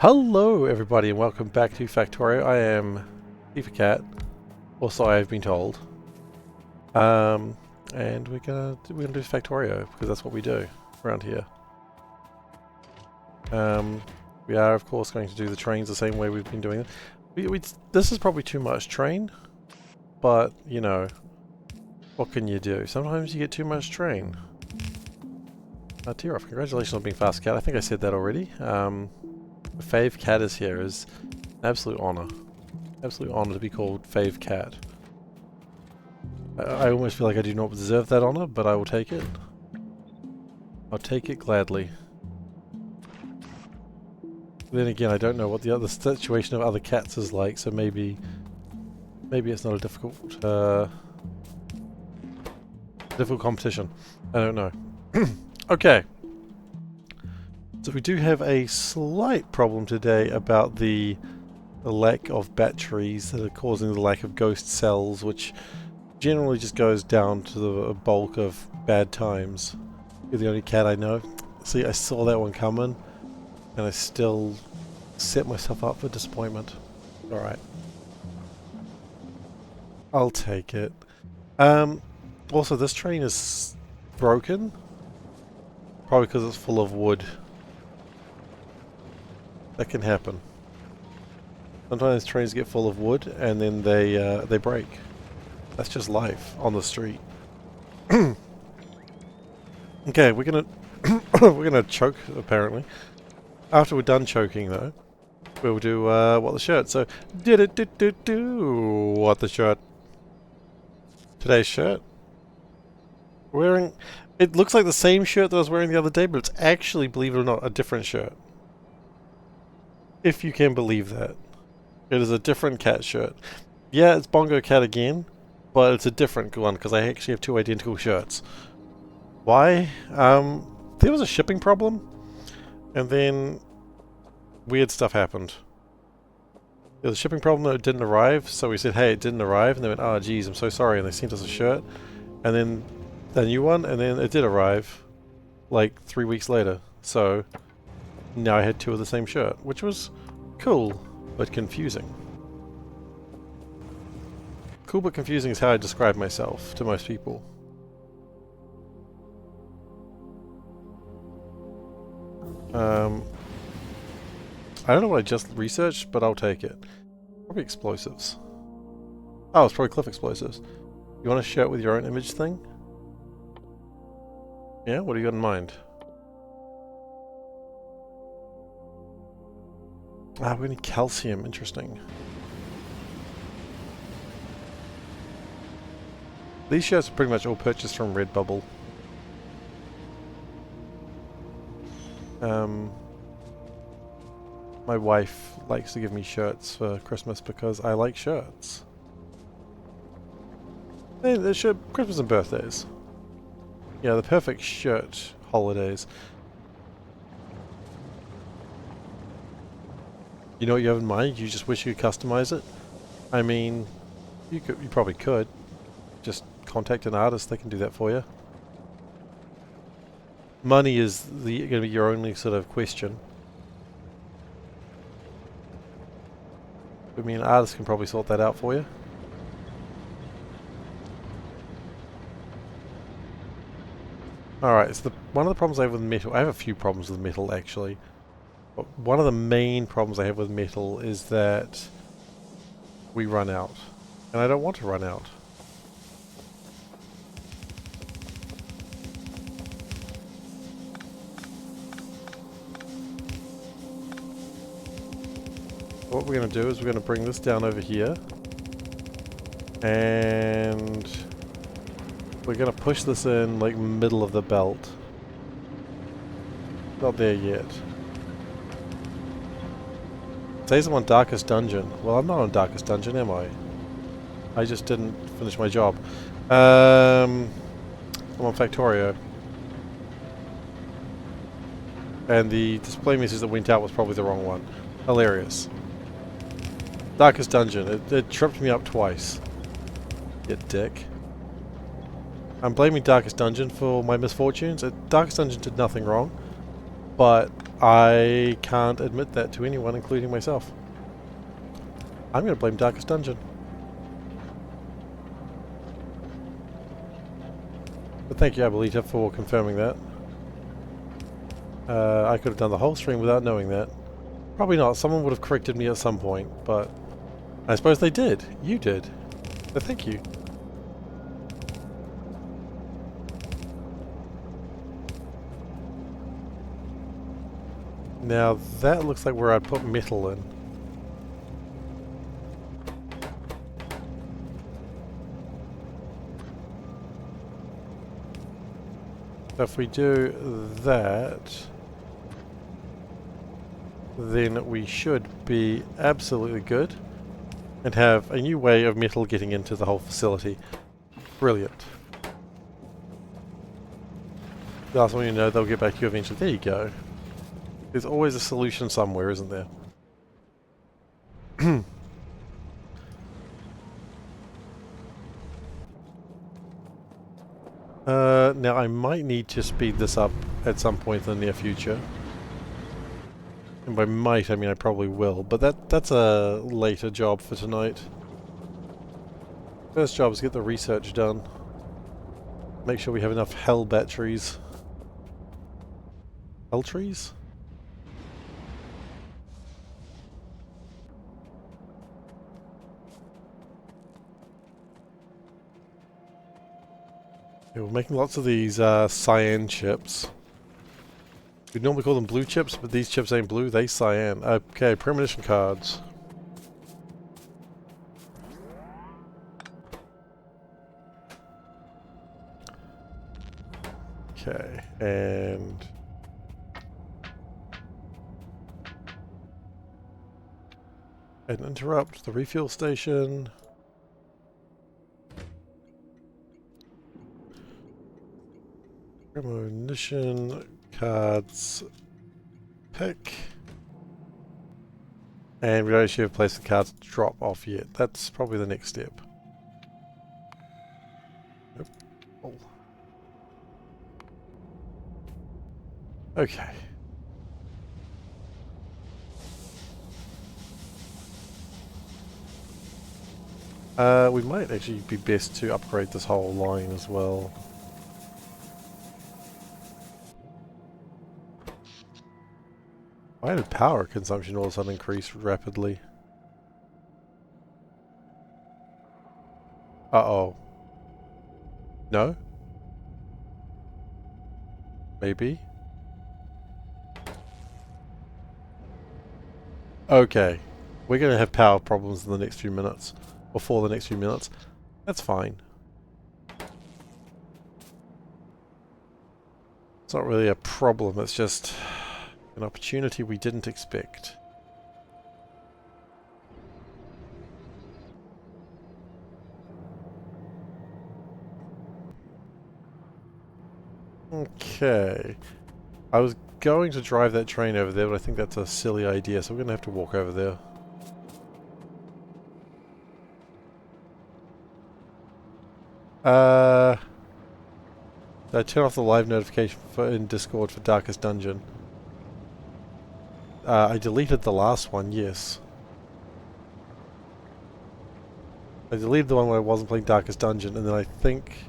Hello everybody and welcome back to Factorio. I am SeiferKatt, or so I've been told. And we're gonna do Factorio because that's what we do around here. We are of course going to do the trains the same way we've been doing it. This is probably too much train, but you know, what can you do? Sometimes you get too much train. Tear off. Congratulations on being fast cat. I think I said that already. SeiferKatt is here is an absolute honor. Absolute honor to be called SeiferKatt. I almost feel like I do not deserve that honor, but I will take it. I'll take it gladly. Then again, I don't know what the other situation of other cats is like, so maybe it's not a difficult competition. I don't know. Okay. So we do have a slight problem today about the lack of batteries that are causing the lack of ghost cells, which generally just goes down to the bulk of bad times. You're the only cat I know. See, I saw that one coming, and I still set myself up for disappointment. Alright. I'll take it. Also, this train is broken. Probably because it's full of wood. That can happen. Sometimes trains get full of wood and then they break. That's just life on the street. Okay, we're gonna we're gonna choke apparently. After we're done choking though, we'll do what the shirt. So what the shirt. Today's shirt. Wearing it looks like the same shirt that I was wearing the other day, but it's actually, believe it or not, a different shirt. If you can believe that. It is a different cat shirt. Yeah, it's Bongo Cat again, but it's a different one because I actually have two identical shirts. Why? There was a shipping problem, and then weird stuff happened. There was a shipping problem that it didn't arrive, so we said, hey, it didn't arrive, and they went, oh geez, I'm so sorry, and they sent us a shirt, and then a new one, and then it did arrive, like 3 weeks later, so now I had two of the same shirt, which was cool, but confusing. Cool but confusing is how I describe myself to most people. I don't know what I just researched, but I'll take it. Probably explosives. Oh, it's probably cliff explosives. You want a shirt with your own image thing? Yeah, what do you got in mind? Ah, we need calcium. Interesting. These shirts are pretty much all purchased from Redbubble. My wife likes to give me shirts for Christmas because I like shirts. They're Christmas and birthdays. Yeah, the perfect shirt holidays. You know what you have in mind? You just wish you could customize it? I mean, you probably could. Just contact an artist, they can do that for you. Money is going to be your only sort of question. I mean, an artist can probably sort that out for you. Alright, so one of the problems I have with metal, I have a few problems with metal actually. But one of the main problems I have with metal is that we run out. And I don't want to run out. What we're going to do is we're going to bring this down over here. And we're going to push this in like middle of the belt. Not there yet. Says I'm on Darkest Dungeon. Well, I'm not on Darkest Dungeon, am I? I just didn't finish my job. I'm on Factorio. And the display message that went out was probably the wrong one. Hilarious. Darkest Dungeon. It tripped me up twice. You dick. I'm blaming Darkest Dungeon for my misfortunes. Darkest Dungeon did nothing wrong. But I can't admit that to anyone, including myself. I'm going to blame Darkest Dungeon. But thank you, Abuelita, for confirming that. I could have done the whole stream without knowing that. Probably not. Someone would have corrected me at some point, but I suppose they did. You did. So thank you. Now that looks like where I'd put metal in. So if we do that, then we should be absolutely good and have a new way of metal getting into the whole facility. Brilliant. The last one you know, they'll get back to you eventually. There you go. There's always a solution somewhere, isn't there? Now I might need to speed this up at some point in the near future. And by might, I mean I probably will, but that's a later job for tonight. First job is get the research done. Make sure we have enough hell batteries. Hell trees? Yeah, we're making lots of these cyan chips. We normally call them blue chips, but these chips ain't blue, they cyan. Okay, premonition cards. Okay, and interrupt the refuel station. Premonition cards pick. And we don't actually have a place for cards to drop off yet. That's probably the next step. Nope. Oh. Okay. We might actually be best to upgrade this whole line as well. Why did power consumption all of a sudden increase rapidly? Uh-oh. No? Maybe? Okay. We're going to have power problems in the next few minutes. Or for the next few minutes. That's fine. It's not really a problem, it's just an opportunity we didn't expect. Okay. I was going to drive that train over there, but I think that's a silly idea, so we're going to have to walk over there. Did I turn off the live notification in Discord for Darkest Dungeon? I deleted the last one, yes. I deleted the one where I wasn't playing Darkest Dungeon, and then I think...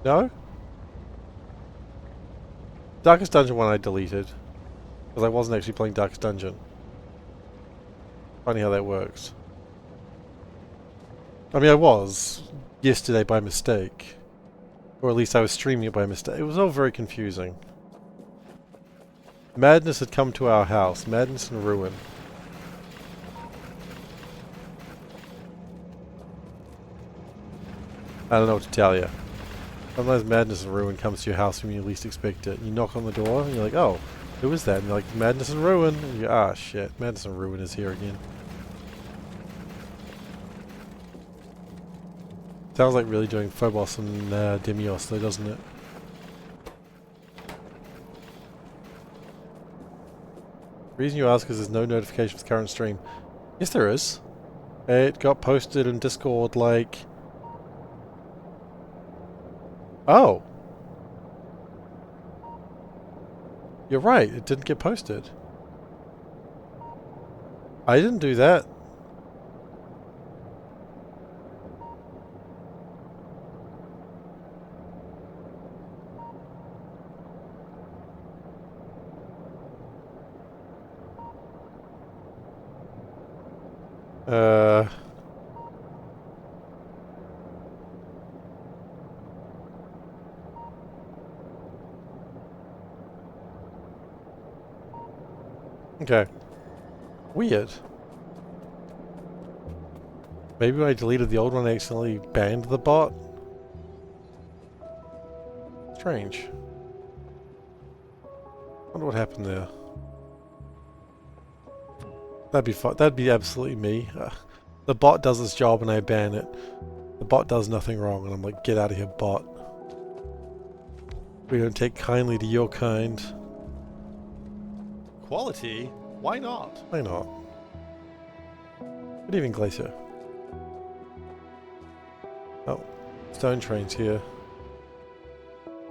No? Darkest Dungeon one I deleted. Because I wasn't actually playing Darkest Dungeon. Funny how that works. I mean, I was yesterday by mistake. Or at least I was streaming it by mistake. It was all very confusing. Madness had come to our house. Madness and ruin. I don't know what to tell you. Sometimes madness and ruin comes to your house when you least expect it. You knock on the door and you're like, oh, who is that? And you're like, madness and ruin. And you go, ah, shit. Madness and ruin is here again. Sounds like really doing Phobos and Demios though, doesn't it? The reason you ask is there's no notification for the current stream. Yes, there is. It got posted in Discord like... Oh. You're right, it didn't get posted. I didn't do that. Uh... Okay. Weird. Maybe when I deleted the old one, I accidentally banned the bot? Strange. Wonder what happened there. That'd be fun. That'd be absolutely me. The bot does its job and I ban it. The bot does nothing wrong and I'm like, get out of here, bot. We don't take kindly to your kind. Quality? Why not? Why not? Good evening, Glacier. Oh, stone train's here.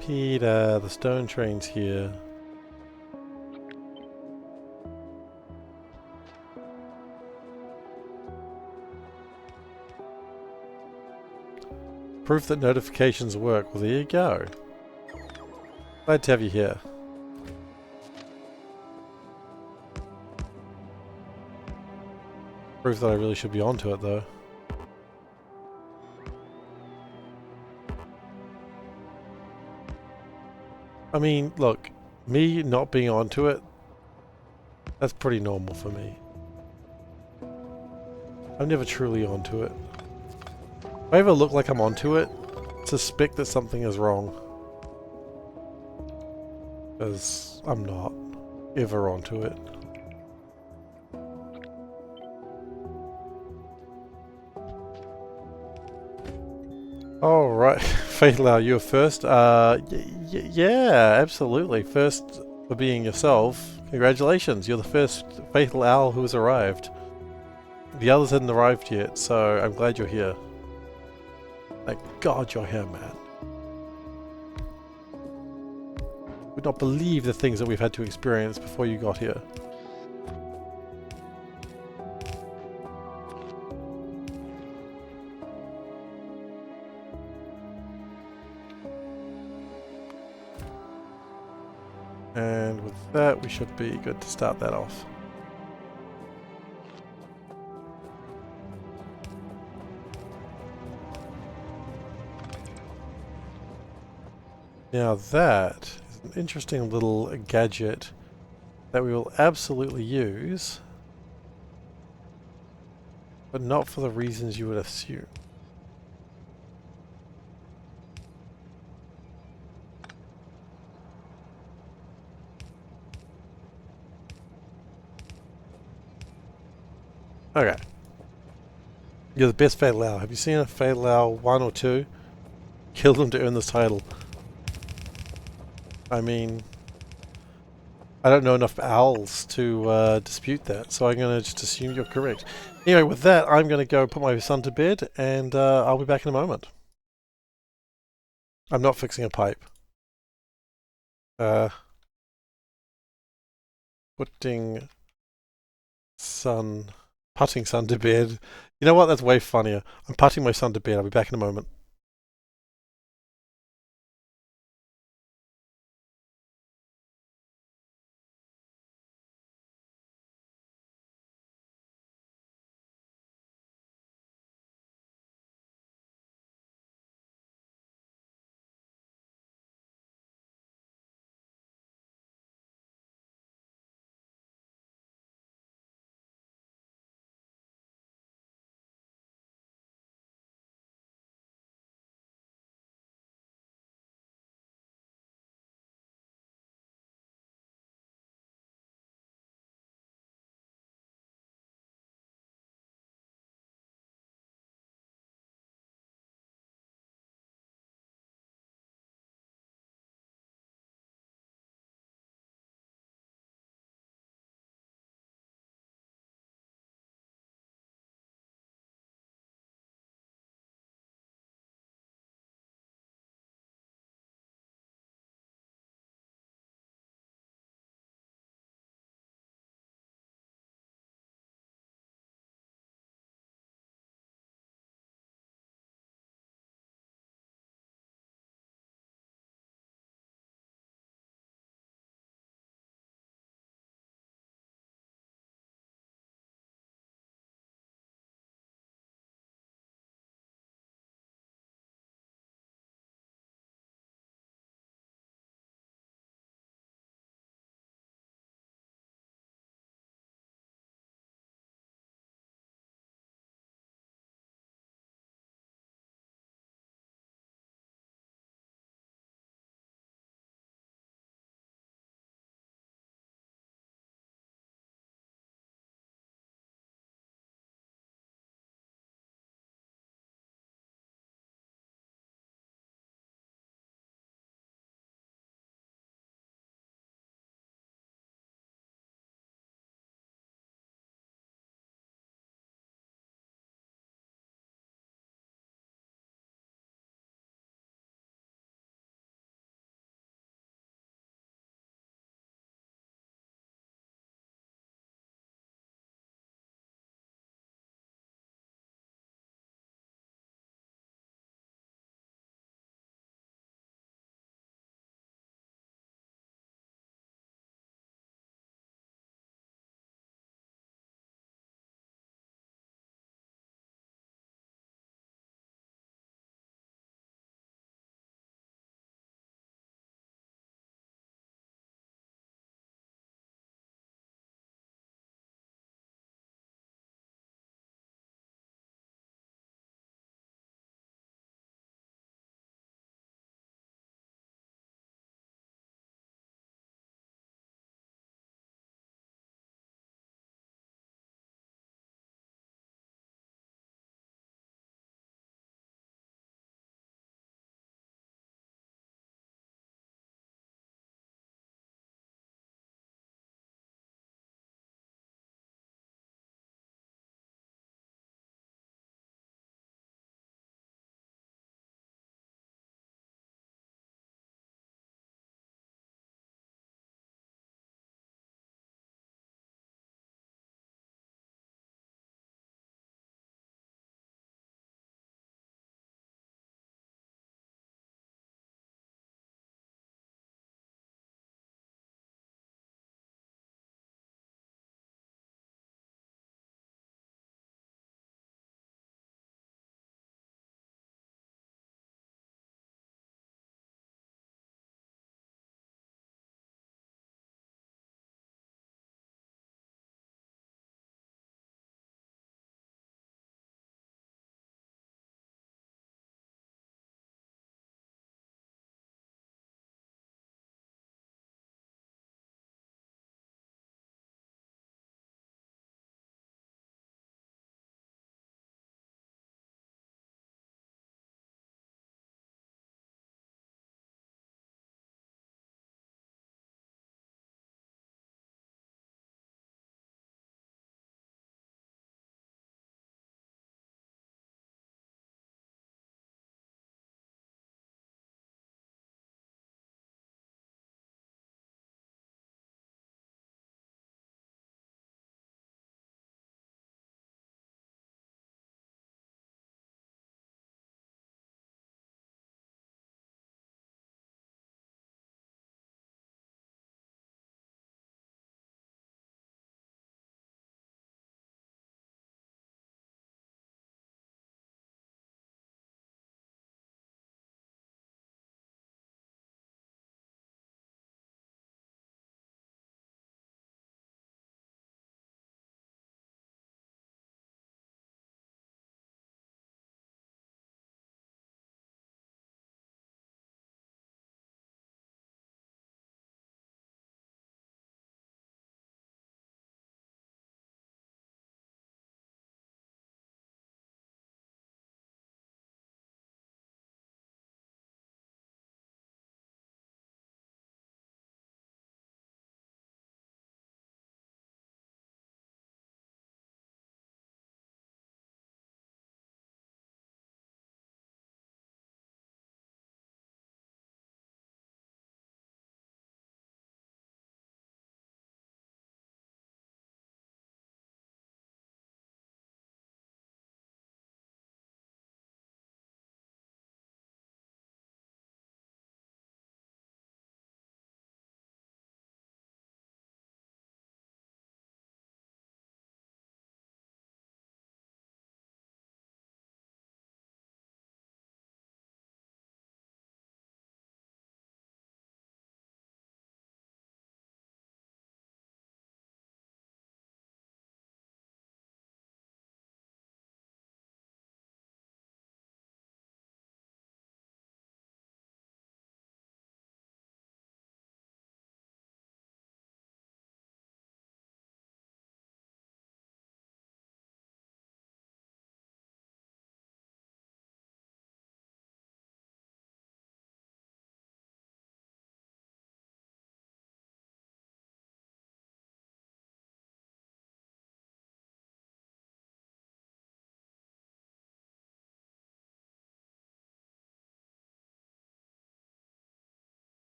Peter, the stone train's here. Proof that notifications work. Well, there you go. Glad to have you here. Proof that I really should be onto it, though. I mean, look, me not being onto it, that's pretty normal for me. I'm never truly onto it. If I ever look like I'm onto it, suspect that something is wrong. Because I'm not ever onto it. Alright, Fatal Hour, you're first. Yeah, absolutely. First for being yourself. Congratulations, you're the first Fatal Owl who has arrived. The others hadn't arrived yet, so I'm glad you're here. Thank God you're here, man. Would not believe the things that we've had to experience before you got here. And with that, we should be good to start that off. Now that is an interesting little gadget that we will absolutely use, but not for the reasons you would assume. Okay. You're the best Fatal Owl. Have you seen a Fatal Owl 1 or 2? Kill them to earn this title. I mean, I don't know enough owls to dispute that, so I'm going to just assume you're correct. Anyway, with that, I'm going to go put my son to bed, and I'll be back in a moment. I'm not fixing a pipe. Putting putting son to bed. You know what? That's way funnier. I'm putting my son to bed. I'll be back in a moment.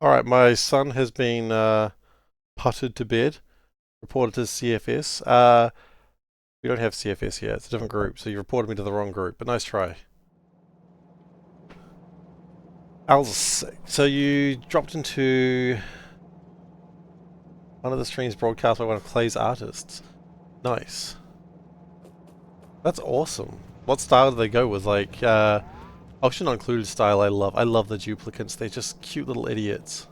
Alright, my son has been putted to bed. Reported to CFS. We don't have CFS here, it's a different group, so you reported me to the wrong group, but nice try. Al's, so you dropped into one of the streams broadcast by one of Clay's artists. Nice. That's awesome. What style do they go with? Like, Auction Not Included style I love. I love the duplicants, they're just cute little idiots.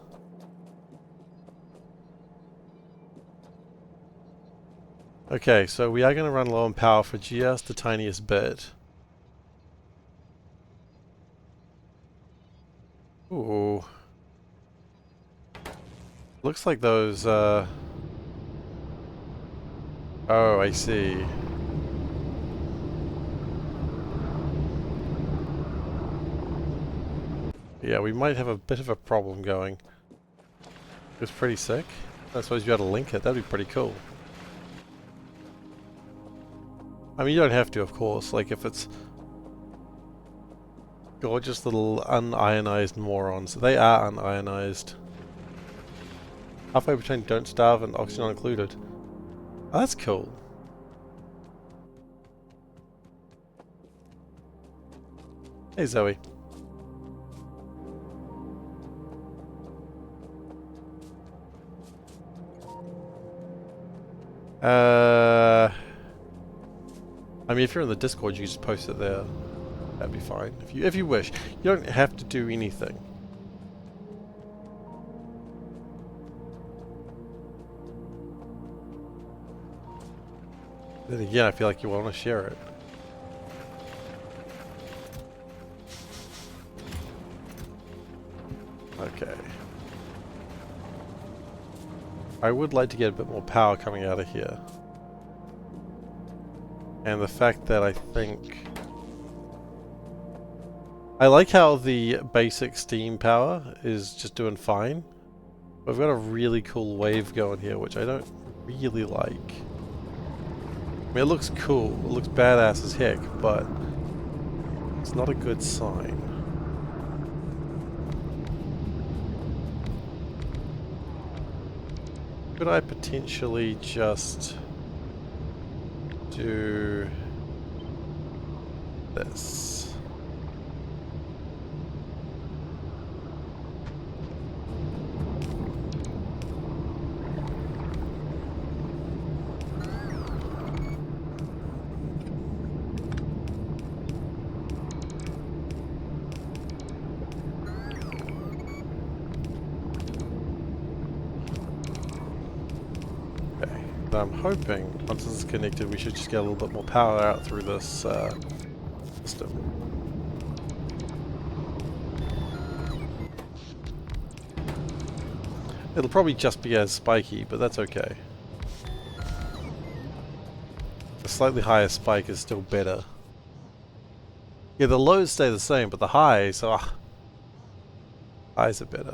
Okay, so we are going to run low on power for just the tiniest bit. Ooh. Looks like those, oh, I see. Yeah, we might have a bit of a problem going. It was pretty sick. I suppose you had to link it, that'd be pretty cool. I mean, you don't have to, of course, like if it's gorgeous little unionized morons. They are unionized. Halfway between Don't Starve and Oxygen Not Included. Oh, that's cool. Hey, Zoe. I mean, if you're in the Discord, you just post it there. That'd be fine. If you wish. You don't have to do anything. Then again, I feel like you want to share it. Okay. I would like to get a bit more power coming out of here. And the fact that I think... I like how the basic steam power is just doing fine. We've got a really cool wave going here, which I don't really like. I mean, it looks cool, it looks badass as heck, but it's not a good sign. Could I potentially just do this? I'm hoping, once this is connected, we should just get a little bit more power out through this system. It'll probably just be as spiky, but that's okay. A slightly higher spike is still better. Yeah, the lows stay the same, but the highs, highs are better.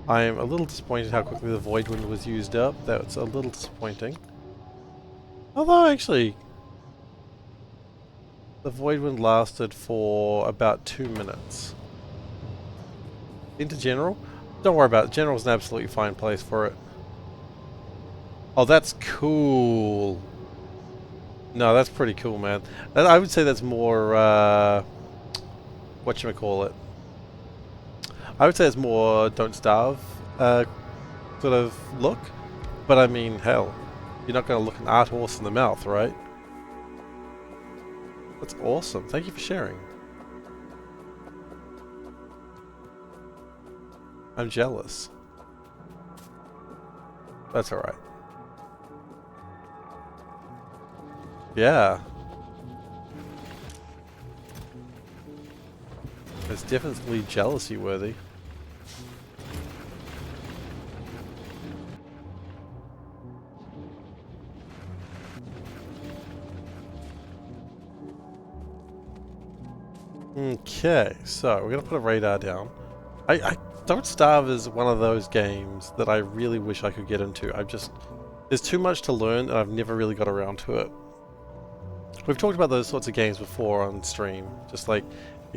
I am a little disappointed how quickly the Void Wind was used up. That's a little disappointing. Although, actually, the Void Wind lasted for about 2 minutes. Into General? Don't worry about it. General's an absolutely fine place for it. Oh, that's cool. No, that's pretty cool, man. I would say that's more, whatchamacallit. I would say it's more Don't Starve sort of look, but I mean, hell, you're not going to look an art horse in the mouth, right? That's awesome. Thank you for sharing. I'm jealous. That's alright. Yeah. It's definitely jealousy worthy. Okay, so we're gonna put a radar down. I Don't Starve is one of those games that I really wish I could get into. There's too much to learn and I've never really got around to it. We've talked about those sorts of games before on stream. Just like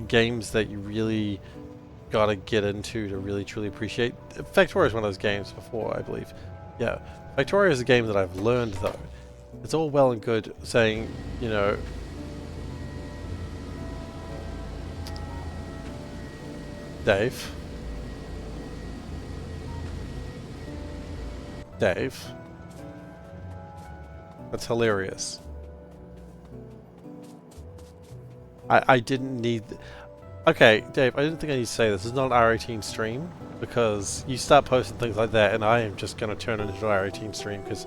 games that you really gotta get into to really truly appreciate. Factorio is one of those games before, I believe. Yeah, Factorio is a game that I've learned though. It's all well and good saying, you know, Dave. That's hilarious. I didn't need... Okay, Dave, I didn't think I need to say this. This is not an R18 stream, because you start posting things like that and I am just going to turn it into an R18 stream, because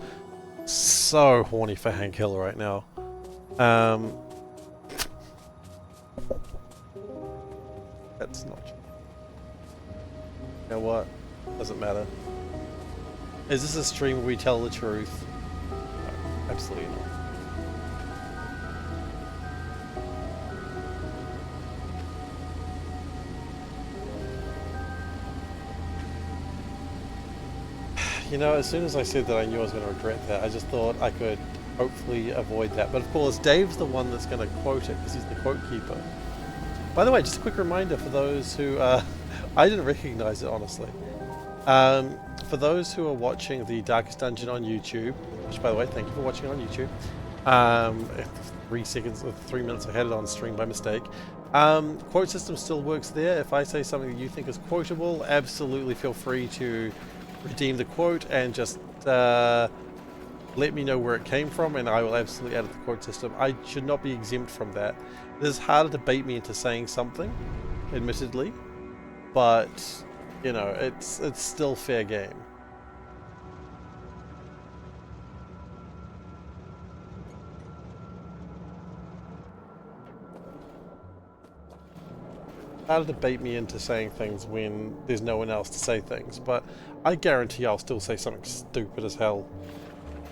so horny for Hank Hill right now. That's not... You know what? Doesn't matter. Is this a stream where we tell the truth? No, absolutely not. You know, as soon as I said that I knew I was going to regret that, I just thought I could hopefully avoid that. But of course, Dave's the one that's going to quote it, because he's the quote keeper. By the way, just a quick reminder for those who... I didn't recognize it, honestly. For those who are watching the Darkest Dungeon on YouTube, which, by the way, thank you for watching on YouTube. 3 minutes I had it on stream by mistake. Quote system still works there. If I say something that you think is quotable, absolutely feel free to redeem the quote and just let me know where it came from, and I will absolutely add it to the quote system. I should not be exempt from that. It is harder to bait me into saying something, admittedly, but you know, it's still fair game. Harder to bait me into saying things when there's no one else to say things, but I guarantee I'll still say something stupid as hell,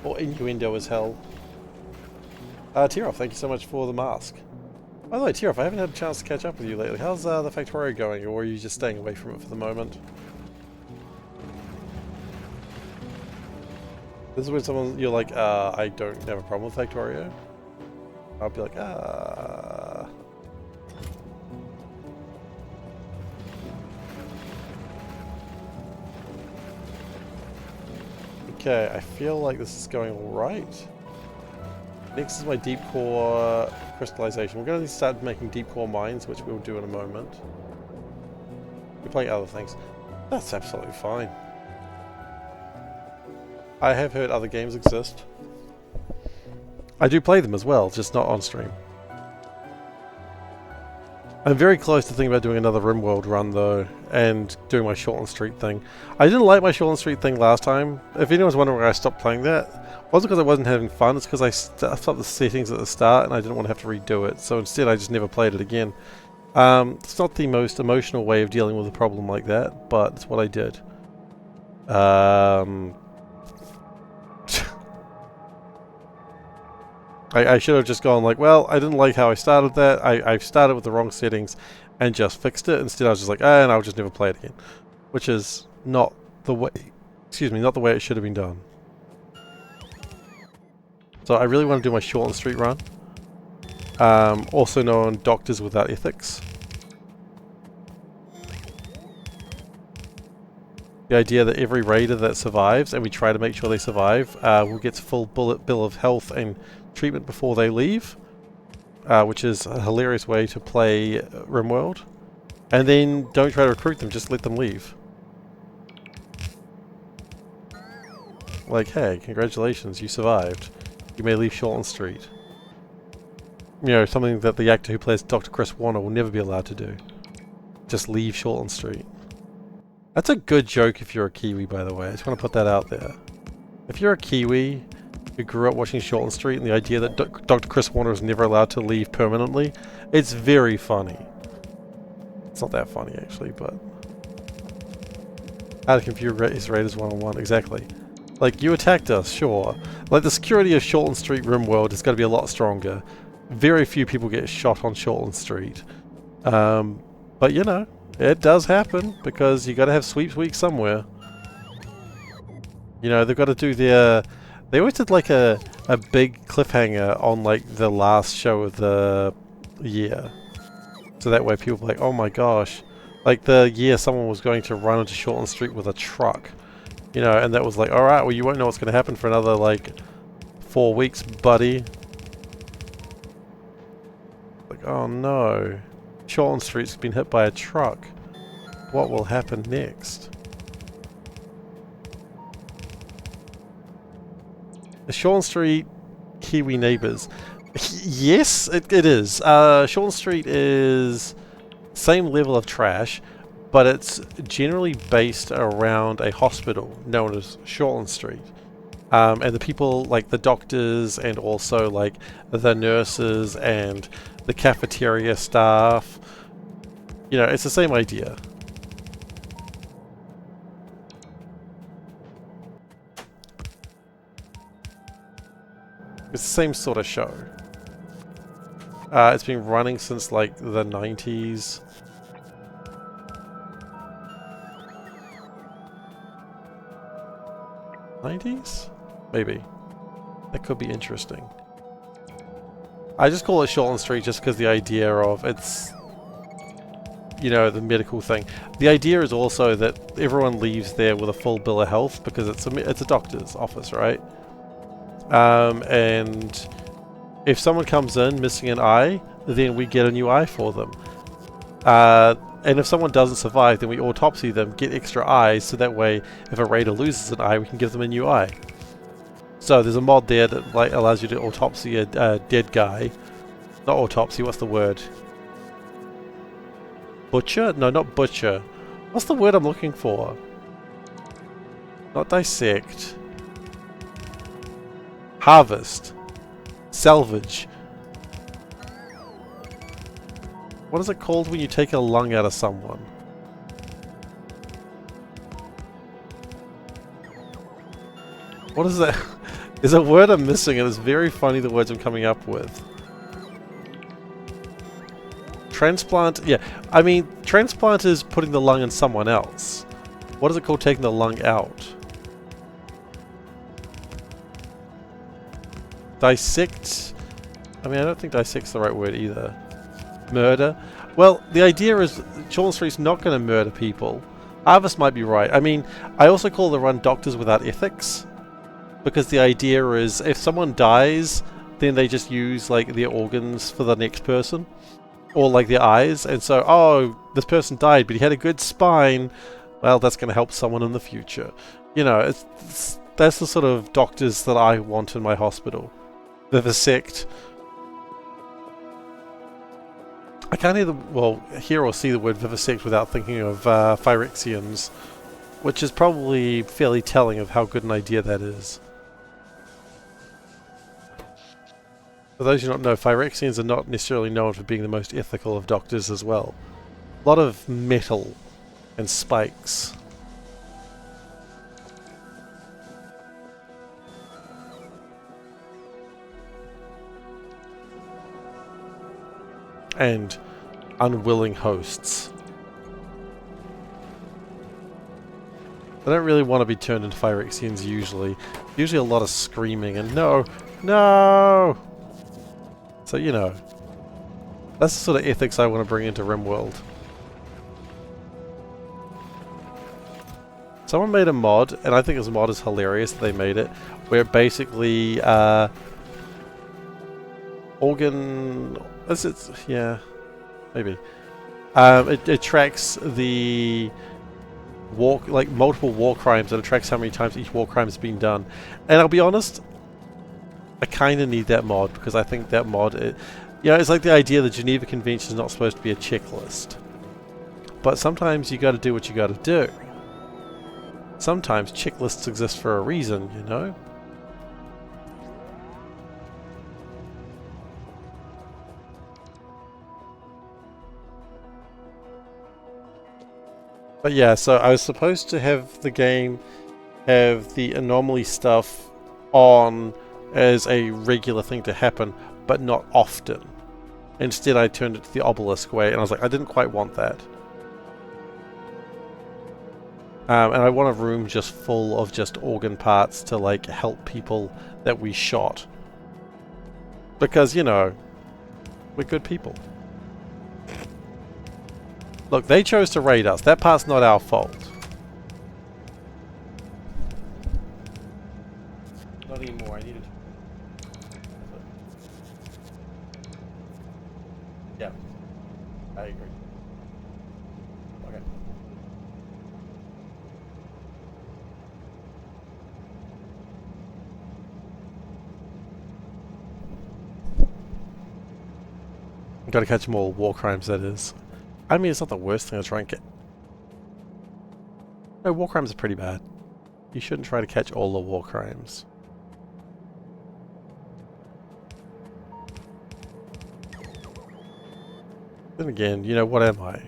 or innuendo as hell. Tiroff, thank you so much for the mask. By the way, Tiroff, I haven't had a chance to catch up with you lately. How's the Factorio going, or are you just staying away from it for the moment? This is when someone, you're like, I don't have a problem with Factorio. I'll be like, Okay, I feel like this is going alright. Next is my deep core crystallization. We're going to start making deep core mines, which we'll do in a moment. We're playing other things. That's absolutely fine. I have heard other games exist. I do play them as well, just not on stream. I'm very close to thinking about doing another RimWorld run though, and doing my Shortland Street thing. I didn't like my Shortland Street thing last time. If anyone's wondering why I stopped playing that, it wasn't because I wasn't having fun, it's because I stuffed up the settings at the start and I didn't want to have to redo it, so instead I just never played it again. It's not the most emotional way of dealing with a problem like that, but it's what I did. I should have just gone like, well, I didn't like how I started that. I started with the wrong settings and just fixed it. Instead I was just like, and I'll just never play it again. Which is not the way, not the way it should have been done. So I really want to do my Shortland Street run. Also known Doctors Without Ethics. The idea that every raider that survives, and we try to make sure they survive, will get full bill of health and treatment before they leave, which is a hilarious way to play RimWorld. And then don't try to recruit them, just let them leave. Like, hey, congratulations, you survived. You may leave Shortland Street. You know, something that the actor who plays Dr. Chris Warner will never be allowed to do. Just leave Shortland Street. That's a good joke if you're a Kiwi, by the way. I just want to put that out there. If you're a Kiwi who grew up watching Shortland Street and the idea that Dr. Chris Warner is never allowed to leave permanently, it's very funny. It's not that funny, actually, but... How to confuse Raiders one-on-one, exactly. Like, you attacked us, sure. Like, the security of Shortland Street RimWorld has got to be a lot stronger. Very few people get shot on Shortland Street. But, you know, it does happen, because you got to have sweeps week somewhere. You know, they've got to do their... They always did like a a big cliffhanger on like the last show of the year. So that way people are like, oh my gosh. Like the year someone was going to run into Shortland Street with a truck. You know, and that was like, alright, well you won't know what's going to happen for another like 4 weeks, buddy. Like, oh no. Shortland Street's been hit by a truck. What will happen next? The Shortland Street Kiwi neighbours. Yes, it is. Shortland Street is same level of trash, but it's generally based around a hospital known as Shortland Street. And the people, like the doctors and also like the nurses and the cafeteria staff, you know, it's the same idea. It's the same sort of show. It's been running since like the 90s. '90s? Maybe. That could be interesting. I just call it Shortland Street just because the idea of it's, you know, the medical thing. The idea is also that everyone leaves there with a full bill of health because it's a doctor's office, right? And if someone comes in missing an eye, then we get a new eye for them. And if someone doesn't survive, then we autopsy them, get extra eyes, so that way if a raider loses an eye, we can give them a new eye. So there's a mod there that like allows you to autopsy a dead guy. Not autopsy, what's the word? Butcher? No, not butcher. What's the word I'm looking for? Not dissect. Harvest. Salvage. What is it called when you take a lung out of someone? What is that? There's a word I'm missing and it's very funny the words I'm coming up with. Transplant? Yeah. I mean, transplant is putting the lung in someone else. What is it called taking the lung out? Dissect? I mean, I don't think dissect's the right word either. Murder? Well, the idea is Shortland Street's not going to murder people. Harvest might be right. I mean, I also call the run Doctors Without Ethics. Because the idea is if someone dies, then they just use like their organs for the next person. Or like their eyes. And so, oh, this person died, but he had a good spine. Well, that's going to help someone in the future. You know, that's the sort of doctors that I want in my hospital. Vivisect. I can't hear or see the word vivisect without thinking of Phyrexians, which is probably fairly telling of how good an idea that is. For those who don't know, Phyrexians are not necessarily known for being the most ethical of doctors as well. A lot of metal and spikes. And unwilling hosts. I don't really want to be turned into Phyrexians usually. Usually a lot of screaming and no! No! So, you know. That's the sort of ethics I want to bring into RimWorld. Someone made a mod, and I think this mod is hilarious that they made it, where basically yeah, maybe. It tracks the multiple war crimes, and it tracks how many times each war crime has been done. And I'll be honest, I kind of need that mod because I think that mod, it's like the idea the Geneva Convention is not supposed to be a checklist. But sometimes you got to do what you got to do. Sometimes checklists exist for a reason, you know. But yeah, so I was supposed to have the game have the anomaly stuff on as a regular thing to happen, but not often. Instead, I turned it to the obelisk way, and I was like, I didn't quite want that. And I want a room just full of just organ parts to like help people that we shot. Because, you know, we're good people. Look, they chose to raid us. That part's not our fault. Not anymore. I need it. Yeah. I agree. Okay. Gotta catch more war crimes, that is. I mean, it's not the worst thing to try and get. No, war crimes are pretty bad. You shouldn't try to catch all the war crimes. Then again, you know, what am I?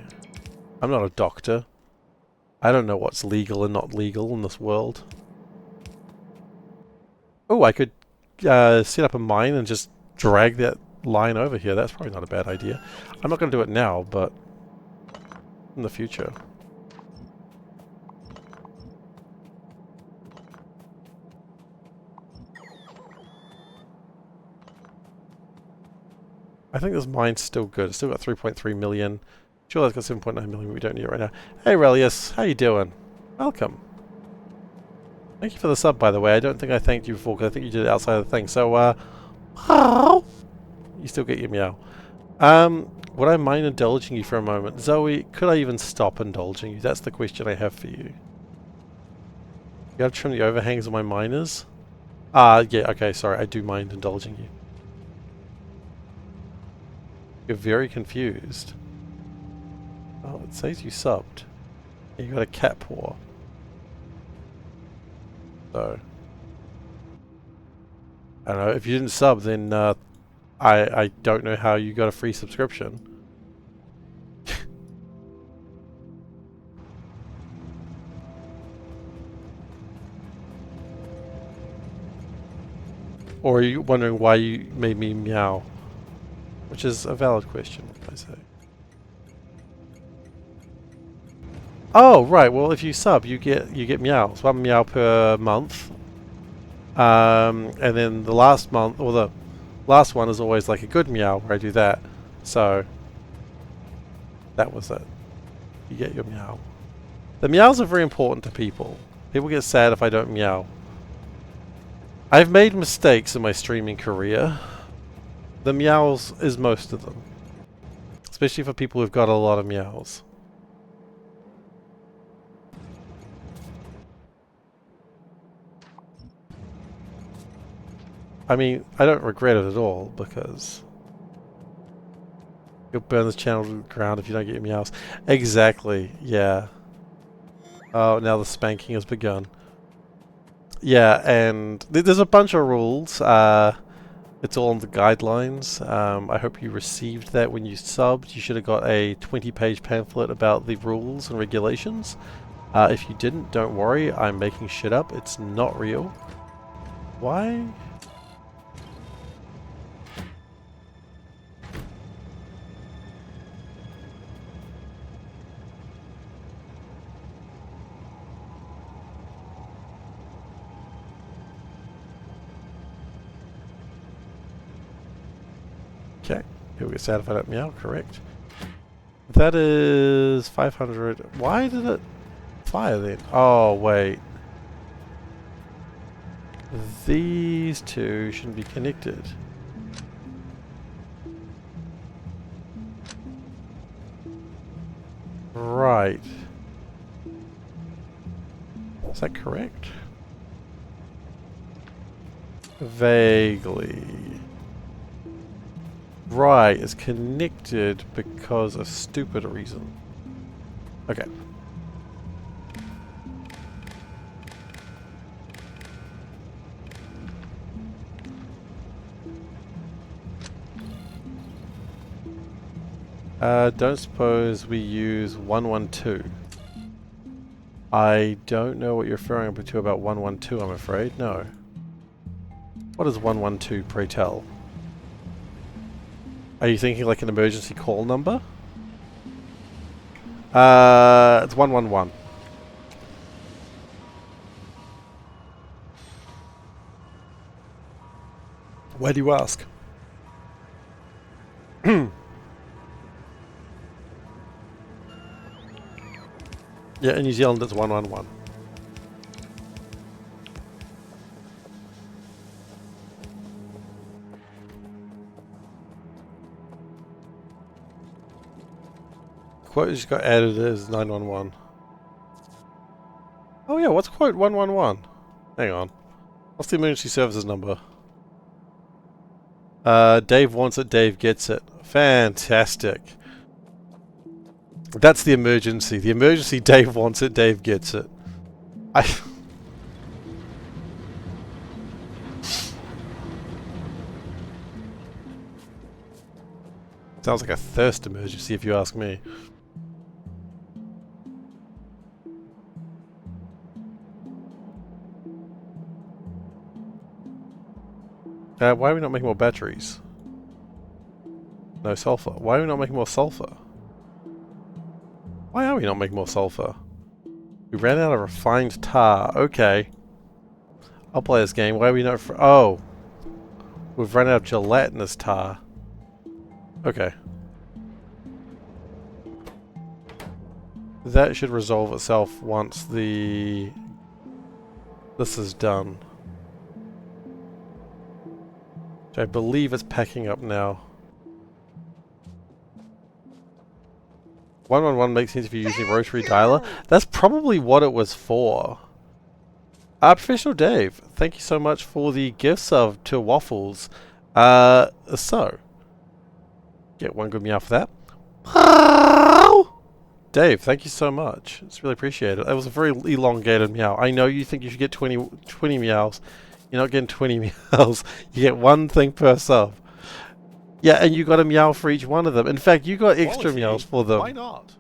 I'm not a doctor. I don't know what's legal and not legal in this world. Oh, I could set up a mine and just drag that line over here. That's probably not a bad idea. I'm not going to do it now, but in the future. I think this mine's still good. It's still got 3.3 million. Sure, that's got 7.9 million. We don't need it right now. Hey, Relius. How you doing? Welcome. Thank you for the sub, by the way. I don't think I thanked you before, because I think you did it outside of the thing. So, you still get your meow. Would I mind indulging you for a moment? Zoe, could I even stop indulging you? That's the question I have for you. You gotta trim the overhangs of my miners? Yeah, okay, sorry. I do mind indulging you. You're very confused. Oh, it says you subbed. You got a cat paw. So, I don't know. If you didn't sub, then I don't know how you got a free subscription. Or are you wondering why you made me meow? Which is a valid question, I say. Oh, right. Well, if you sub, you get meows. 1 meow per month. And then the last month, or the last one is always like a good meow where I do that. So that was it. You get your meow. The meows are very important to people. People get sad if I don't meow. I've made mistakes in my streaming career. The meows is most of them. Especially for people who've got a lot of meows. I mean, I don't regret it at all, because you'll burn this channel to the ground if you don't get your meows. Exactly, yeah. Oh, now the spanking has begun. Yeah, and there's a bunch of rules. It's all in the guidelines. I hope you received that when you subbed. You should have got a 20-page pamphlet about the rules and regulations. If you didn't, don't worry. I'm making shit up. It's not real. Why? Okay, he'll get sad if I don't meow, correct. That is 500. Why did it fire then? Oh, wait. These two shouldn't be connected. Right. Is that correct? Vaguely. Right, it's connected because of stupid reason. Okay. Don't suppose we use 112. I don't know what you're referring to about 112, I'm afraid. No. What is 112, pray tell? Are you thinking like an emergency call number? It's 111. Why do you ask? Yeah, in New Zealand it's 111. Quote just got added as 911. Oh yeah, what's quote 111? Hang on. What's the emergency services number? Dave wants it, Dave gets it. Fantastic. That's the emergency. The emergency, Dave wants it, Dave gets it. Sounds like a thirst emergency if you ask me. Why are we not making more batteries? No sulfur. Why are we not making more sulfur? Why are we not making more sulfur? We ran out of refined tar. Okay. I'll play this game. Why are we not... Oh! We've run out of gelatinous tar. Okay. That should resolve itself once this is done. Which I believe it's packing up now. 111 makes sense if you're using rotary dialer. That's probably what it was for. Professional Dave, thank you so much for the gift sub to Waffles. So, get one good meow for that. Dave, thank you so much. It's really appreciated. It was a very elongated meow. I know you think you should get 20 meows. You're not getting 20 meows. You get one thing per sub. Yeah, and you got a meow for each one of them. In fact, you got extra meows for them. Why not?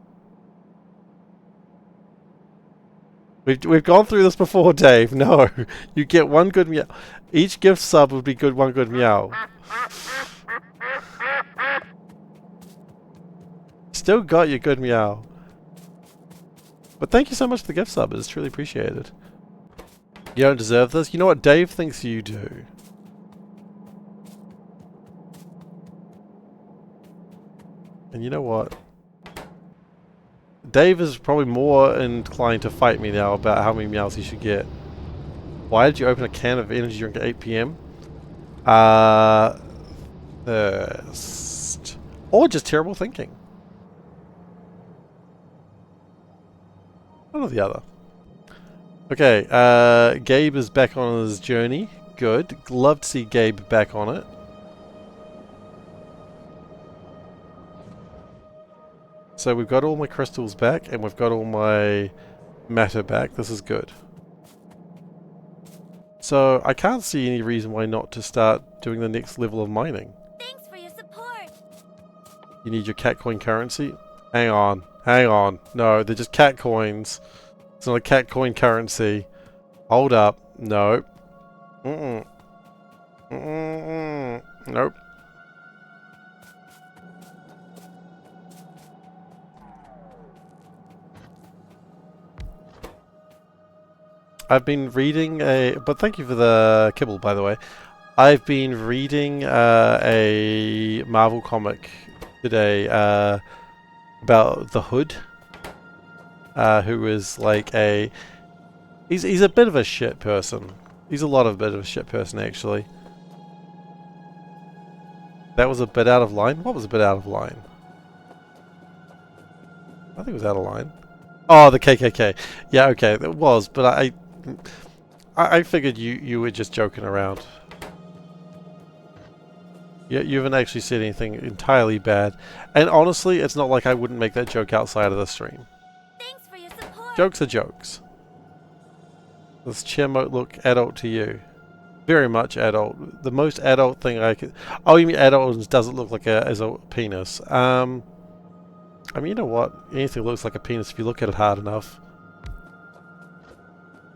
We've gone through this before, Dave. No, you get one good meow. Each gift sub would be one good meow. Still got your good meow. But thank you so much for the gift sub. It's truly appreciated. You don't deserve this. You know what Dave thinks you do. And you know what? Dave is probably more inclined to fight me now about how many meows he should get. Why did you open a can of energy drink at 8 PM? Thirst. Or just terrible thinking. One or the other. Okay, Gabe is back on his journey. Good. Love to see Gabe back on it. So we've got all my crystals back, and we've got all my matter back. This is good. So I can't see any reason why not to start doing the next level of mining. Thanks for your support. You need your cat coin currency? Hang on. Hang on. No, they're just cat coins. It's not a cat coin currency. Hold up. No. Mm-mm. Mm-mm. Nope. I've been reading but thank you for the kibble, by the way. I've been reading a Marvel comic today about the Hood, who is like he's a bit of a shit person. He's a bit of a shit person, actually. That was a bit out of line. What was a bit out of line? I think it was out of line. Oh, the KKK. Yeah, okay, it was, but I figured you were just joking around. You haven't actually said anything entirely bad. And honestly, it's not like I wouldn't make that joke outside of the stream. Thanks for your support. Jokes are jokes. Does chair mode look adult to you? Very much adult. The most adult thing I could... Oh, you mean adult doesn't look like as a penis. I mean, you know what? Anything looks like a penis if you look at it hard enough.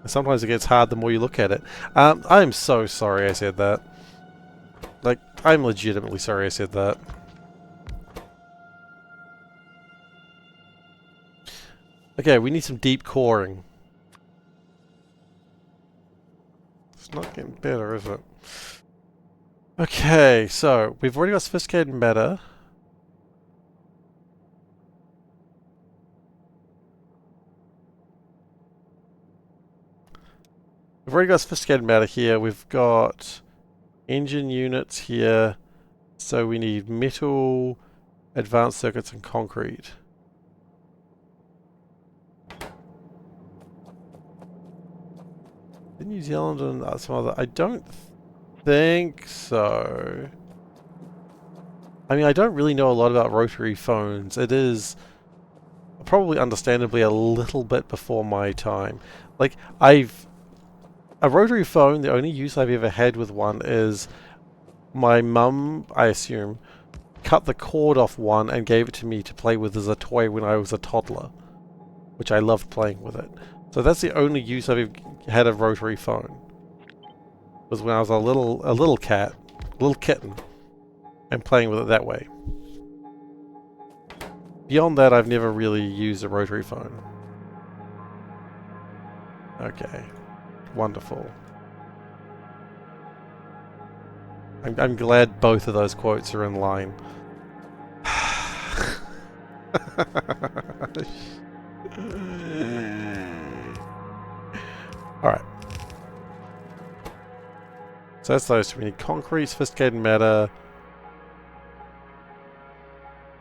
Sometimes it gets hard the more you look at it. I'm so sorry I said that. Like, I'm legitimately sorry I said that. Okay, we need some deep coring. It's not getting better, is it? Okay, so we've already got sophisticated matter. We've already got sophisticated matter here. We've got engine units here. So we need metal, advanced circuits, and concrete. In New Zealand and some other... I don't think so. I mean, I don't really know a lot about rotary phones. It is probably understandably a little bit before my time. Like, a rotary phone, the only use I've ever had with one is my mum, I assume, cut the cord off one and gave it to me to play with as a toy when I was a toddler, which I loved playing with it. So that's the only use I've ever had of rotary phone. Was when I was a little kitten, and playing with it that way. Beyond that, I've never really used a rotary phone. Okay, wonderful. I'm glad both of those quotes are in line. Alright. So that's those two. We need concrete, sophisticated matter,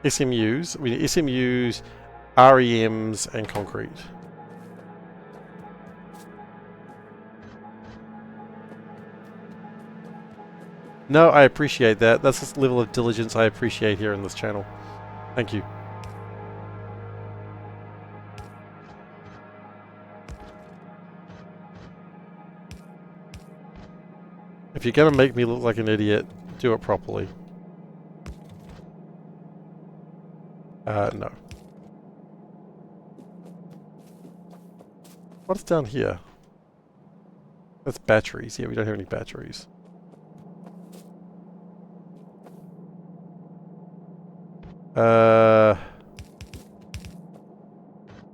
SMUs. We need SMUs, REMs, and concrete. No, I appreciate that. That's the level of diligence I appreciate here in this channel. Thank you. If you're gonna make me look like an idiot, do it properly. No. What's down here? That's batteries. Yeah, we don't have any batteries.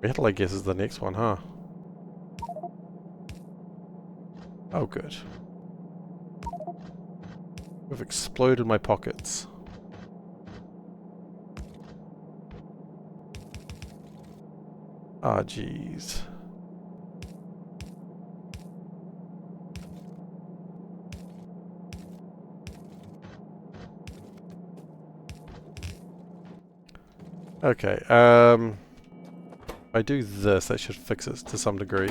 Metal, I guess, is the next one, huh? Oh, good. We've exploded my pockets. Ah, jeez. Okay, if I do this, that should fix it to some degree.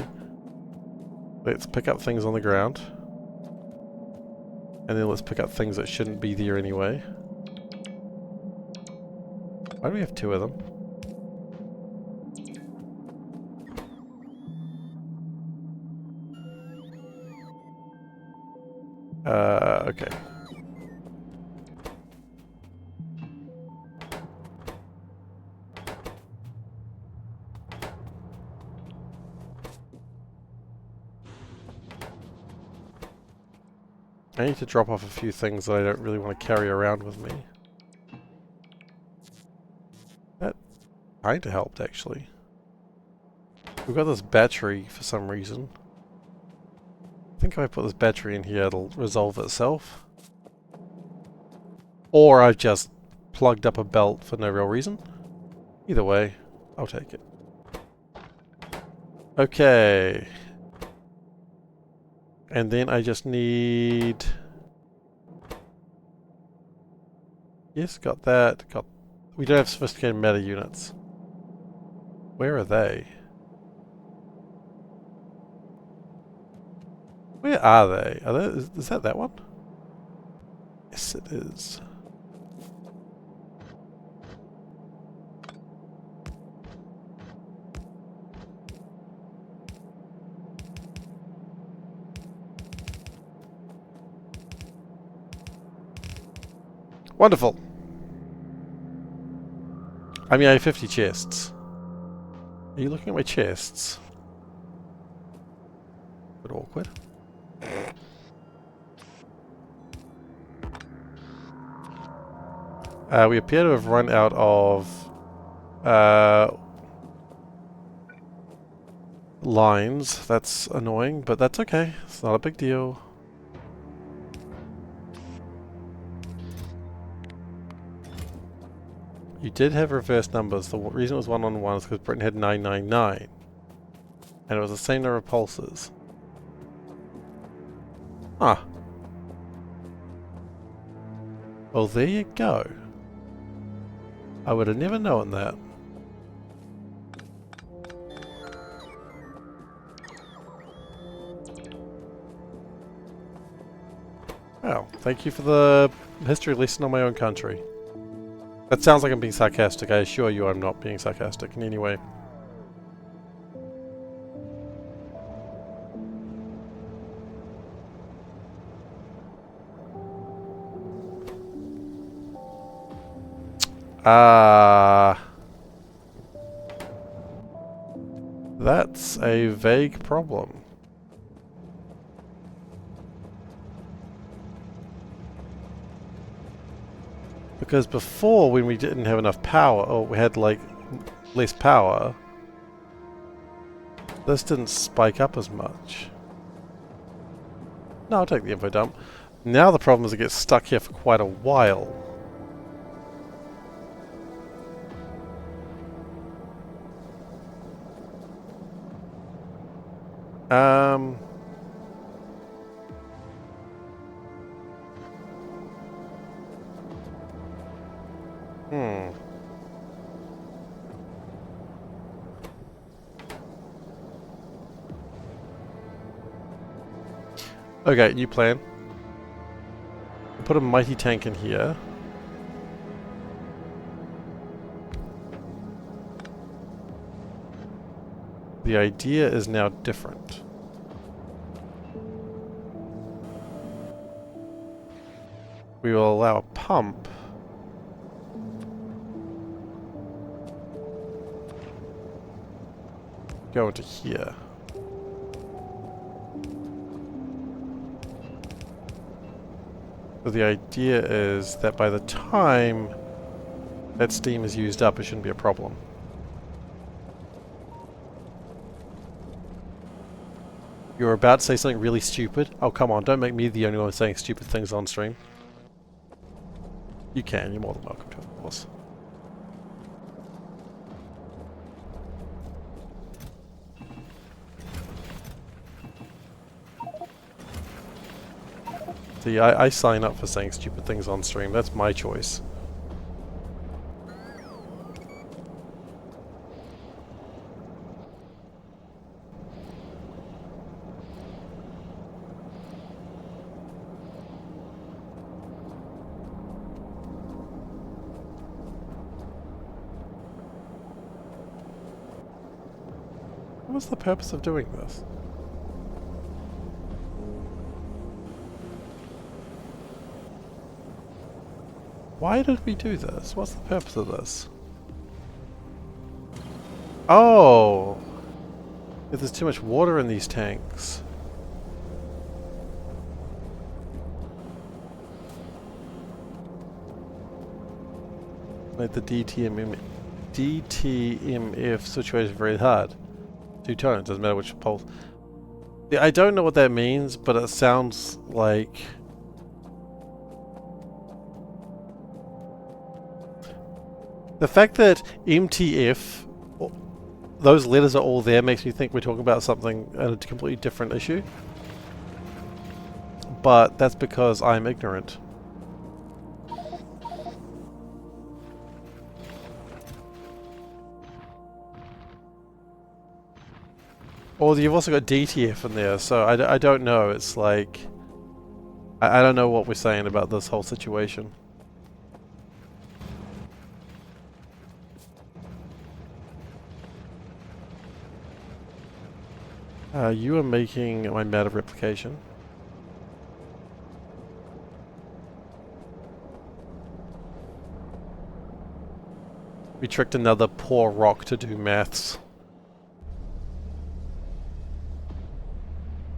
Let's pick up things on the ground. And then let's pick up things that shouldn't be there anyway. Why do we have two of them? Okay. I need to drop off a few things that I don't really want to carry around with me. That kinda helped, actually. We've got this battery for some reason. I think if I put this battery in here, it'll resolve itself. Or I've just plugged up a belt for no real reason. Either way, I'll take it. Okay. And then I just need... Yes, got that. We don't have sophisticated meta units. Where are they? Where are they? Is that one? Yes, it is. Wonderful. I mean, I have 50 chests. Are you looking at my chests? A bit awkward. We appear to have run out of lines. That's annoying, but that's okay. It's not a big deal. You did have reverse numbers. The reason it was 1 on 1 is because Britain had 999. And it was the same number of pulses. Huh. Well, there you go. I would have never known that. Well, thank you for the history lesson on my own country. That sounds like I'm being sarcastic. I assure you I'm not being sarcastic in any way. That's a vague problem. Because before, when we didn't have enough power, or we had like less power, this didn't spike up as much. No, I'll take the info dump. Now the problem is it gets stuck here for quite a while. Okay, new plan. Put a mighty tank in here. The idea is now different. We will allow a pump go into here. So the idea is that by the time that steam is used up, it shouldn't be a problem. You're about to say something really stupid? Oh, come on, don't make me the only one saying stupid things on stream. You can, you're more than welcome to, of course. See, I sign up for saying stupid things on stream. That's my choice. What was the purpose of doing this? Why did we do this? What's the purpose of this? Oh! If there's too much water in these tanks. Make the DTMF situation very hard. Two tones, doesn't matter which pulse. Yeah, I don't know what that means, but it sounds like... The fact that MTF, those letters are all there, makes me think we're talking about something, a completely different issue. But that's because I'm ignorant. Or you've also got DTF in there, so I don't know. It's like... I don't know what we're saying about this whole situation. You are making my matter replication. We tricked another poor rock to do maths.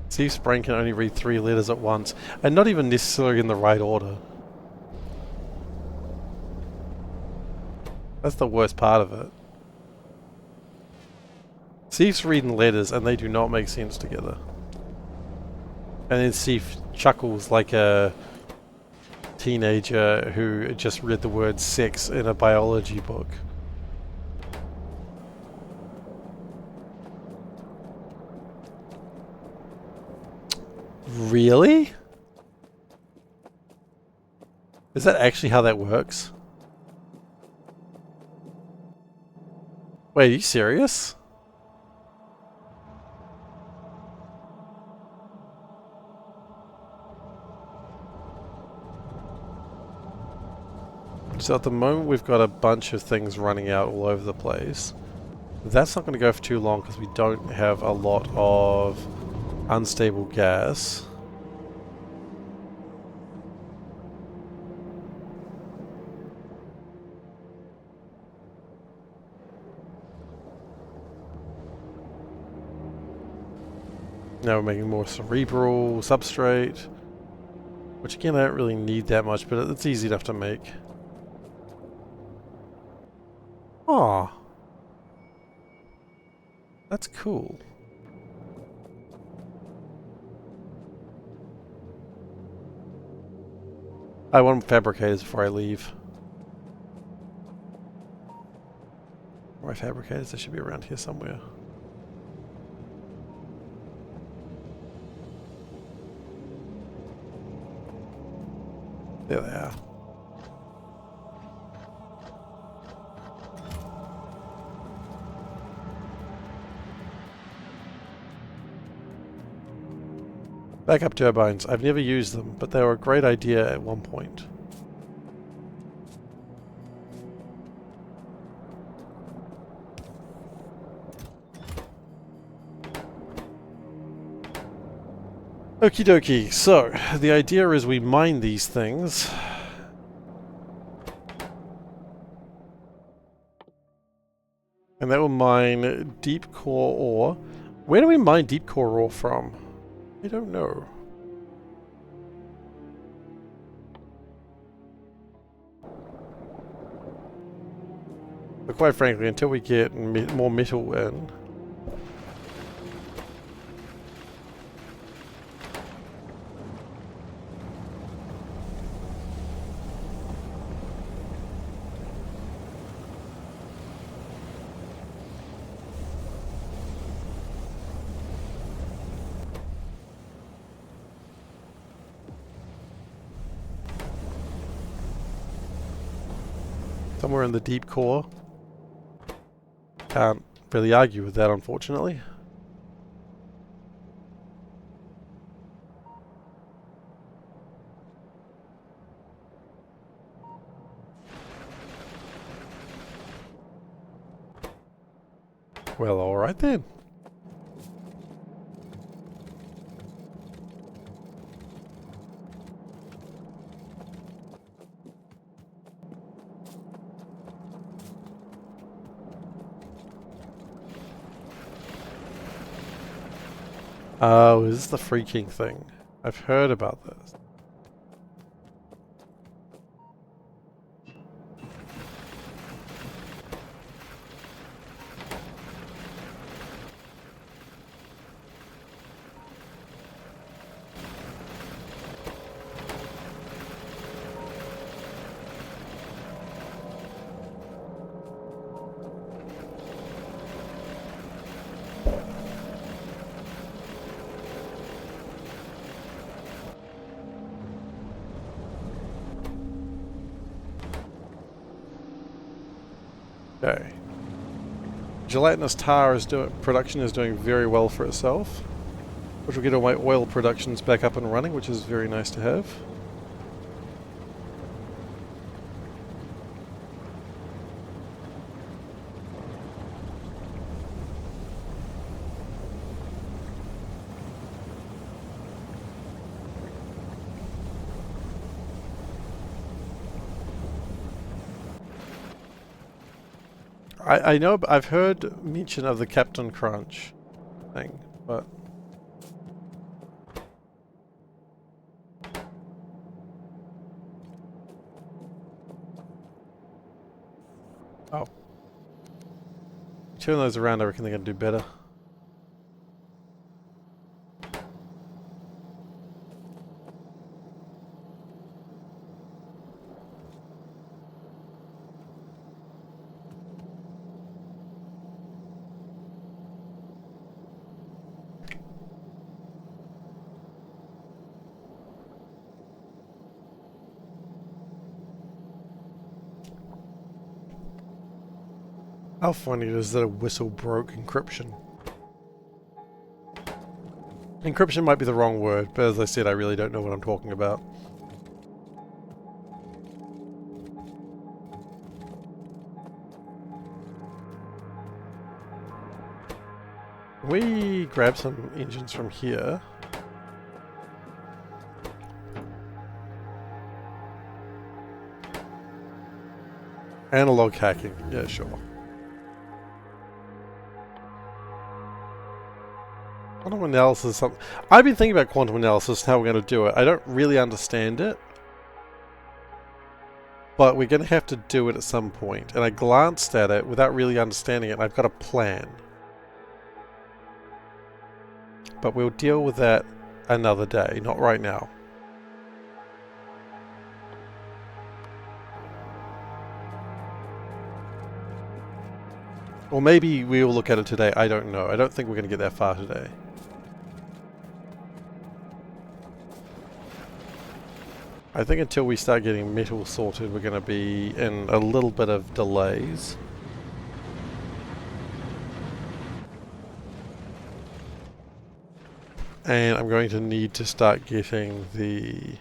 Steve's brain can only read 3 letters at once, and not even necessarily in the right order. That's the worst part of it. Steve's reading letters and they do not make sense together. And then Steve chuckles like a teenager who just read the word sex in a biology book. Really? Is that actually how that works? Wait, are you serious? So at the moment we've got a bunch of things running out all over the place. That's not going to go for too long because we don't have a lot of unstable gas. Now we're making more cerebral substrate, which again I don't really need that much, but it's easy enough to make. Aw. That's cool. I want fabricators before I leave. My fabricators, they should be around here somewhere. There they are. Backup turbines. I've never used them, but they were a great idea at one point. Okie dokie, so the idea is we mine these things. And that will mine deep core ore. Where do we mine deep core ore from? I don't know. But quite frankly, until we get more metal in... somewhere in the deep core. Can't really argue with that, unfortunately. Well, alright then. Oh, is this the freaking thing? I've heard about this. Okay. Gelatinous tar production is doing very well for itself, which will get all my oil productions back up and running, which is very nice to have. I know, I've heard mention of the Captain Crunch thing, but... Oh. Turn those around, I reckon they're going to do better. How funny it is that a whistle broke encryption. Encryption might be the wrong word, but as I said, I really don't know what I'm talking about. We grab some engines from here. Analog hacking, yeah, sure. Quantum analysis is something. I've been thinking about quantum analysis and how we're going to do it. I don't really understand it, but we're going to have to do it at some point. And I glanced at it without really understanding it, and I've got a plan. But we'll deal with that another day, not right now. Or maybe we'll look at it today, I don't know. I don't think we're going to get that far today. I think until we start getting metal sorted, we're going to be in a little bit of delays. And I'm going to need to start getting the...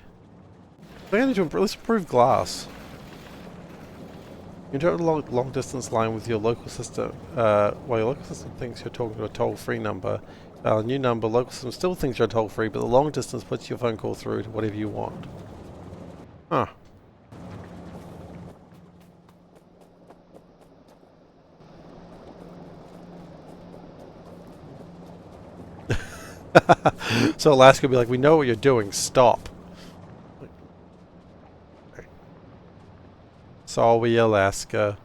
I think I need to improve, let's improve glass. You don't have a long distance line with your local system. While your local system thinks you're talking to a toll-free number, a new number, local system still thinks you're toll-free, but the long distance puts your phone call through to whatever you want. Huh. So Alaska will be like, we know what you're doing, stop. Sorry, Alaska.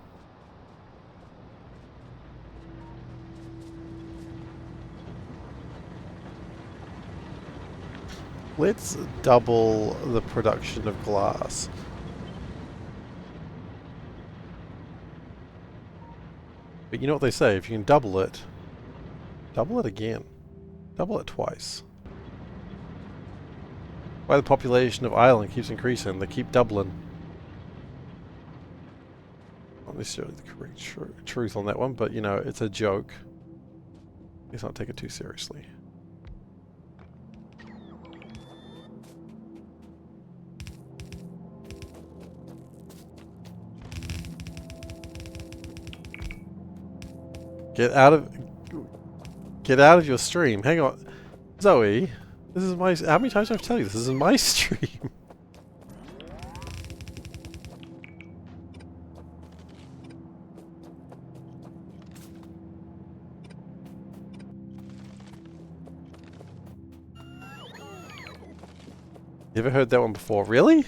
Let's double the production of glass. But you know what they say, if you can double it again. Double it twice. Why the population of Ireland keeps increasing, they keep doubling. Not necessarily the correct truth on that one, but you know, it's a joke. Let's not take it too seriously. Get out of your stream. Hang on. Zoe, this is my... How many times do I have to tell you this? This is my stream. You ever heard that one before? Really?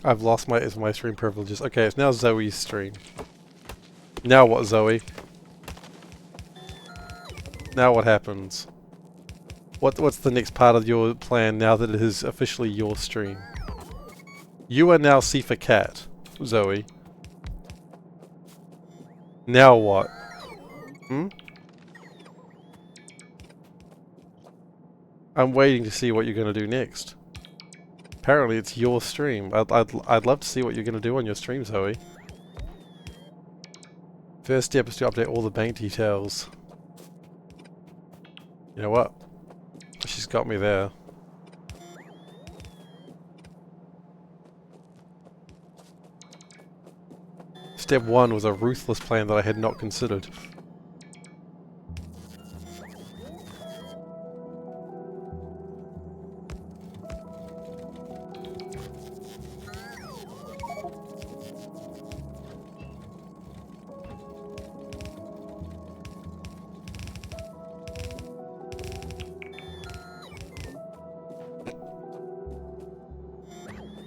I've lost my stream privileges. Okay, it's now Zoe's stream. Now what, Zoe? Now what happens? What's the next part of your plan now that it is officially your stream? You are now SeiferKatt, Zoe. Now what? Hmm? I'm waiting to see what you're going to do next. Apparently it's your stream. I'd love to see what you're going to do on your stream, Zoe. First step is to update all the bank details. You know what? She's got me there. Step 1 was a ruthless plan that I had not considered.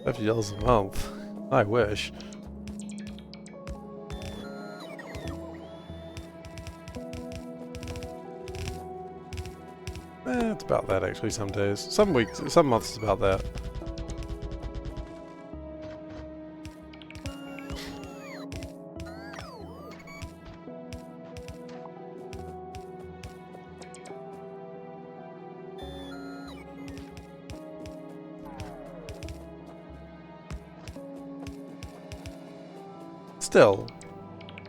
$50 a month. I wish. It's about that actually some days. Some weeks, some months it's about that. Still,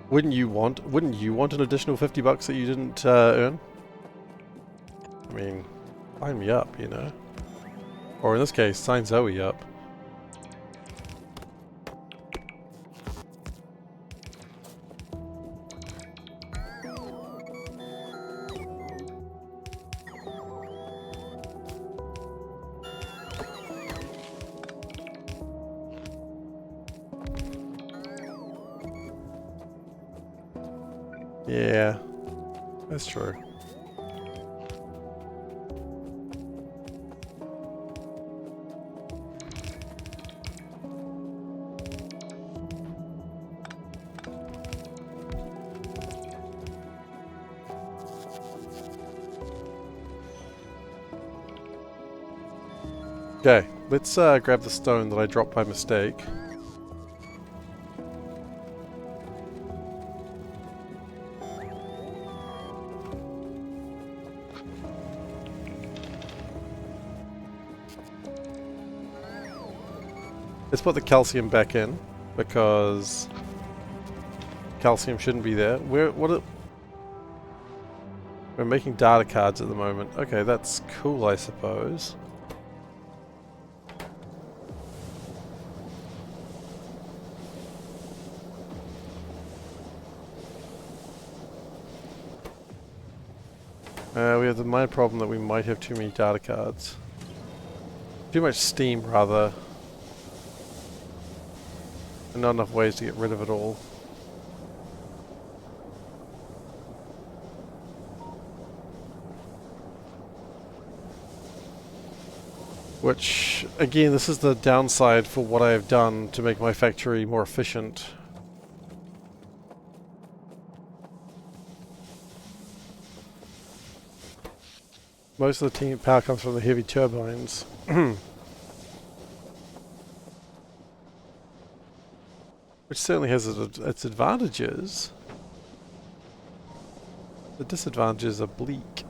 wouldn't you want an additional $50 that you didn't earn? I mean, sign me up, you know? Or in this case, sign Zoe up. Yeah, that's true. Okay, let's grab the stone that I dropped by mistake. Let's put the calcium back in, because calcium shouldn't be there. We're making data cards at the moment. Okay, that's cool, I suppose. We have the minor problem that we might have too many data cards. Too much steam, rather. And not enough ways to get rid of it all. Which, again, this is the downside for what I have done to make my factory more efficient. Most of the team power comes from the heavy turbines. Which certainly has its advantages. The disadvantages are bleak.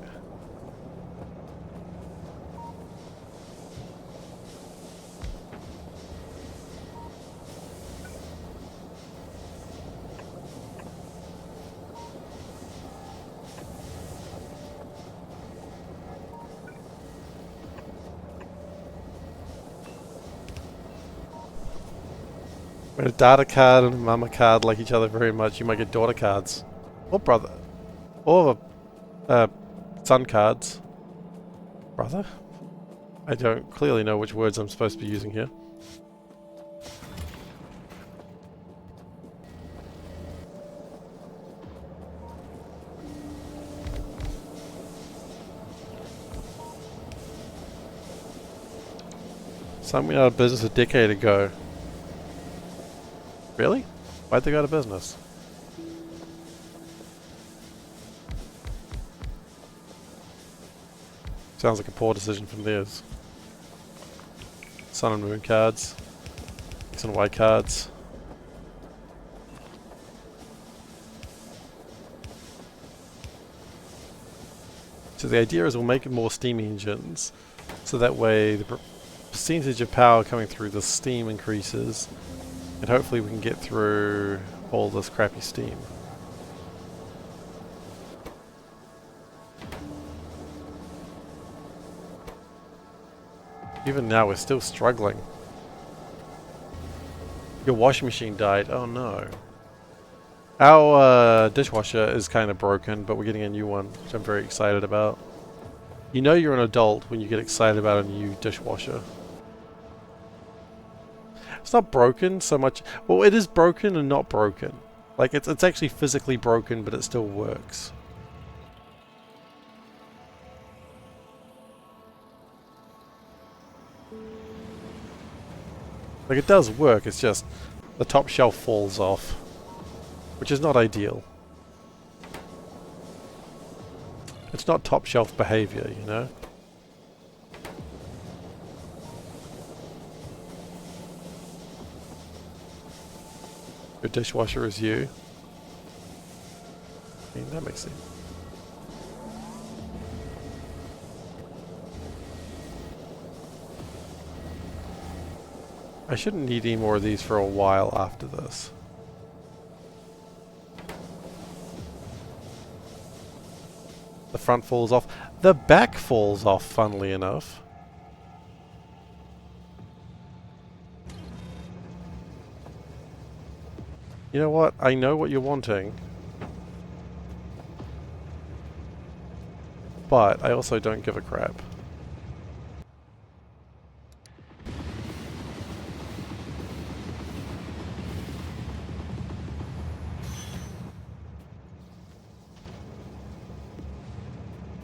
When a data card and a mama card like each other very much, you might get daughter cards. Or brother. Or son cards. Brother? I don't clearly know which words I'm supposed to be using here. Some went out of business a decade ago. Really? Why'd they go out of business? Sounds like a poor decision from theirs. Sun and Moon cards. X and Y cards. So the idea is we'll make more steam engines, so that way the percentage of power coming through the steam increases, and hopefully we can get through all this crappy steam. Even now we're still struggling. Your washing machine died. Oh no. Our dishwasher is kind of broken, but we're getting a new one, which I'm very excited about. You know you're an adult when you get excited about a new dishwasher. It's not broken so much. Well, it is broken and not broken. Like, it's actually physically broken, but it still works. Like, it does work, it's just the top shelf falls off, which is not ideal. It's not top shelf behavior, you know? Your dishwasher is you. I mean, that makes sense. I shouldn't need any more of these for a while after this. The front falls off. The back falls off, funnily enough. You know what? I know what you're wanting. But I also don't give a crap.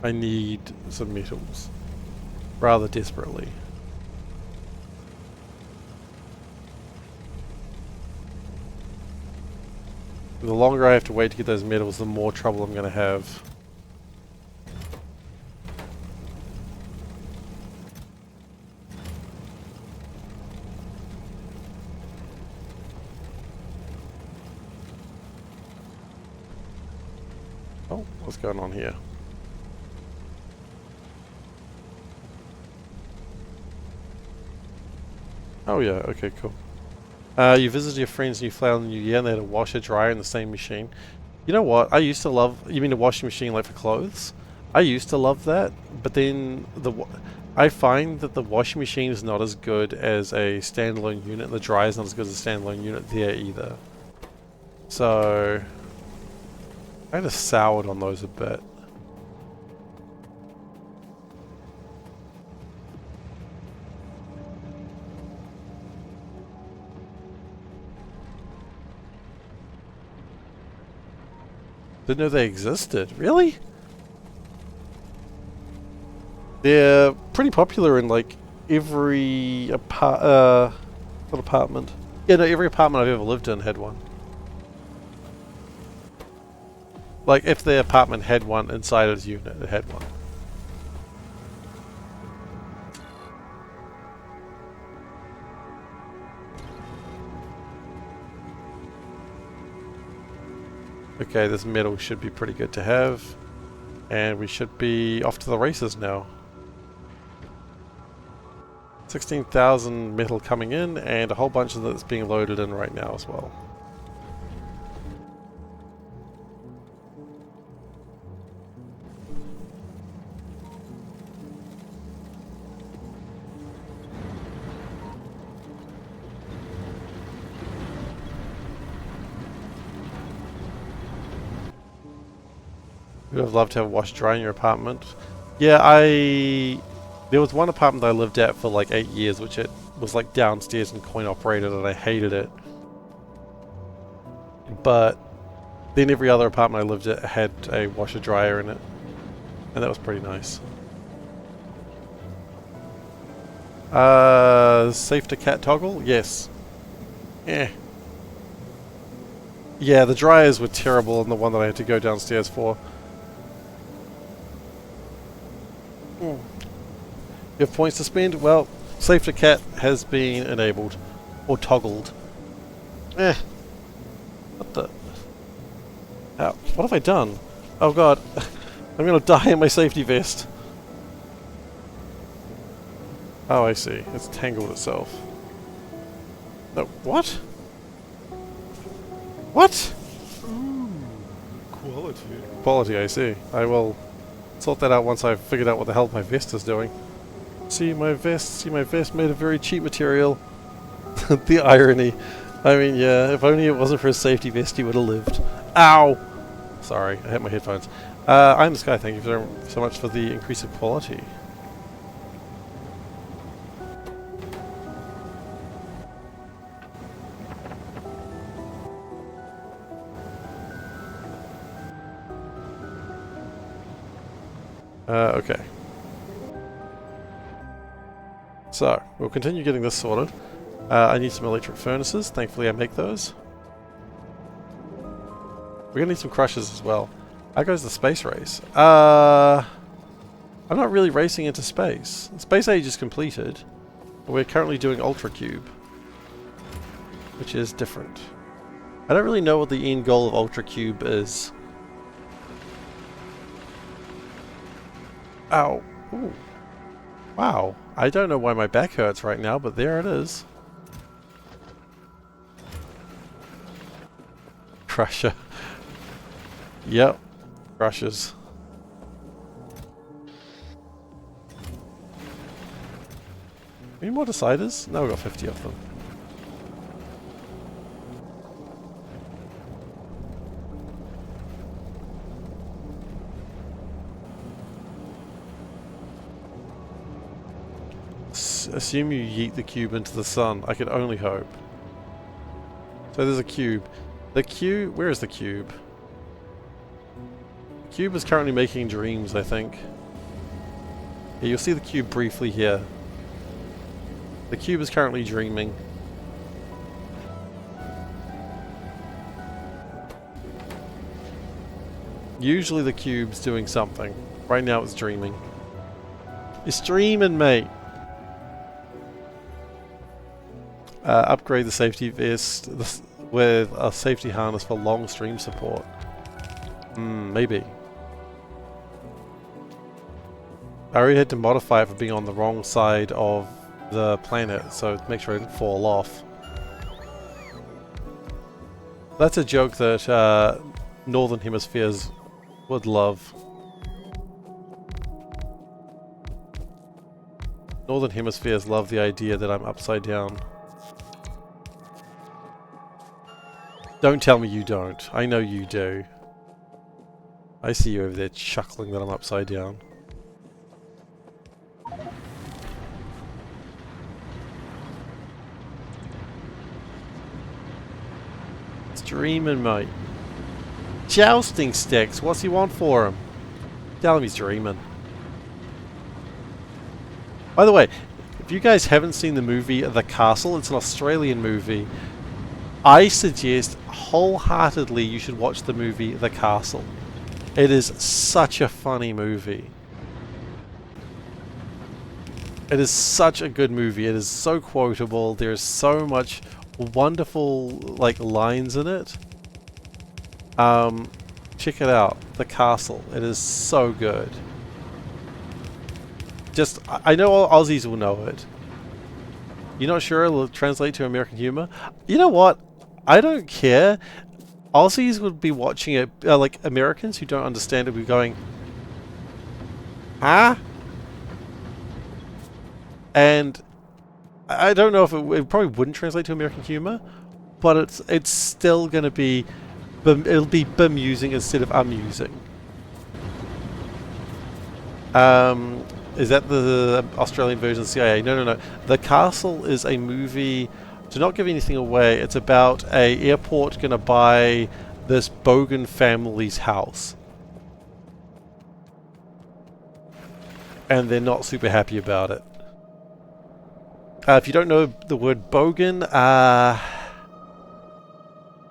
I need some metals. Rather desperately. The longer I have to wait to get those metals, the more trouble I'm going to have. Oh, what's going on here? Oh yeah, okay, cool. You visited your friend's new flat on the new year and they had a washer dryer in the same machine. You know what? I used to love... You mean a washing machine like for clothes? I used to love that, but then I find that the washing machine is not as good as a standalone unit, and the dryer is not as good as a standalone unit there either. So... I kind of soured on those a bit. Didn't know they existed. Really? They're pretty popular in like every apartment. Yeah, no, every apartment I've ever lived in had one. Like if the apartment had one inside its unit, it had one. Okay, this metal should be pretty good to have. And we should be off to the races now. 16,000 metal coming in, and a whole bunch of that's being loaded in right now as well. You would have loved to have a wash dry in your apartment. Yeah, there was one apartment that I lived at for like 8 years, which it was like downstairs and coin operated, and I hated it. But then every other apartment I lived at had a washer dryer in it, and that was pretty nice. SeiferKatt toggle? Yes. Eh. Yeah, the dryers were terrible in the one that I had to go downstairs for. You have points to spend? Well, SeiferKatt has been enabled. Or toggled. Eh. What the... Ow. What have I done? Oh god. I'm gonna die in my safety vest. Oh, I see. It's tangled itself. No, what? What? Ooh, quality. Quality, I see. I will sort that out once I've figured out what the hell my vest is doing. See my vest made of very cheap material. The irony. I mean, yeah, if only it wasn't for his safety vest, he would have lived. Ow! Sorry, I hit my headphones. I'm Sky, thank you so much for the increase of quality. Okay. So, we'll continue getting this sorted. I need some electric furnaces. Thankfully I make those. We're gonna need some crushers as well. How goes the space race? I'm not really racing into space. Space Age is completed. We're currently doing UltraCube, which is different. I don't really know what the end goal of UltraCube is. Ow. Ooh. Wow. I don't know why my back hurts right now, but there it is. Crusher. Yep. Crushers. Any more deciders? No, we've got 50 of them. Assume you yeet the cube into the sun. I could only hope. So there's a cube. The cube... Where is the cube? The cube is currently making dreams, I think. Yeah, you'll see the cube briefly here. The cube is currently dreaming. Usually the cube's doing something. Right now it's dreaming. It's dreaming, mate! Upgrade the safety vest with a safety harness for long stream support. Maybe. I already had to modify it for being on the wrong side of the planet, so make sure I didn't fall off. That's a joke that Northern Hemispheres would love. Northern Hemispheres love the idea that I'm upside down. Don't tell me you don't. I know you do. I see you over there chuckling that I'm upside down. It's dreaming, mate. Jousting sticks. What's he want for him? Tell him he's dreaming. By the way, if you guys haven't seen the movie The Castle, it's an Australian movie. I suggest wholeheartedly you should watch the movie The Castle. It is such a funny movie. It is such a good movie. It is so quotable. There's so much wonderful like lines in it. Check it out. The Castle. It is so good. Just, I know all Aussies will know it. You're not sure it'll translate to American humor? You know what? I don't care. Aussies would be watching it, like Americans who don't understand it would be going, huh? And I don't know if it probably wouldn't translate to American humor, but it's still going to be, it'll be bemusing instead of amusing. Is that the Australian version of CIA? No. The Castle is a movie. To not give anything away, it's about a airport gonna buy this Bogan family's house, and they're not super happy about it. If you don't know the word Bogan,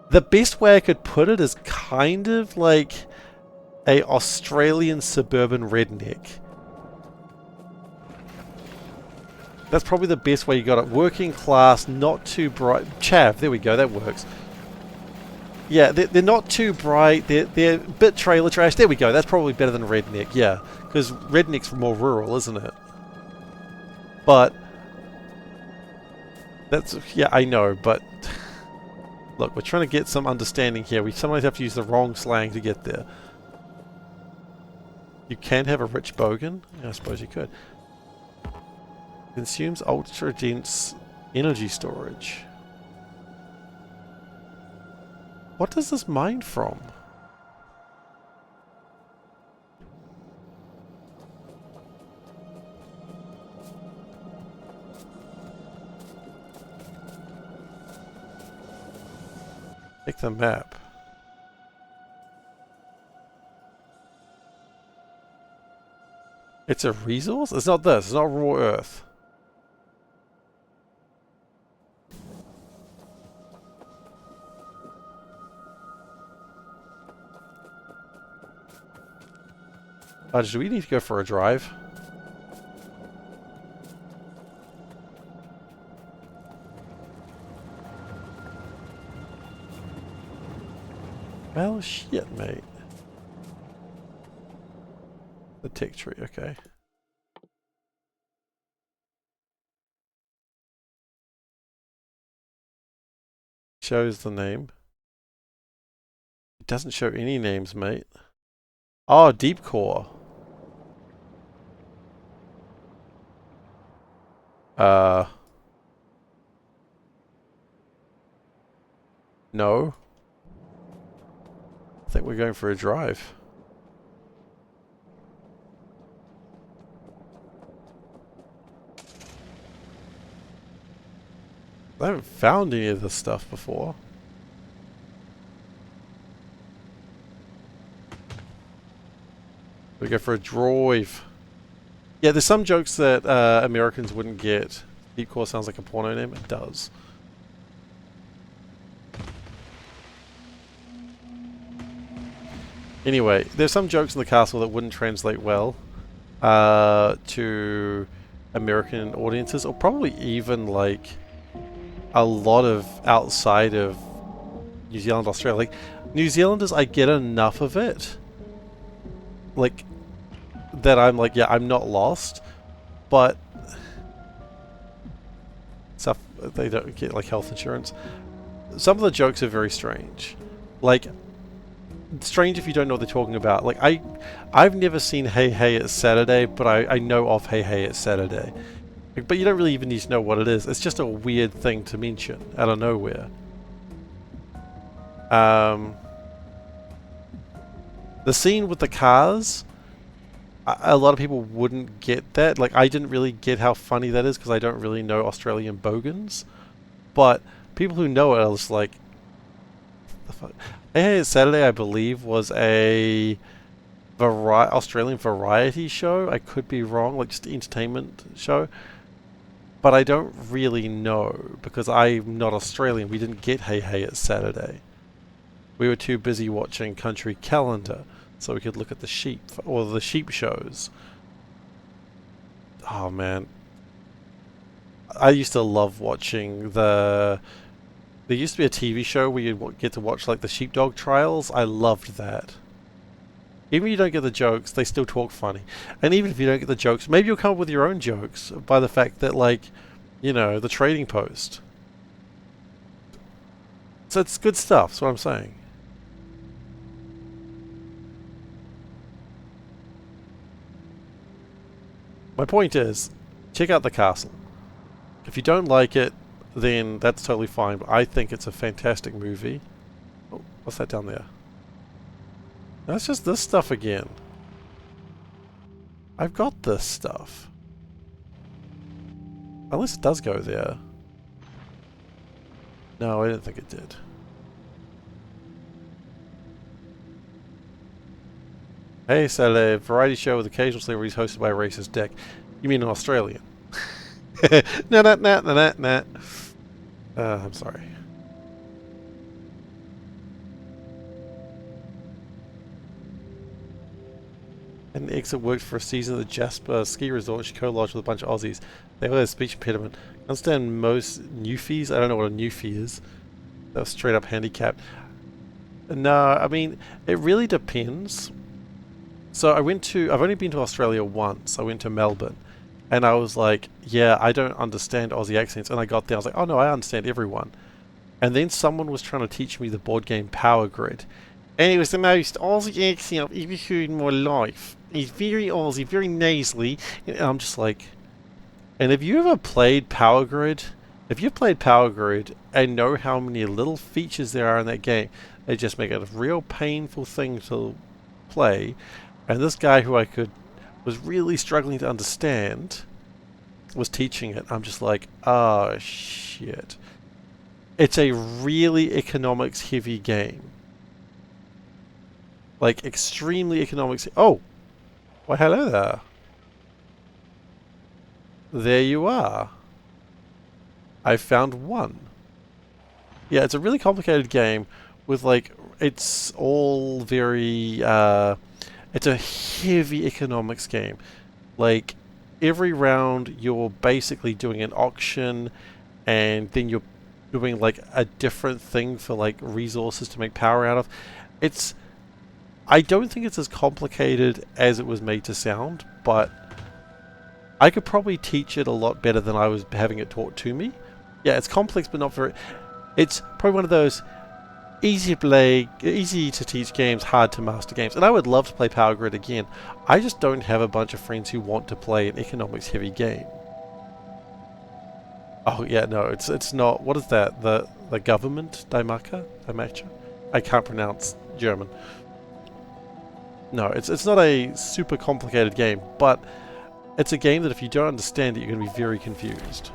the best way I could put it is kind of like a Australian suburban redneck. That's probably the best way you got it. Working class, not too bright. Chav, there we go, that works. Yeah, they're not too bright. They're a bit trailer trash. There we go, that's probably better than redneck, yeah. Because redneck's more rural, isn't it? But that's, yeah, I know, but look, we're trying to get some understanding here. We sometimes have to use the wrong slang to get there. You can have a rich bogan? Yeah, I suppose you could. Consumes ultra-dense energy storage. What does this mine from? Take the map. It's a resource? It's not this. It's not raw earth. Do we need to go for a drive? Well, shit, mate. The tick tree, okay. Shows the name. It doesn't show any names, mate. Oh, deep core. Uh, no. I think we're going for a drive. I haven't found any of this stuff before. We go for a drive. Yeah, there's some jokes that Americans wouldn't get. Deep Core sounds like a porno name. It does. Anyway, there's some jokes in the castle that wouldn't translate well to American audiences, or probably even like a lot of outside of New Zealand, Australia. Like New Zealanders, I get enough of it, like that I'm like, yeah, I'm not lost, but stuff they don't get, like health insurance. Some of the jokes are very strange, like strange if you don't know what they're talking about. Like I've never seen Hey Hey It's Saturday, but I know of Hey Hey It's Saturday. But you don't really even need to know what it is. It's just a weird thing to mention out of nowhere. The scene with the cars, a lot of people wouldn't get that. Like, I didn't really get how funny that is because I don't really know Australian bogans. But people who know it are just like, the fuck? Hey, It's Saturday, I believe, was a Australian variety show. I could be wrong, like just an entertainment show. But I don't really know because I'm not Australian. We didn't get Hey Hey It's Saturday. We were too busy watching Country Calendar so we could look at the sheep or the sheep shows. Oh man. I used to love watching there used to be a TV show where you'd get to watch like the sheepdog trials. I loved that. Even if you don't get the jokes, they still talk funny. And even if you don't get the jokes, maybe you'll come up with your own jokes by the fact that, like, you know, the trading post. So it's good stuff, that's what I'm saying. My point is, check out the castle. If you don't like it, then that's totally fine, but I think it's a fantastic movie. Oh, what's that down there? That's just this stuff again. I've got this stuff. Unless it does go there. No, I didn't think it did. Hey, Saturday, variety show with occasional celebrities hosted by a racist dick. You mean an Australian? Nah. I'm sorry. And the exit worked for a season at the Jasper ski resort in Chico Lodge with a bunch of Aussies. They all had a speech impediment. I understand most newfies. I don't know what a newfie is. That was straight up handicapped. No, I mean, it really depends. So I've only been to Australia once. I went to Melbourne. And I was like, yeah, I don't understand Aussie accents. And I got there, I was like, oh no, I understand everyone. And then someone was trying to teach me the board game Power Grid. And it was the most Aussie accent I've ever heard in my life. He's very Aussie, very nasally. And I'm just like... And have you ever played Power Grid? If you've played Power Grid and know how many little features there are in that game, they just make it a real painful thing to play. And this guy who was really struggling to understand was teaching it. I'm just like, oh shit. It's a really economics heavy game. Like, extremely economics. Oh! Well, hello there. There you are. I found one. Yeah, it's a really complicated game with, like, it's all very, it's a heavy economics game. Like, every round you're basically doing an auction and then you're doing, like, a different thing for, like, resources to make power out of. I don't think it's as complicated as it was made to sound, but I could probably teach it a lot better than I was having it taught to me. Yeah, it's complex, but not very... It's probably one of those easy to teach games, hard to master games. And I would love to play Power Grid again. I just don't have a bunch of friends who want to play an economics heavy game. Oh yeah, no, it's not. What is that? The government Daimacha? I can't pronounce German. No, it's not a super complicated game, but it's a game that if you don't understand it, you're going to be very confused.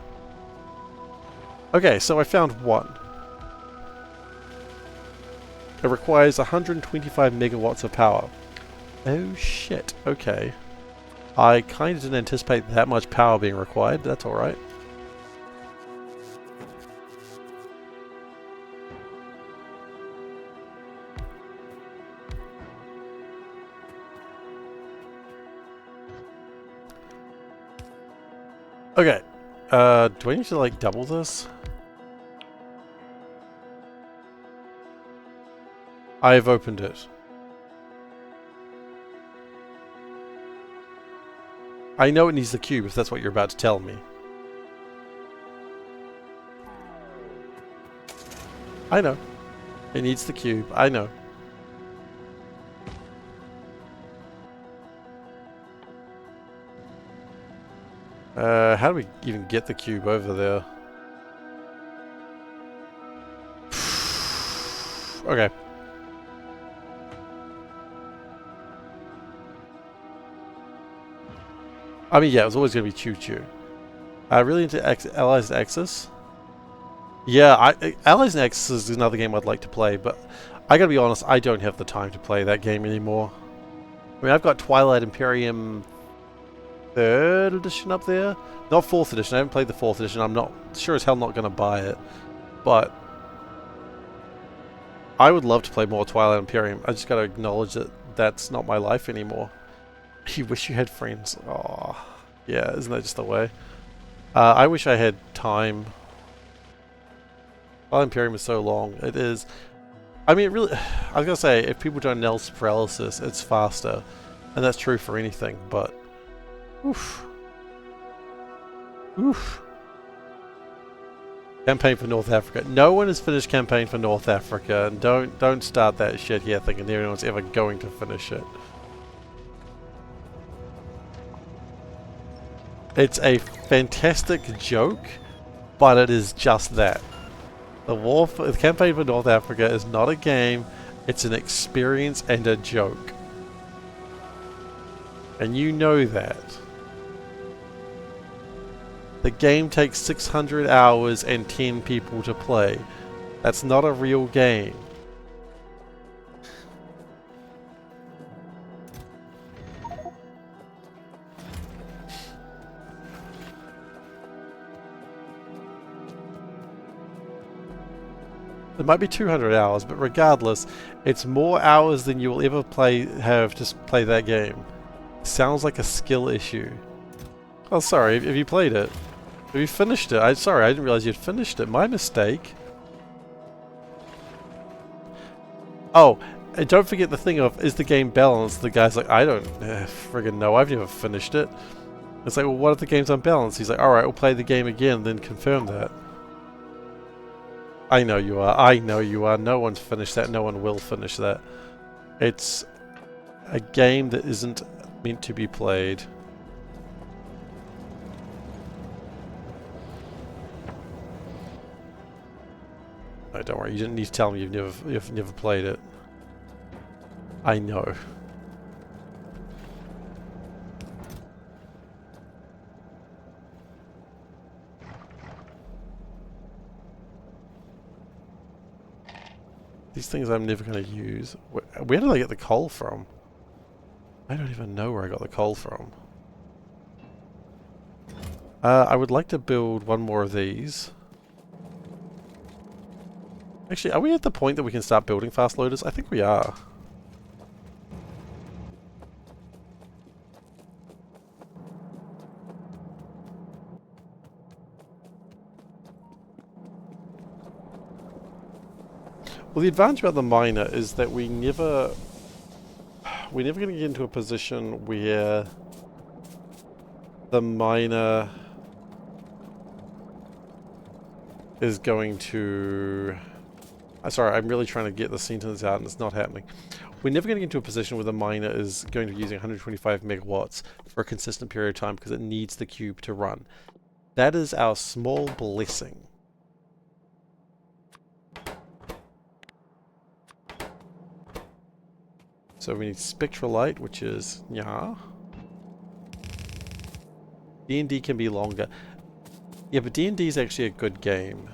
Okay, so I found one. It requires 125 megawatts of power. Oh shit, okay. I kind of didn't anticipate that much power being required, but that's alright. Okay, do I need to like double this? I've opened it. I know it needs the cube if that's what you're about to tell me. I know. It needs the cube. I know. How do we even get the cube over there? Okay. I mean, yeah, it was always going to be choo-choo. Really into Allies and Axis? Yeah, Allies and Axis is another game I'd like to play, but I gotta be honest, I don't have the time to play that game anymore. I mean, I've got Twilight Imperium 3rd edition up there. Not 4th edition, I haven't played the 4th edition, I'm not sure as hell not going to buy it. But I would love to play more Twilight Imperium. I just gotta acknowledge that that's not my life anymore. You wish you had friends. Oh, yeah, isn't that just the way? I wish I had time. Twilight Imperium is so long. It is. I mean, it really. I was gonna say, if people don't analysis paralysis, it's faster, and that's true for anything. But, oof, oof. Campaign for North Africa. No one has finished campaign for North Africa, and don't start that shit here thinking anyone's ever going to finish it. It's a fantastic joke, but it is just that. The campaign for North Africa is not a game, it's an experience and a joke. And you know that. The game takes 600 hours and 10 people to play. That's not a real game. It might be 200 hours, but regardless, it's more hours than you will ever have to play that game. Sounds like a skill issue. Oh, sorry, have you played it? Have you finished it? Sorry, I didn't realize you'd finished it. My mistake. Oh, and don't forget the thing of, is the game balanced? The guy's like, I don't friggin' know, I've never finished it. It's like, well, what if the game's unbalanced? He's like, alright, we'll play the game again, then confirm that. I know you are. I know you are. No one's finished that. No one will finish that. It's a game that isn't meant to be played. Oh, don't worry. You didn't need to tell me you've never played it. I know. These things I'm never going to use. Where did I get the coal from? I don't even know where I got the coal from. I would like to build one more of these. Actually, are we at the point that we can start building fast loaders? I think we are. Well, the advantage about the miner is that we're never going to get into a position where the miner is going to... sorry, I'm really trying to get the sentence out and it's not happening. We're never going to get into a position where the miner is going to be using 125 megawatts for a consistent period of time because it needs the cube to run. That is our small blessing. So we need Spectralite, which is yeah. D&D can be longer. Yeah, but D&D is actually a good game.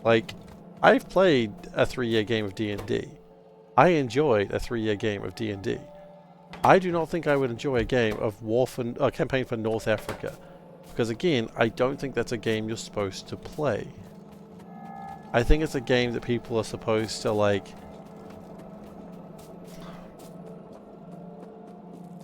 Like, I've played a 3-year game of D&D. I enjoyed a 3-year game of D&D. I do not think I would enjoy a game of campaign for North Africa. Because again, I don't think that's a game you're supposed to play. I think it's a game that people are supposed to, like...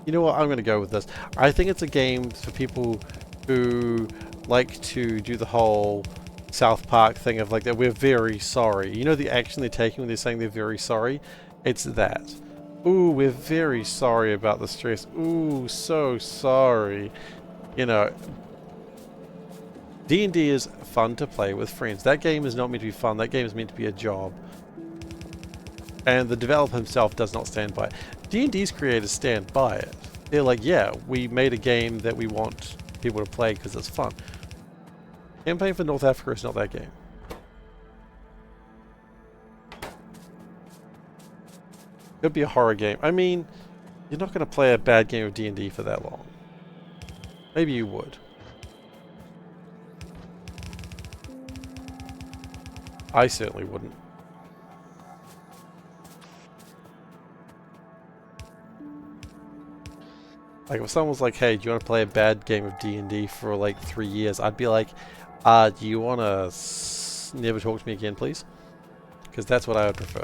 You know what, I'm going to go with this. I think it's a game for people who like to do the whole South Park thing of like that we're very sorry. You know the action they're taking when they're saying they're very sorry? It's that. Ooh, we're very sorry about the stress. Ooh, so sorry. You know, D&D is fun to play with friends. That game is not meant to be fun. That game is meant to be a job. And the developer himself does not stand by it. D&D's creators stand by it. They're like, yeah, we made a game that we want people to play because it's fun. Campaign for North Africa is not that game. It would be a horror game. I mean, you're not going to play a bad game of D&D for that long. Maybe you would. I certainly wouldn't. Like if someone was like, hey, do you want to play a bad game of D&D for like 3 years? I'd be like, do you want to never talk to me again, please? Because that's what I would prefer.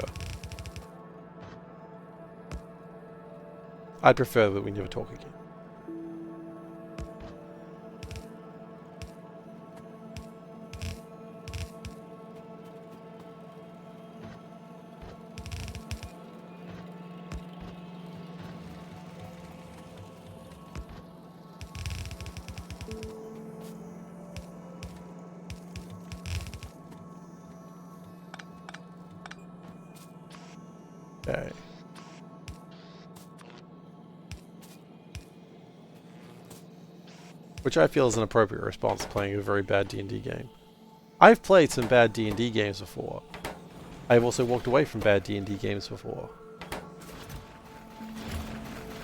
I'd prefer that we never talk again. Okay. Which I feel is an appropriate response to playing a very bad D&D game. I've played some bad D&D games before. I've also walked away from bad D&D games before.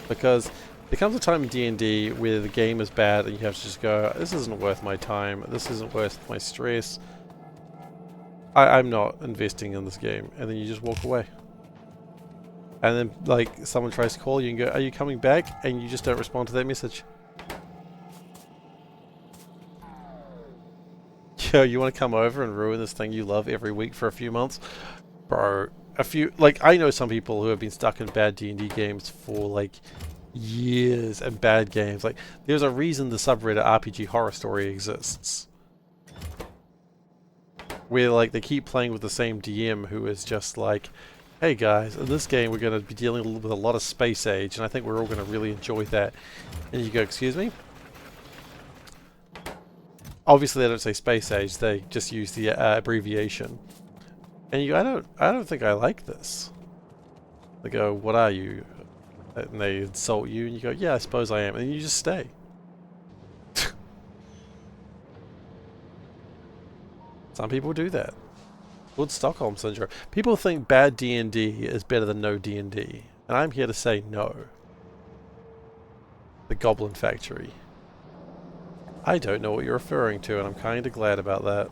Because there comes a time in D&D where the game is bad and you have to just go, this isn't worth my time, this isn't worth my stress. I'm not investing in this game. And then you just walk away. And then, like, someone tries to call you and go, are you coming back? And you just don't respond to that message. Yo, you want to come over and ruin this thing you love every week for a few months? Bro, I know some people who have been stuck in bad D&D games for, like, years and bad games. Like, there's a reason the subreddit RPG Horror Story exists. Where, like, they keep playing with the same DM who is just like, hey guys, in this game we're going to be dealing with a lot of space age, and I think we're all going to really enjoy that. And you go, excuse me? Obviously they don't say space age, they just use the abbreviation. And you go, I don't think I like this. They go, what are you? And they insult you, and you go, yeah, I suppose I am. And you just stay. Some people do that. Good Stockholm Syndrome. People think bad D&D is better than no D&D. And I'm here to say no. The Goblin Factory. I don't know what you're referring to, and I'm kind of glad about that.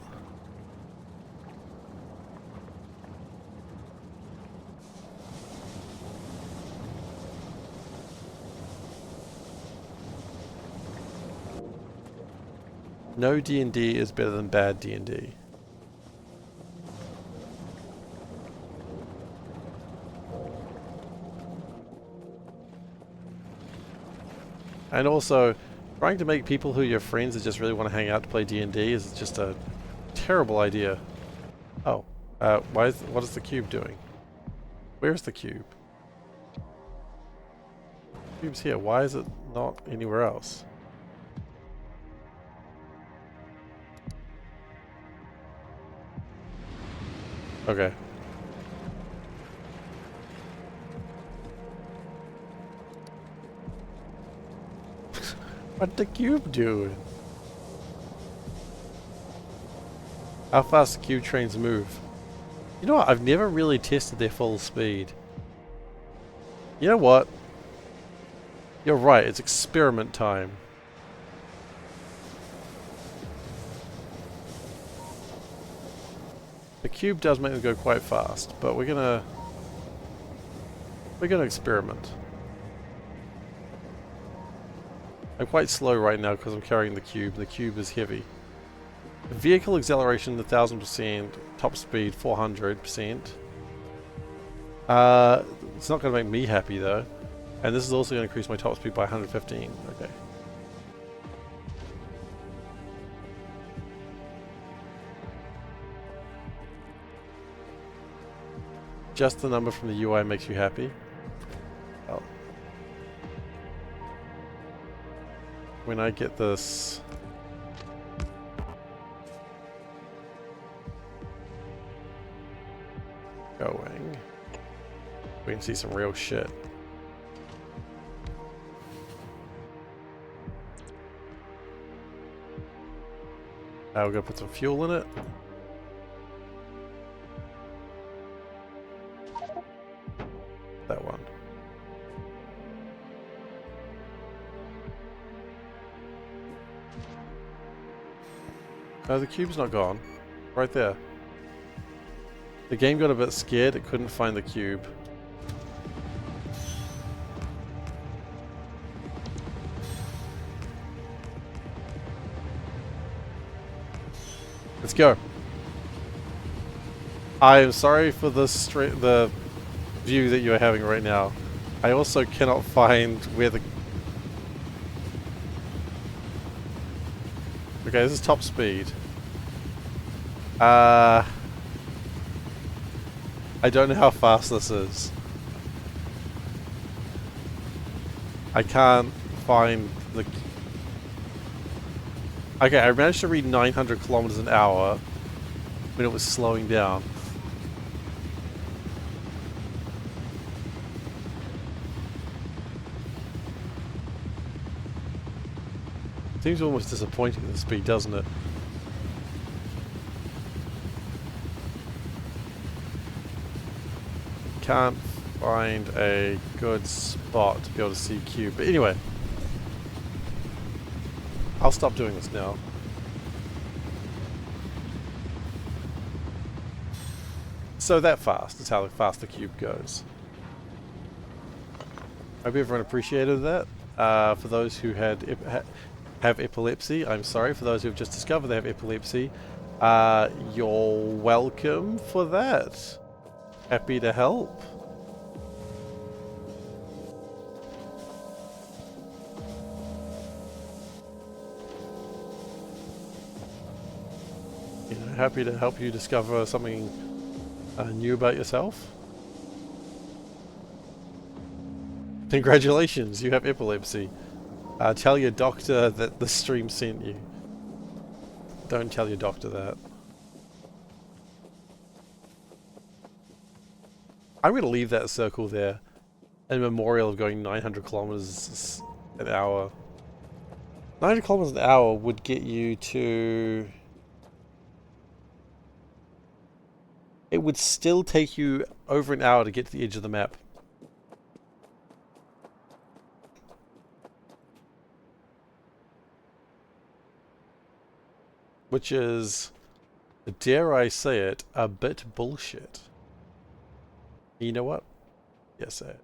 No D&D is better than bad D&D. And also, trying to make people who are your friends that just really want to hang out to play D&D is just a terrible idea. Oh, what is the cube doing? Where's the cube? The cube's here. Why is it not anywhere else? Okay. What the cube doing? How fast the cube trains move? You know what? I've never really tested their full speed. You know what? You're right, it's experiment time. The cube does make them go quite fast, but we're gonna experiment. I'm quite slow right now because I'm carrying the cube. The cube is heavy. Vehicle acceleration 1000%, top speed 400%. It's not going to make me happy though. And this is also going to increase my top speed by 115. Okay. Just the number from the UI makes you happy. Oh. When I get this going, we can see some real shit. Now we're gonna put some fuel in it. That one. No, the cube's not gone. Right there. The game got a bit scared, it couldn't find the cube. Let's go. I am sorry for the view that you're having right now. I also cannot find where the... Okay, this is top speed. I don't know how fast this is. I can't find the... Okay, I managed to read 900 kilometers an hour when it was slowing down. Seems almost disappointing the speed, doesn't it? Can't find a good spot to be able to see cube. But anyway, I'll stop doing this now. So that fast is how fast the cube goes. Hope everyone appreciated that. For those who have epilepsy, I'm sorry. For those who have just discovered they have epilepsy, you're welcome for that. Happy to help. You know, happy to help you discover something new about yourself. Congratulations, you have epilepsy. Tell your doctor that the stream sent you. Don't tell your doctor that. I'm going to leave that circle there in memorial of going 900 kilometers an hour. 900 kilometers an hour would get you to... It would still take you over an hour to get to the edge of the map. Which is, dare I say it, a bit bullshit. You know what? Yes, say it.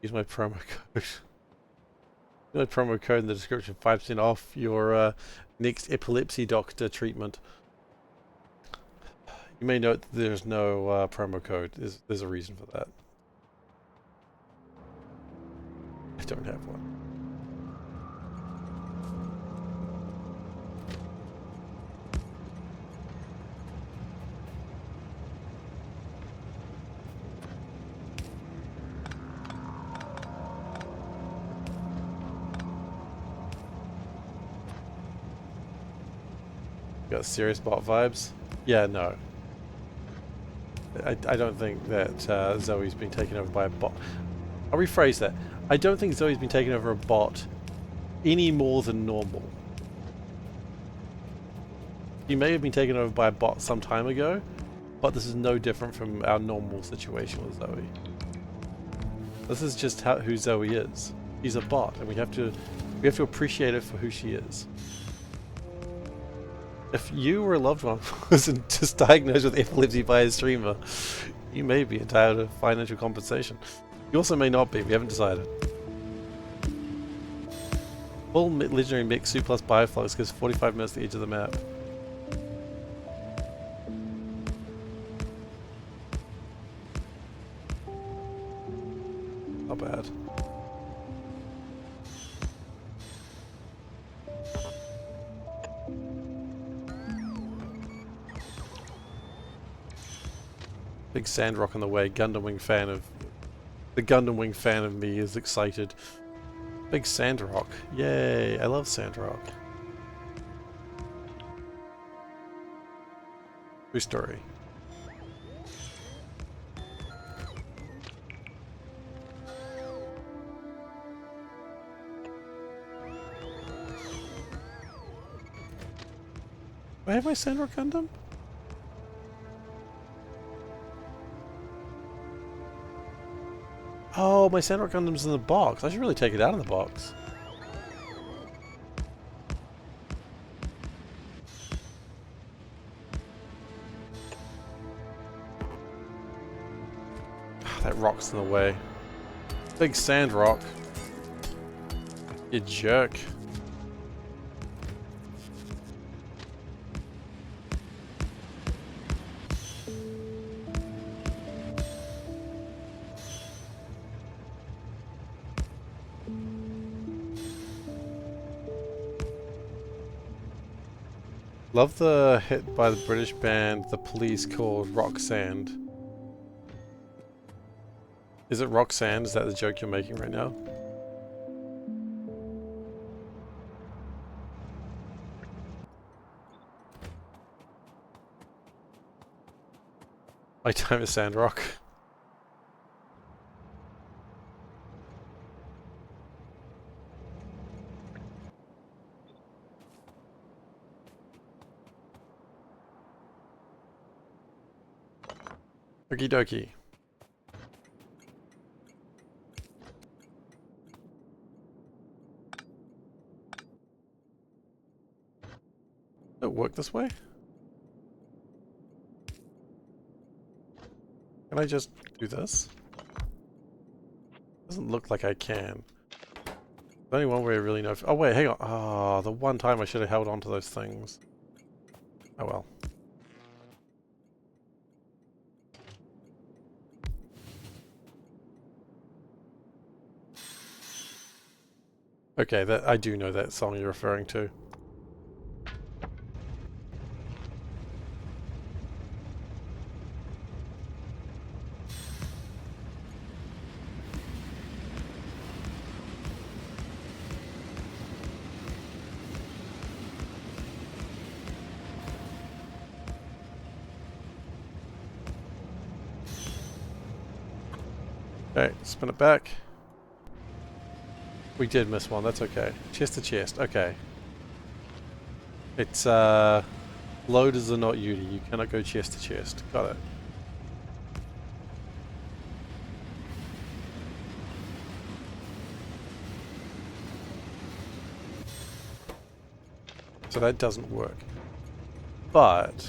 Use my promo code. My promo code in the description, 5% off your next epilepsy doctor treatment. You may note that there's no promo code. There's a reason for that. I don't have one. Got serious bot vibes? Yeah, no. I don't think that Zoe's been taken over by a bot. I'll rephrase that. I don't think Zoe's been taken over a bot any more than normal. She may have been taken over by a bot some time ago, but this is no different from our normal situation with Zoe. This is just who Zoe is. She's a bot, and we have to appreciate her for who she is. If you or a loved one was just diagnosed with epilepsy by a streamer, you may be entitled to financial compensation. You also may not be. We haven't decided. Full legendary mix suit plus bioflux gives 45 minutes to the edge of the map. Not bad. Big sand rock on the way. Gundam Wing fan of the Gundam Wing fan of me is excited. Big sand rock. Yay! I love sand rock. True story. Do I have my sand rock Gundam? Oh, my Sandrock Gundam's in the box. I should really take it out of the box. That rock's in the way. Big sand rock. You jerk. Love the hit by the British band The Police called Rock Sand. Is it Rock Sand? Is that the joke you're making right now? My time is Sandrock. Okie dokie. Does it work this way? Can I just do this? Doesn't look like I can. There's only one way I really know if— oh wait, hang on. Ah, the one time I should have held on to those things. Oh well. Okay, that I do know that song you're referring to. Okay, spin it back. We did miss one, that's okay. Chest to chest, okay. It's loaders are not Yudi, you cannot go chest to chest. Got it. So that doesn't work. But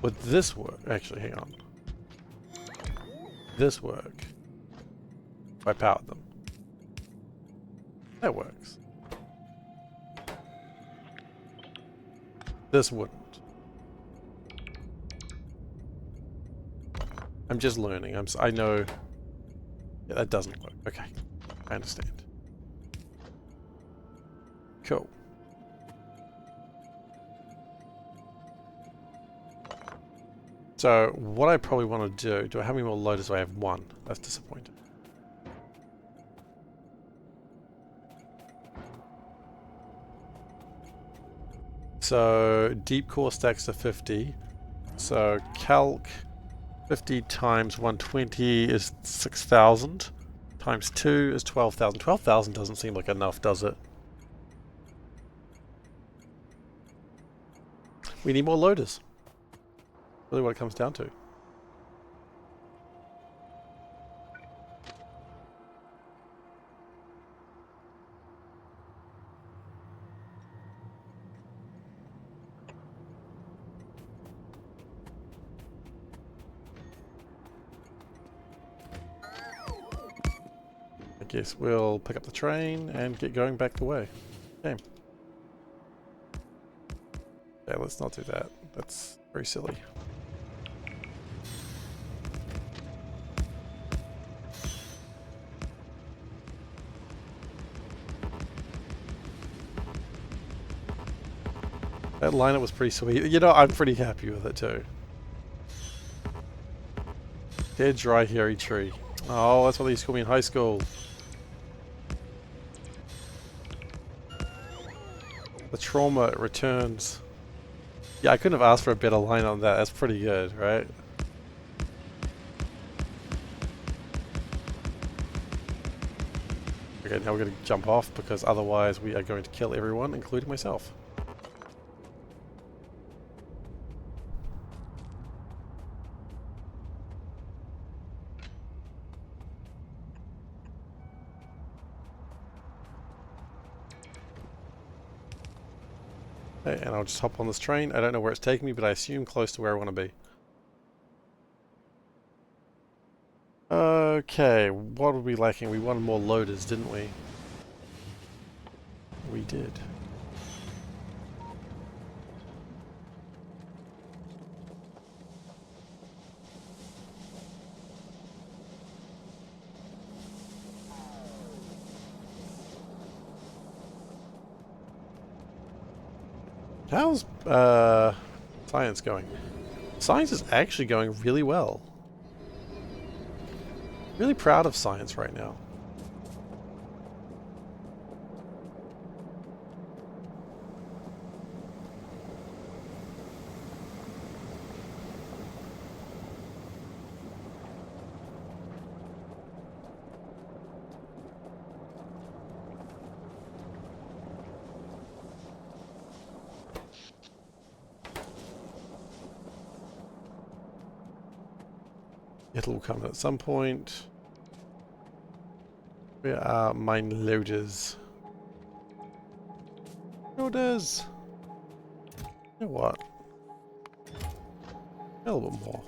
would this work? Actually, hang on. This work? If I powered them. That works. This wouldn't. I'm just learning. I know. Yeah, that doesn't work. Okay. I understand. Cool. So, what I probably want to do I have any more loaders? I have one. That's disappointing. So, deep core stacks to 50. So calc 50 times 120 is 6,000. Times 2 is 12,000. 12,000 doesn't seem like enough, does it? We need more loaders. Really what it comes down to. I guess we'll pick up the train and get going back the way. Okay. Yeah, let's not do that. That's very silly. That lineup was pretty sweet. You know, I'm pretty happy with it too. Dead, dry, hairy tree. Oh, that's what they used to call me in high school. The trauma returns. Yeah, I couldn't have asked for a better line on that. That's pretty good, right? Okay, now we're going to jump off because otherwise we are going to kill everyone, including myself. Okay, and I'll just hop on this train. I don't know where it's taking me, but I assume close to where I want to be. Okay, what were we lacking? We wanted more loaders, didn't we? We did. How's science going? Science is actually going really well. Really proud of science right now. It'll come at some point. Where are mine loaders? Loaders! You know what? A little bit more.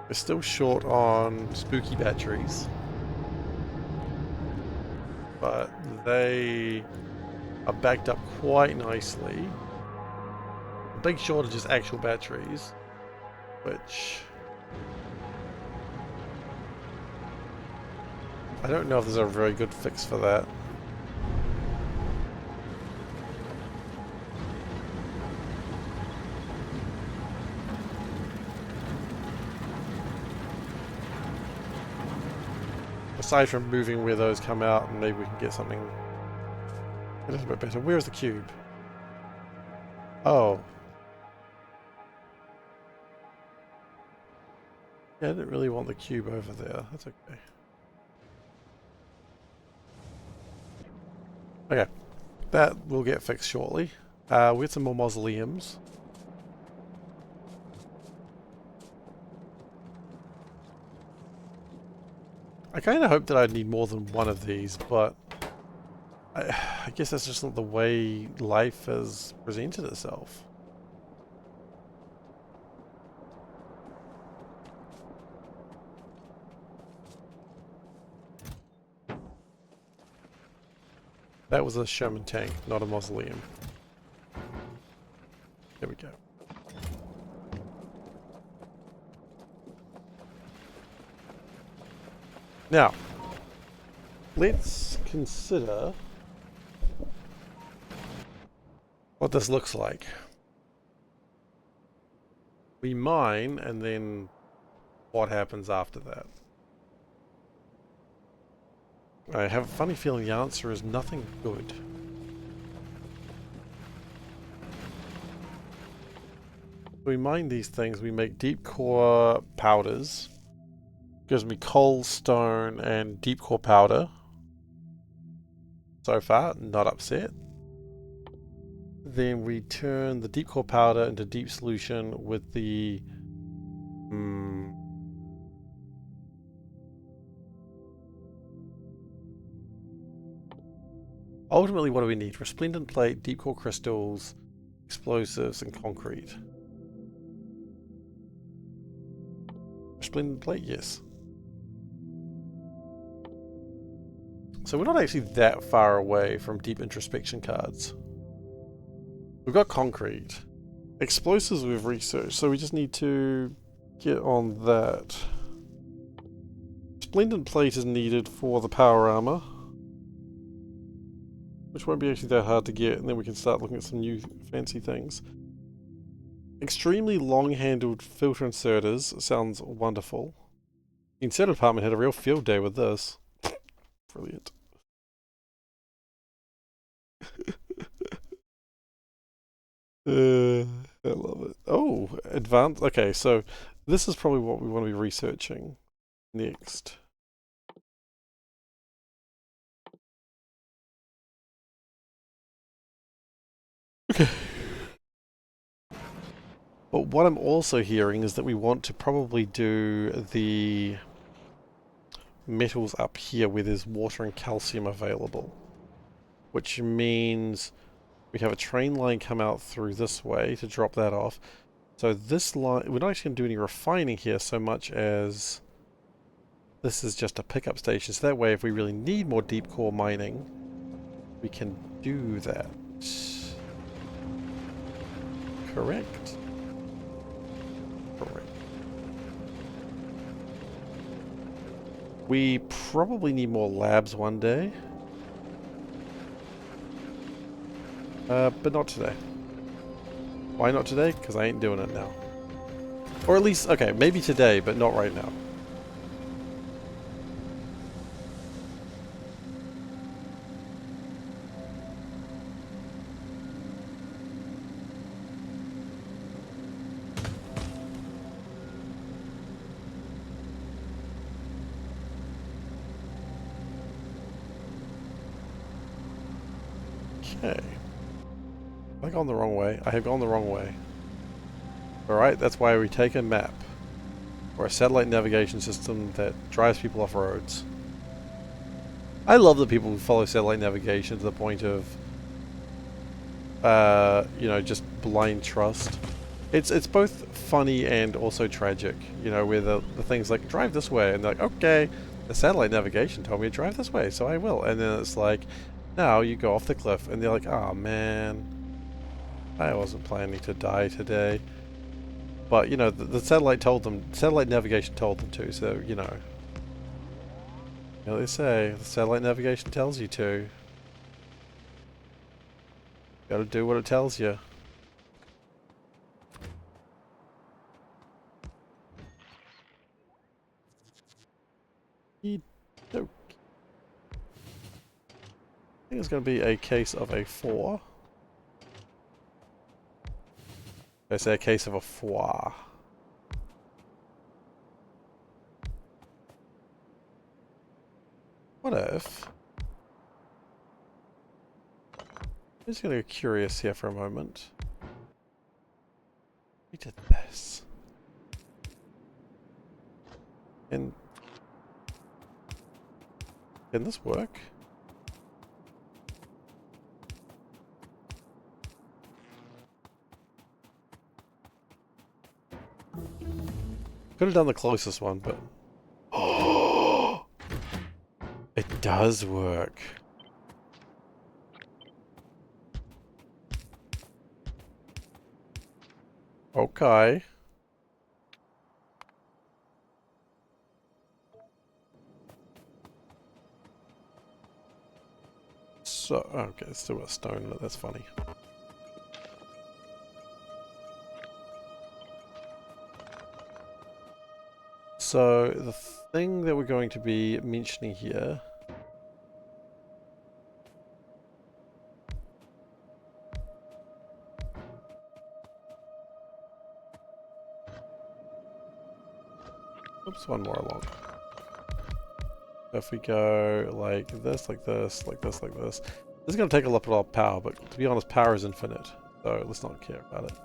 We're still short on spooky batteries. But they are backed up quite nicely. The big shortage is actual batteries, which I don't know if there's a very good fix for that. Aside from moving where those come out, and maybe we can get something a little bit better. Where's the cube? Oh. Yeah, I didn't really want the cube over there. That's okay. Okay. That will get fixed shortly. We had some more mausoleums. I kind of hoped that I'd need more than one of these, but I guess that's just not the way life has presented itself. That was a Sherman tank, not a mausoleum. There we go. Now, let's consider what this looks like. We mine and then what happens after that. I have a funny feeling the answer is nothing good. We mine these things, we make deep core powders. Gives me coal, stone, and deep core powder. So far, not upset. Then we turn the deep core powder into deep solution with the... Ultimately, what do we need? Resplendent plate, deep core crystals, explosives, and concrete. Resplendent plate, yes. So we're not actually that far away from deep introspection cards. We've got concrete. Explosives we've researched, so we just need to get on that. Resplendent plate is needed for the power armor, which won't be actually that hard to get, and then we can start looking at some new fancy things. Extremely long-handled filter inserters sounds wonderful. The inserter department had a real field day with this. Brilliant. I love it. Oh, advanced. Okay, so this is probably what we want to be researching next. Okay. But what I'm also hearing is that we want to probably do the metals up here where there's water and calcium available. Which means we have a train line come out through this way to drop that off. So this line, we're not actually going to do any refining here so much as this is just a pickup station. So that way if we really need more deep core mining, we can do that. Correct? Correct. We probably need more labs one day. But not today. Why not today? Because I ain't doing it now. Or at least, okay, maybe today, but not right now. Okay. Have I gone the wrong way? I have gone the wrong way. Alright, that's why we take a map. Or a satellite navigation system that drives people off roads. I love the people who follow satellite navigation to the point of, you know, just blind trust. It's both funny and also tragic, you know, where the things like, drive this way, and they're like, okay, the satellite navigation told me to drive this way, so I will. And then it's like, now you go off the cliff, and they're like, oh man, I wasn't planning to die today. But, you know, the satellite told them, satellite navigation told them to, so, you know. You know what they say, the satellite navigation tells you to. Gotta do what it tells you. Nope. I think it's going to be a case of a 4. I say a case of a foie. What if... I'm just going to get curious here for a moment. We did this. And... Can this work? Could have done the closest one, but... Oh! It does work. Okay. So, okay, it's still got stone in it, that's funny. So the thing that we're going to be mentioning here. Oops, one more along. If we go like this, like this, like this, like this. This is going to take a lot of power, but to be honest, power is infinite. So let's not care about it.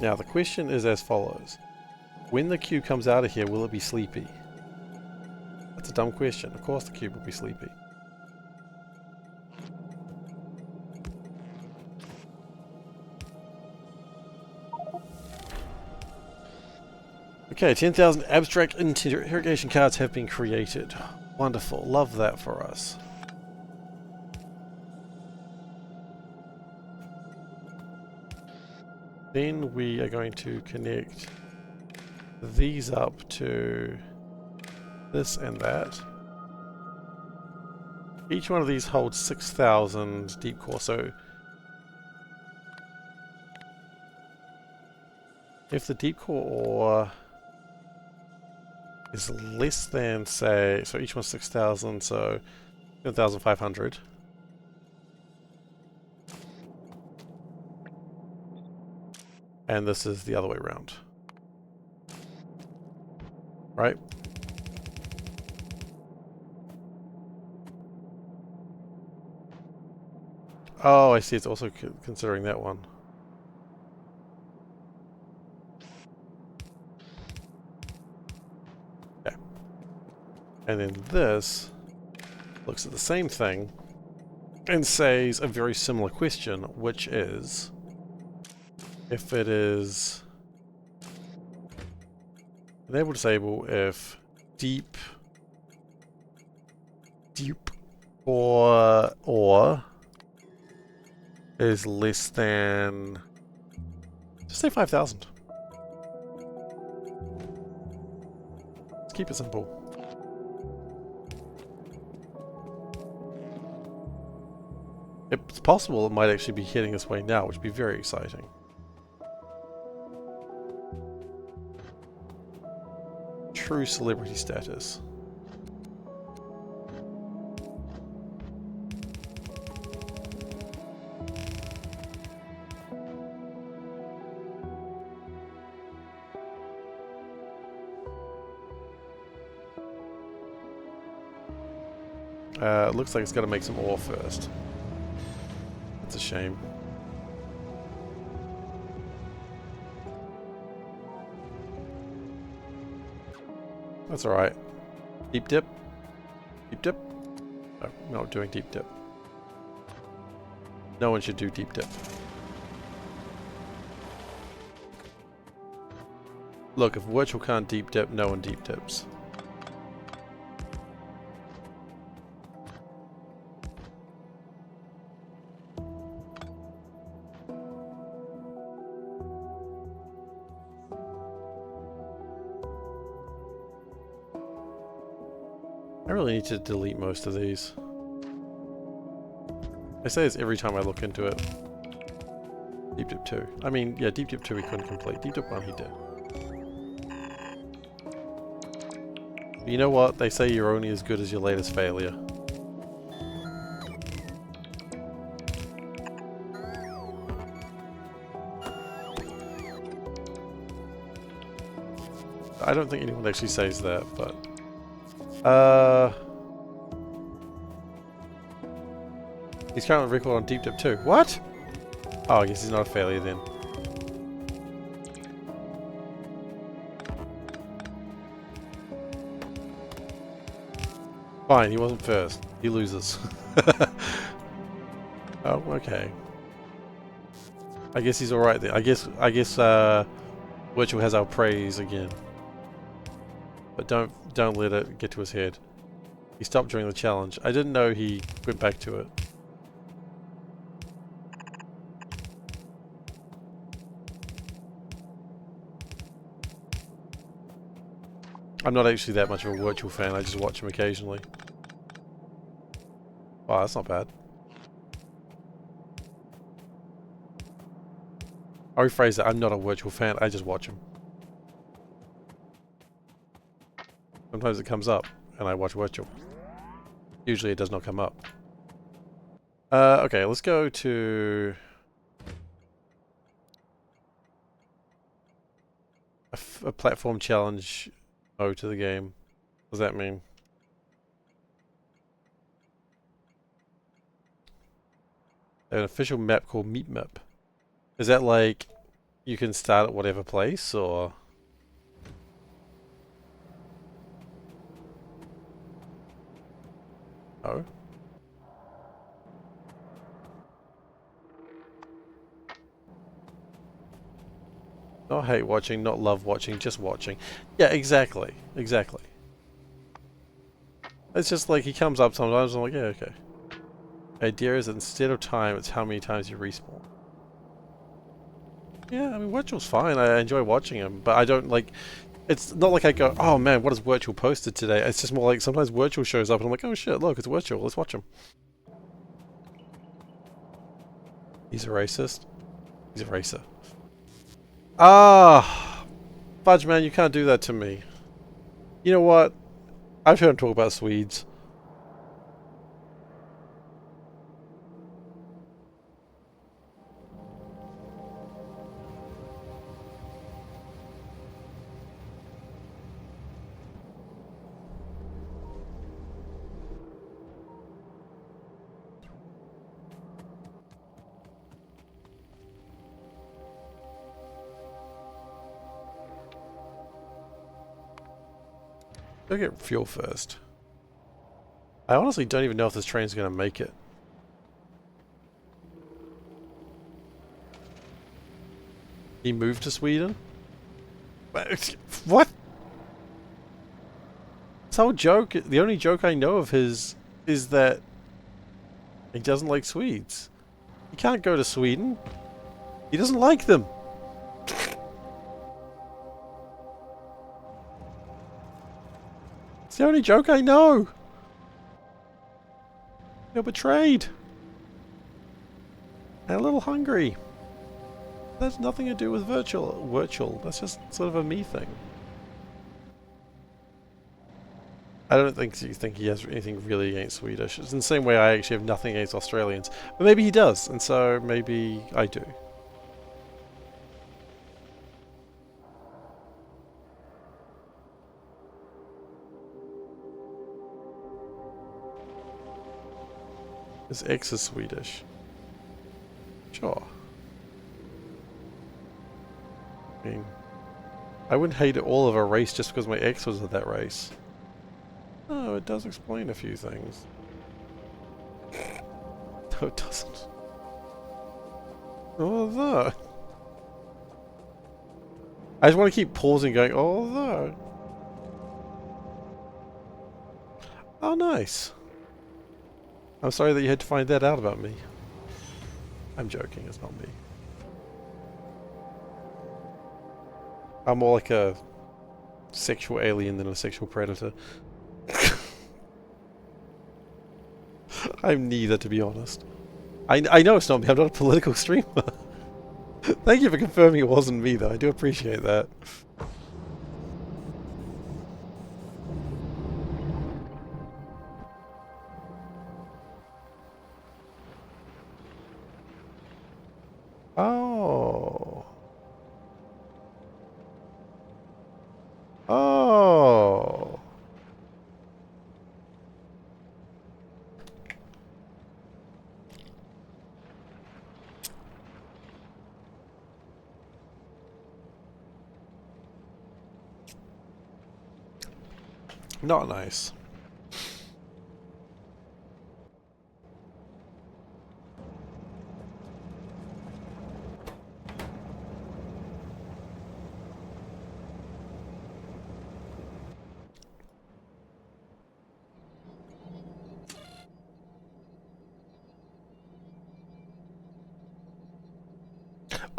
Now the question is as follows. When the cube comes out of here, will it be sleepy? That's a dumb question. Of course the cube will be sleepy. Okay, 10,000 abstract interrogation cards have been created. Wonderful. Love that for us. Then we are going to connect these up to this and that. Each one of these holds 6,000 deep core, so if the deep core ore is less than, say, so each one's 6,000, so 7,500. And this is the other way around. Right? Oh, I see. It's also considering that one. Okay. And then this looks at the same thing and says a very similar question, which is if it is enable disable if deep or is less than, just say 5,000. Let's keep it simple. It's possible it might actually be heading this way now, which would be very exciting. True celebrity status. Looks like it's got to make some ore first. That's a shame. That's alright. Deep dip? Deep dip? No, we're not doing deep dip. No one should do deep dip. Look, if virtual can't deep dip, no one deep dips. I really need to delete most of these. I say this every time I look into it. Deep Dip 2. I mean, yeah, Deep Dip 2 we couldn't complete. Deep Dip 1 he did. But you know what? They say you're only as good as your latest failure. I don't think anyone actually says that, but... He's currently record on Deep Dip 2. What? Oh, I guess he's not a failure then. Fine, he wasn't first. He loses. Oh, okay. I guess he's alright then. I guess Virtual has our praise again. But don't let it get to his head. He stopped during the challenge. I didn't know he went back to it. I'm not actually that much of a virtual fan, I just watch him occasionally. Wow, that's not bad. I'll rephrase that, I'm not a virtual fan, I just watch him. Sometimes it comes up, and I watch virtual. Usually it does not come up. Okay, let's go to... a platform challenge mode to the game. What does that mean? An official map called Meat Map. Is that like you can start at whatever place, or? Oh. Not hate watching, not love watching, just watching. Yeah, exactly. Exactly. It's just like he comes up sometimes, I'm like, yeah, okay. Idea is that instead of time, it's how many times you respawn. Yeah, I mean, Virtual's fine. I enjoy watching him, but I don't like... It's not like I go, oh man, what has Virtual posted today? It's just more like sometimes Virtual shows up and I'm like, oh shit, look, it's Virtual, let's watch him. He's a racist. He's a racer. Ah! Fudge man, you can't do that to me. You know what? I've heard him talk about Swedes. Go get fuel first. I honestly don't even know if this train's gonna make it. He moved to Sweden? What? This whole joke, the only joke I know of his is that he doesn't like Swedes. He can't go to Sweden. He doesn't like them. It's the only joke I know. You're betrayed. And a little hungry. That's nothing to do with virtual. That's just sort of a me thing. I don't think you think he has anything really against Swedish. It's in the same way I actually have nothing against Australians. But maybe he does, and so maybe I do. His ex is Swedish. Sure. I mean, I wouldn't hate all of a race just because my ex was of that race. Oh, it does explain a few things. No, it doesn't. Although... I just want to keep pausing going, although... Oh, nice. I'm sorry that you had to find that out about me. I'm joking, it's not me. I'm more like a sexual alien than a sexual predator. I'm neither, to be honest. I know it's not me, I'm not a political streamer. Thank you for confirming it wasn't me, though. I do appreciate that. Oh. Oh. Not nice.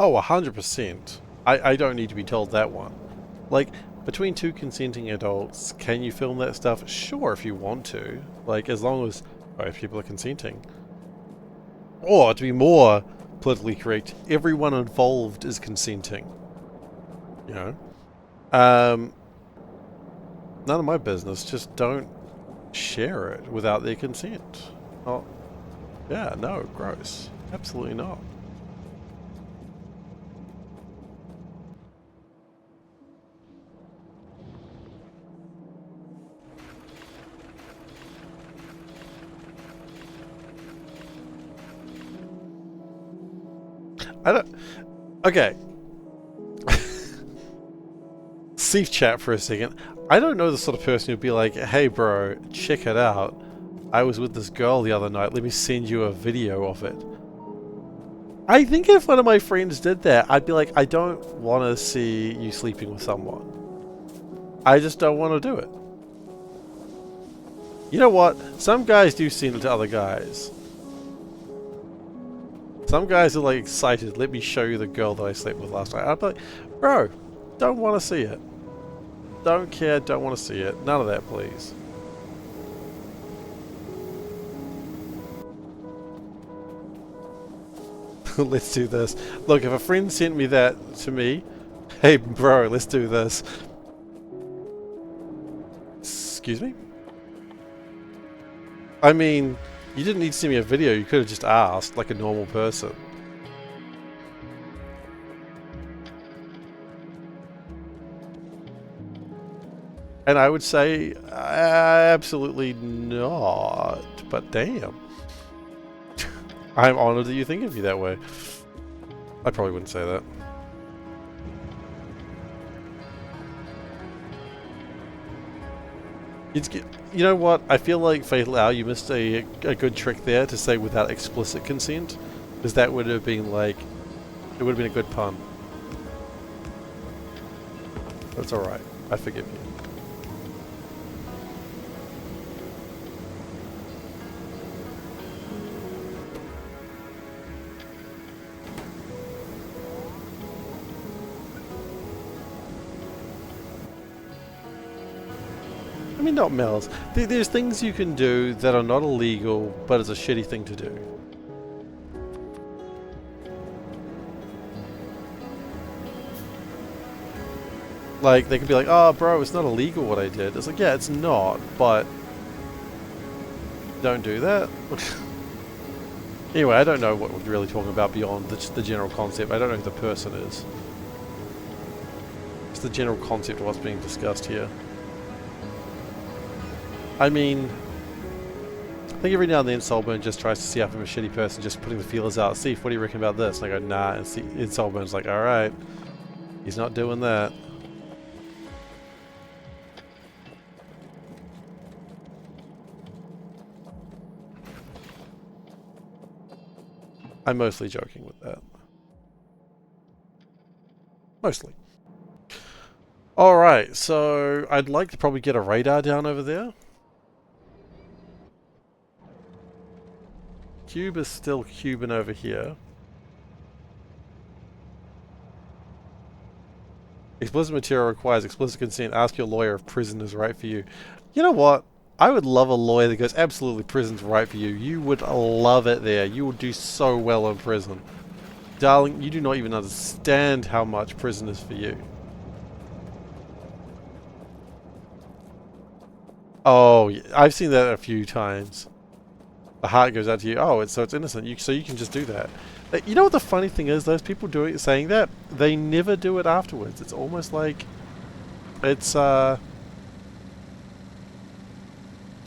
Oh, 100%. I don't need to be told that one. Like, between two consenting adults, can you film that stuff? Sure, if you want to. Like, as long as both people are consenting. Or, to be more politically correct, everyone involved is consenting. You know? None of my business. Just don't share it without their consent. Oh, yeah, no, gross. Absolutely not. I don't... Okay. Safe chat for a second. I don't know the sort of person who'd be like, hey bro, check it out. I was with this girl the other night, let me send you a video of it. I think if one of my friends did that, I'd be like, I don't want to see you sleeping with someone. I just don't want to do it. You know what? Some guys do send it to other guys. Some guys are like excited, let me show you the girl that I slept with last night. I'd be like, bro, don't want to see it. Don't care, don't want to see it. None of that, please. Let's do this. Look, if a friend sent me that to me, hey bro, let's do this. Excuse me? I mean, you didn't need to send me a video, you could have just asked, like a normal person. And I would say, absolutely not, but damn. I'm honored that you think of me that way. I probably wouldn't say that. You know what? I feel like Fatal Hour, you missed a good trick there to say without explicit consent. Because that would have been like... It would have been a good pun. That's alright. I forgive you. I mean, not Mel's. There's things you can do that are not illegal, but it's a shitty thing to do. Like, they could be like, oh, bro, it's not illegal what I did. It's like, yeah, it's not, but... Don't do that. Anyway, I don't know what we're really talking about beyond the general concept. I don't know who the person is. It's the general concept of what's being discussed here. I mean, I think every now and then Soulburn just tries to see if I'm a shitty person, just putting the feelers out. Steve, what do you reckon about this? And I go, nah, and Soulburn's like, alright, he's not doing that. I'm mostly joking with that. Mostly. Alright, so I'd like to probably get a radar down over there. Cube is still cubing over here. Explicit material requires explicit consent. Ask your lawyer if prison is right for you. You know what? I would love a lawyer that goes, absolutely, prison's right for you. You would love it there. You would do so well in prison. Darling, you do not even understand how much prison is for you. Oh, I've seen that a few times. The heart goes out to you. Oh, so it's innocent. So you can just do that. You know what the funny thing is? Those people saying that, they never do it afterwards. It's almost like it's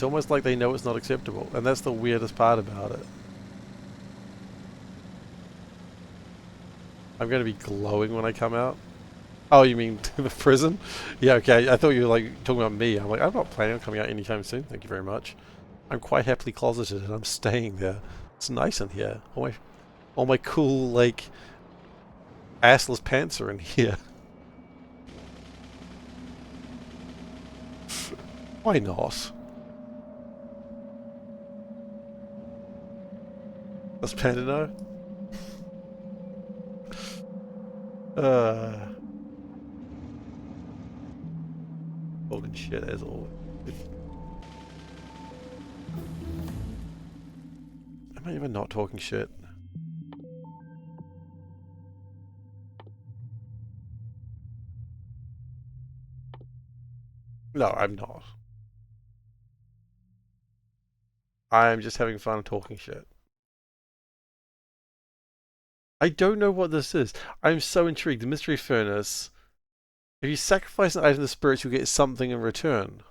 almost like they know it's not acceptable, and that's the weirdest part about it. I'm going to be glowing when I come out. Oh, you mean the prison? Yeah, okay. I thought you were like talking about me. I'm like, I'm not planning on coming out anytime soon. Thank you very much. I'm quite happily closeted and I'm staying there. It's nice in here. All my cool, like, assless pants are in here. Why not? Does Panda know? Talking shit as always. Am I even not talking shit? No, I'm not. I'm just having fun talking shit. I don't know what this is. I'm so intrigued. The mystery furnace. If you sacrifice an item to the spirits, you get something in return.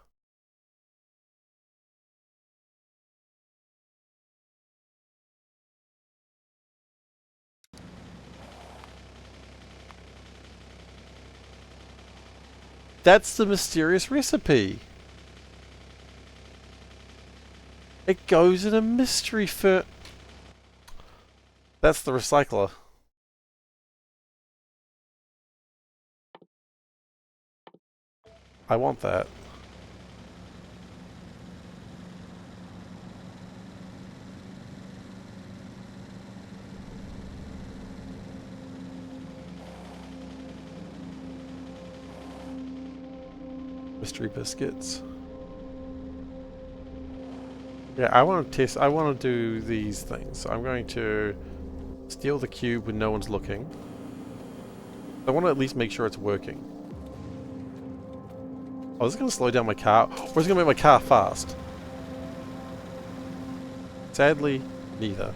That's the mysterious recipe. It goes in a mystery furnace. That's the recycler. I want that. Mystery biscuits. Yeah, I want to test. I want to do these things. I'm going to steal the cube when no one's looking. I want to at least make sure it's working. Oh, is it going to slow down my car? Or is it going to make my car fast? Sadly, neither.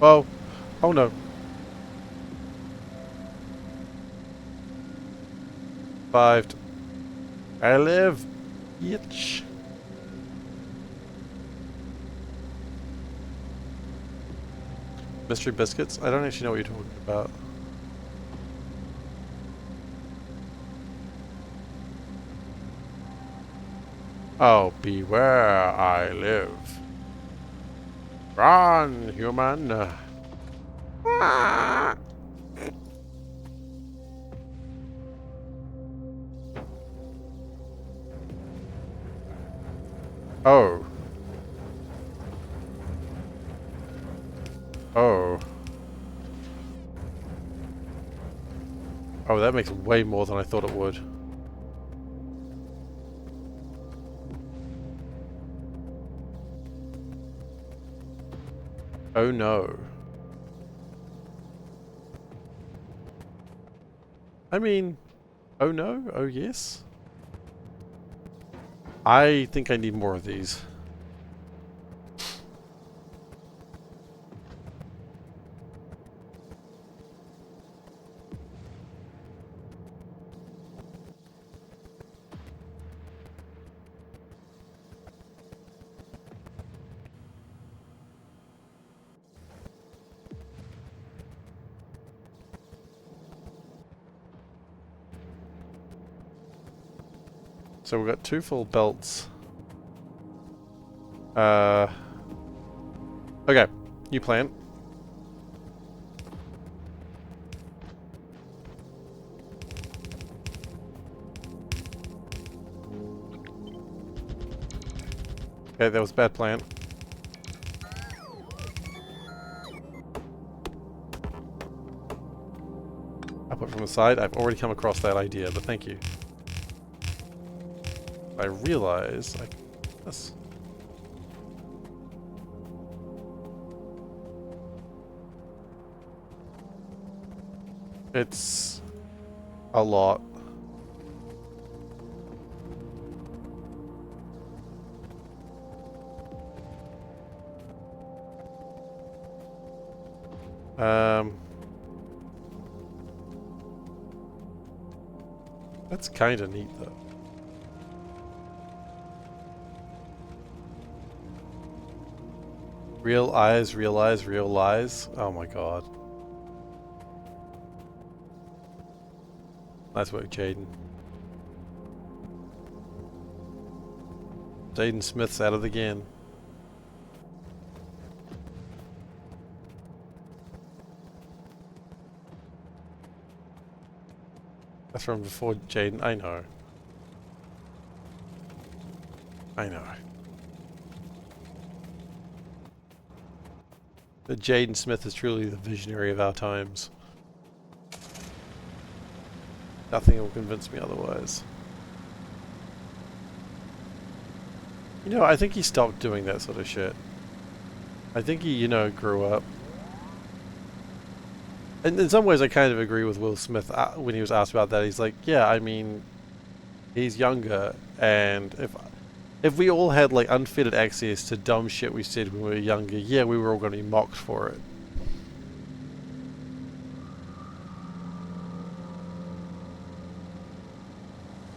Oh. Oh no. Survived. I live. Yitch. Mystery biscuits? I don't actually know what you're talking about. Oh, beware, I live. Run, human. Oh. Oh. Oh, that makes way more than I thought it would. Oh no. I mean, oh no? Oh yes? I think I need more of these. So we've got 2 full belts. Okay, new plan. Okay, that was a bad plan. I put from the side. I've already come across that idea, but thank you. I realize I this. It's a lot. That's kind of neat though. Real eyes, real eyes, real lies. Oh my god. Nice work, Jaden. Jaden Smith's at it again. That's from before Jaden. I know. I know. But Jaden Smith is truly the visionary of our times. Nothing will convince me otherwise. You know, I think he stopped doing that sort of shit. I think he, you know, grew up. And in some ways I kind of agree with Will Smith when he was asked about that. He's like, yeah, I mean, he's younger, and if we all had like unfettered access to dumb shit we said when we were younger, yeah, we were all going to be mocked for it.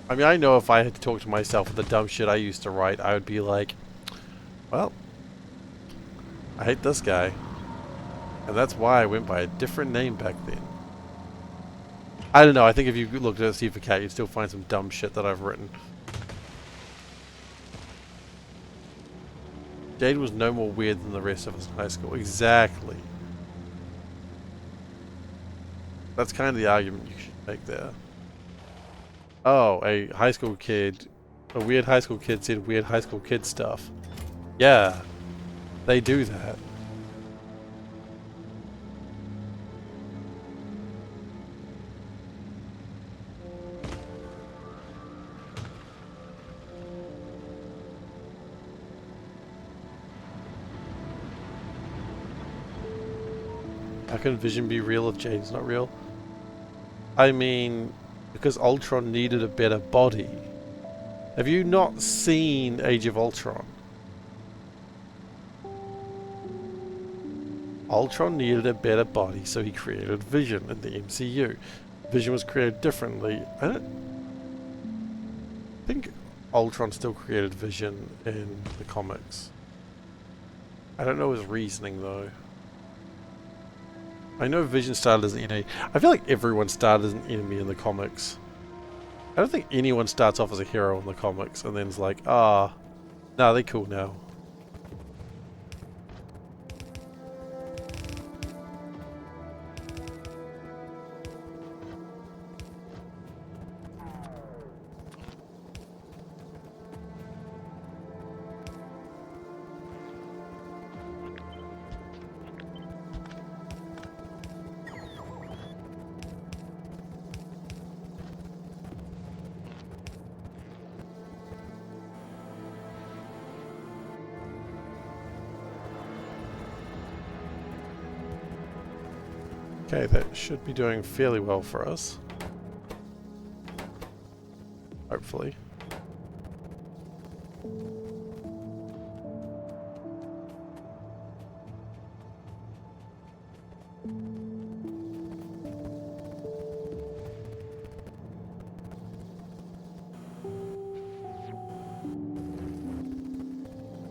I mean, I know if I had to talk to myself with the dumb shit I used to write, I would be like, well, I hate this guy. And that's why I went by a different name back then. I don't know, I think if you looked at SeiferKatt, you'd still find some dumb shit that I've written. Jade was no more weird than the rest of us in high school. Exactly. That's kind of the argument you should make there. Oh, a high school kid, a weird high school kid said weird high school kid stuff. Yeah, they do that. How can Vision be real if Jade's not real? I mean, because Ultron needed a better body. Have you not seen Age of Ultron? Ultron needed a better body, so he created Vision in the MCU. Vision was created differently. I don't think Ultron still created Vision in the comics. I don't know his reasoning though. I know Vision started as an enemy. I feel like everyone started as an enemy in the comics. I don't think anyone starts off as a hero in the comics and then's like, nah, they're cool now. Okay, that should be doing fairly well for us. Hopefully.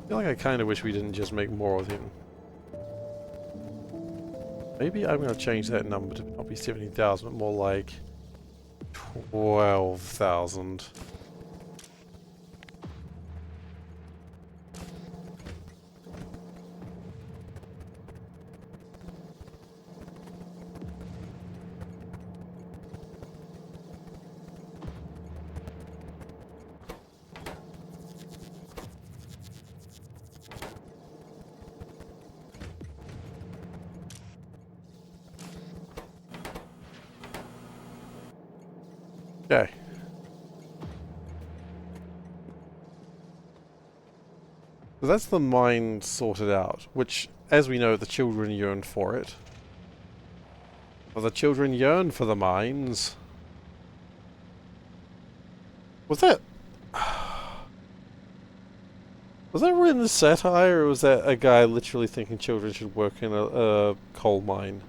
I feel like I kind of wish we didn't just make more of him. Maybe I'm going to change that number to not be 17,000, but more like 12,000. Okay. So that's the mine sorted out, which, as we know, the children yearn for it. Well, the children yearn for the mines. Was that... Was that written as satire, or was that a guy literally thinking children should work in a coal mine?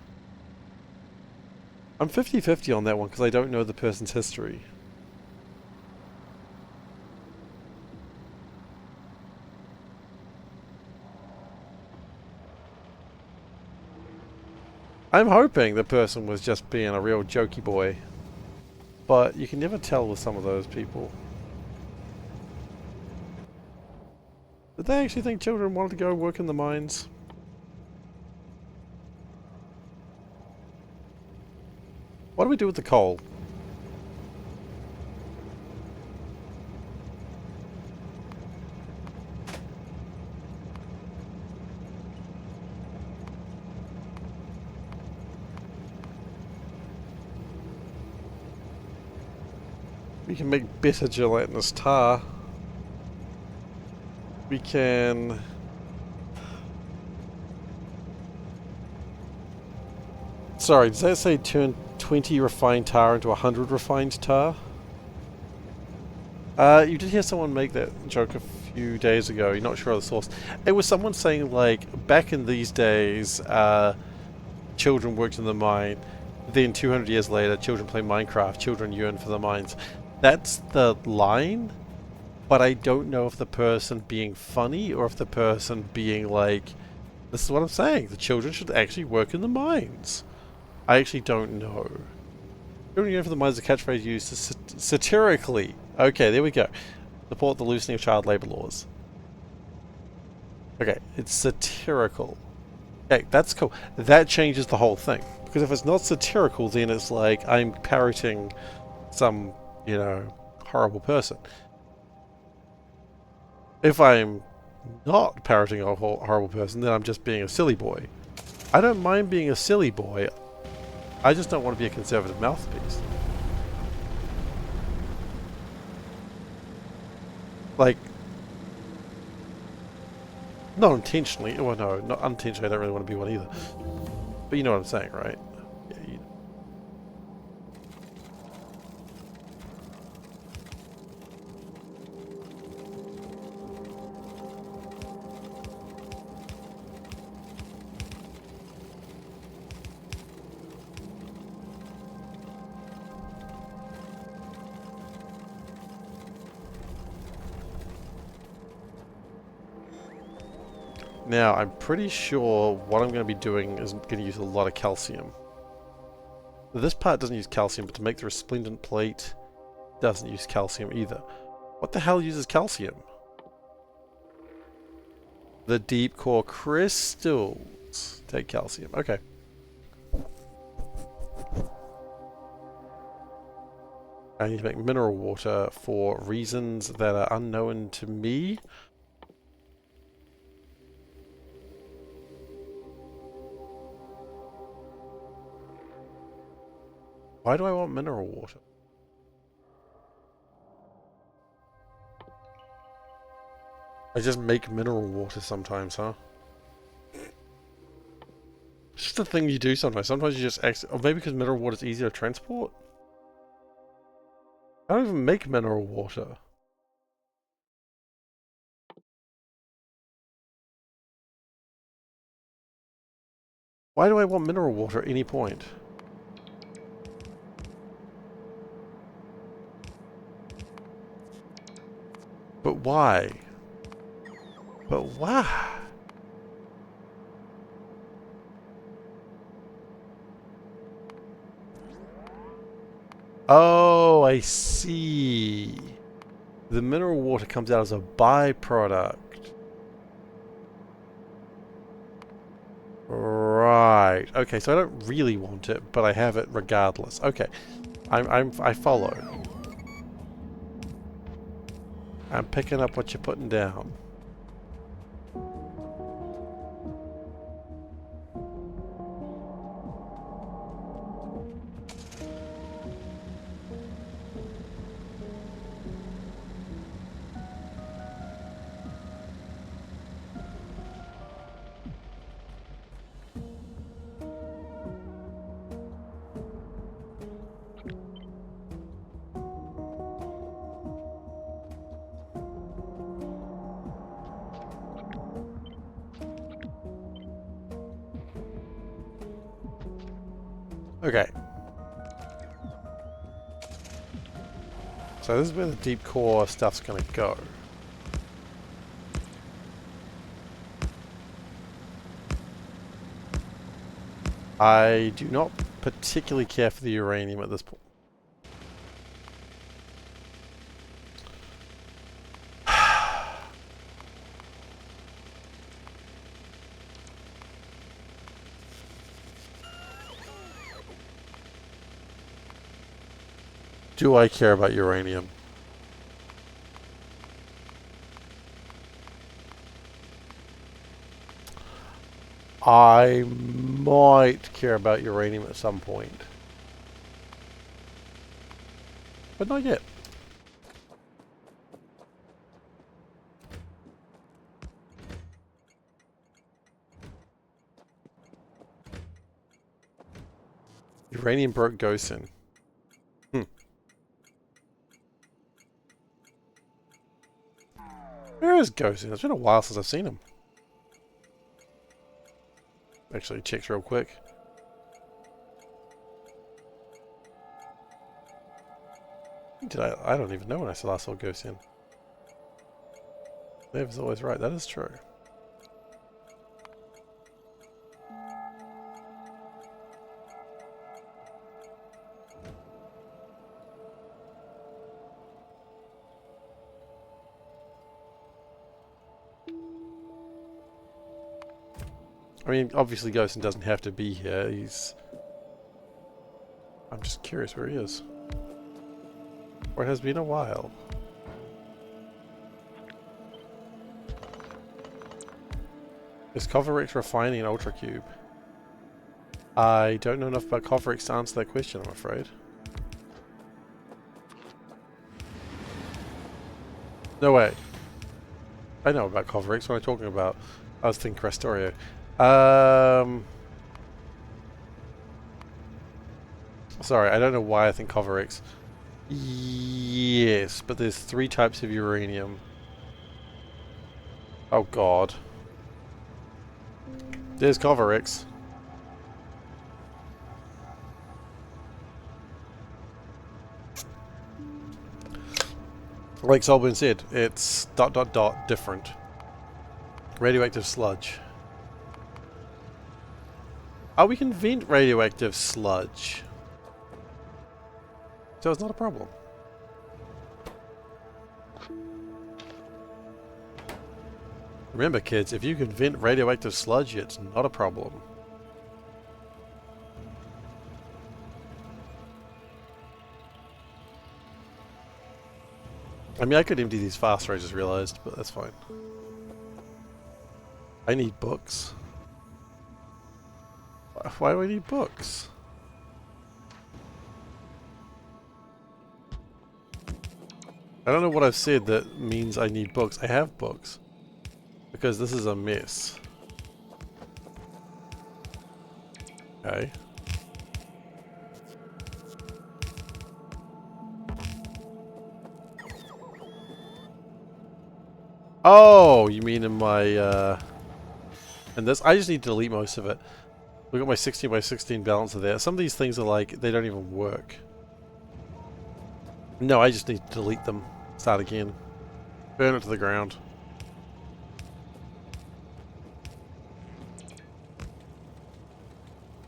I'm 50-50 on that one because I don't know the person's history. I'm hoping the person was just being a real jokey boy, but you can never tell with some of those people. Did they actually think children wanted to go work in the mines? What do we do with the coal? We can make better gelatinous tar. We can... Sorry, does that say turn 20 refined tar into 100 refined tar? You did hear someone make that joke a few days ago. You're not sure of the source. It was someone saying, like, back in these days, children worked in the mine. Then 200 years later, children play Minecraft. Children yearn for the mines. That's the line, but I don't know if the person being funny or if the person being like, this is what I'm saying. The children should actually work in the mines. I actually don't know. Children yearn for the mines is a catchphrase used satirically. Okay, there we go. Support the loosening of child labour laws. Okay, it's satirical. Okay, that's cool. That changes the whole thing. Because if it's not satirical, then it's like I'm parroting some, you know, horrible person. If I'm not parroting a horrible person, then I'm just being a silly boy. I don't mind being a silly boy. I just don't want to be a conservative mouthpiece. Like, not intentionally. Well, no, not unintentionally. I don't really want to be one either. But you know what I'm saying, right? Yeah, you know. Now, I'm pretty sure what I'm going to be doing is going to use a lot of calcium. This part doesn't use calcium, but to make the resplendent plate doesn't use calcium either. What the hell uses calcium? The deep core crystals take calcium. Okay. I need to make mineral water for reasons that are unknown to me. Why do I want mineral water? I just make mineral water sometimes, huh? It's just a thing you do sometimes. Sometimes you just or maybe because mineral water is easier to transport? I don't even make mineral water. Why do I want mineral water at any point? But why? But why? Oh, I see. The mineral water comes out as a byproduct. Right. Okay, so I don't really want it, but I have it regardless. Okay. I follow. I'm picking up what you're putting down. Okay. So this is where the deep core stuff's gonna go. I do not particularly care for the uranium at this point. Do I care about uranium? I might care about uranium at some point. But not yet. Uranium broke Gosin. Where is Gosin? It's been a while since I've seen him. Actually, checks real quick. I don't even know when I last saw Gosin. Liv is always right, that is true. I mean, obviously Gosin doesn't have to be here, I'm just curious where he is. For it has been a while. Is Coverix refining an UltraCube? I don't know enough about Coverix to answer that question, I'm afraid. No way. I know about Coverix, what am I talking about? I was thinking Factorio. Sorry, I don't know why I think Coverix. Yes, but there's 3 types of uranium. Oh god. There's Coverix. Like Solbin said, it's ... different. Radioactive sludge. Oh, we can vent radioactive sludge. So it's not a problem. Remember kids, if you can vent radioactive sludge, it's not a problem. I mean, I could empty these faster, I just realized, but that's fine. I need books. Why do I need books? I don't know what I've said that means I need books. I have books. Because this is a mess. Okay. Oh, you mean in my, in this? I just need to delete most of it. Look at my 16 by 16 balancer there. Some of these things are like, they don't even work. No, I just need to delete them. Start again. Burn it to the ground.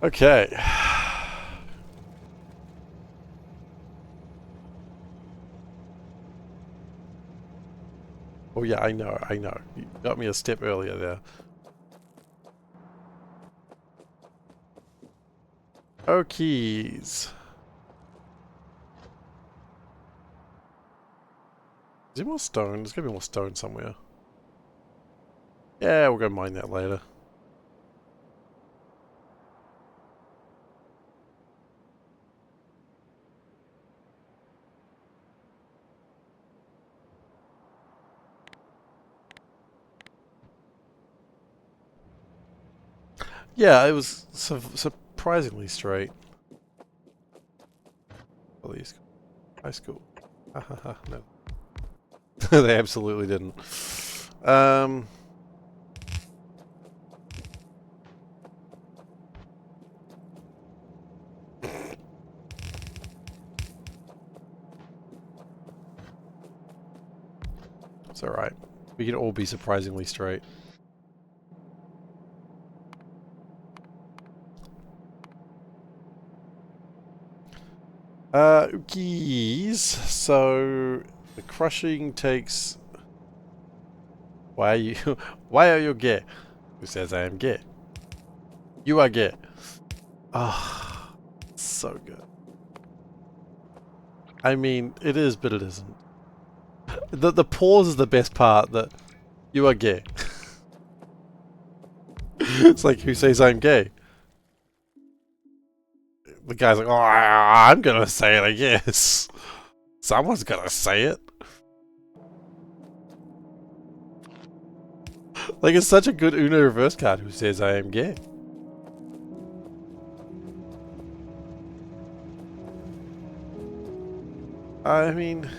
Okay. Oh yeah, I know. You got me a step earlier there. Okies. Is there more stone? There's gotta be more stone somewhere. Yeah, we'll go mine that later. Yeah, it was surprisingly straight. At least high school. No. They absolutely didn't. It's alright. We can all be surprisingly straight. Ookies. So the crushing takes. Why are you gay? Who says I am gay? You are gay. Ah, so good. I mean, it is, but it isn't. The pause is the best part. That you are gay. It's like, who says I'm gay? The guy's like, oh, I'm gonna say it, I guess. Someone's gonna say it. Like, it's such a good Uno reverse card. Who says I am gay? I mean,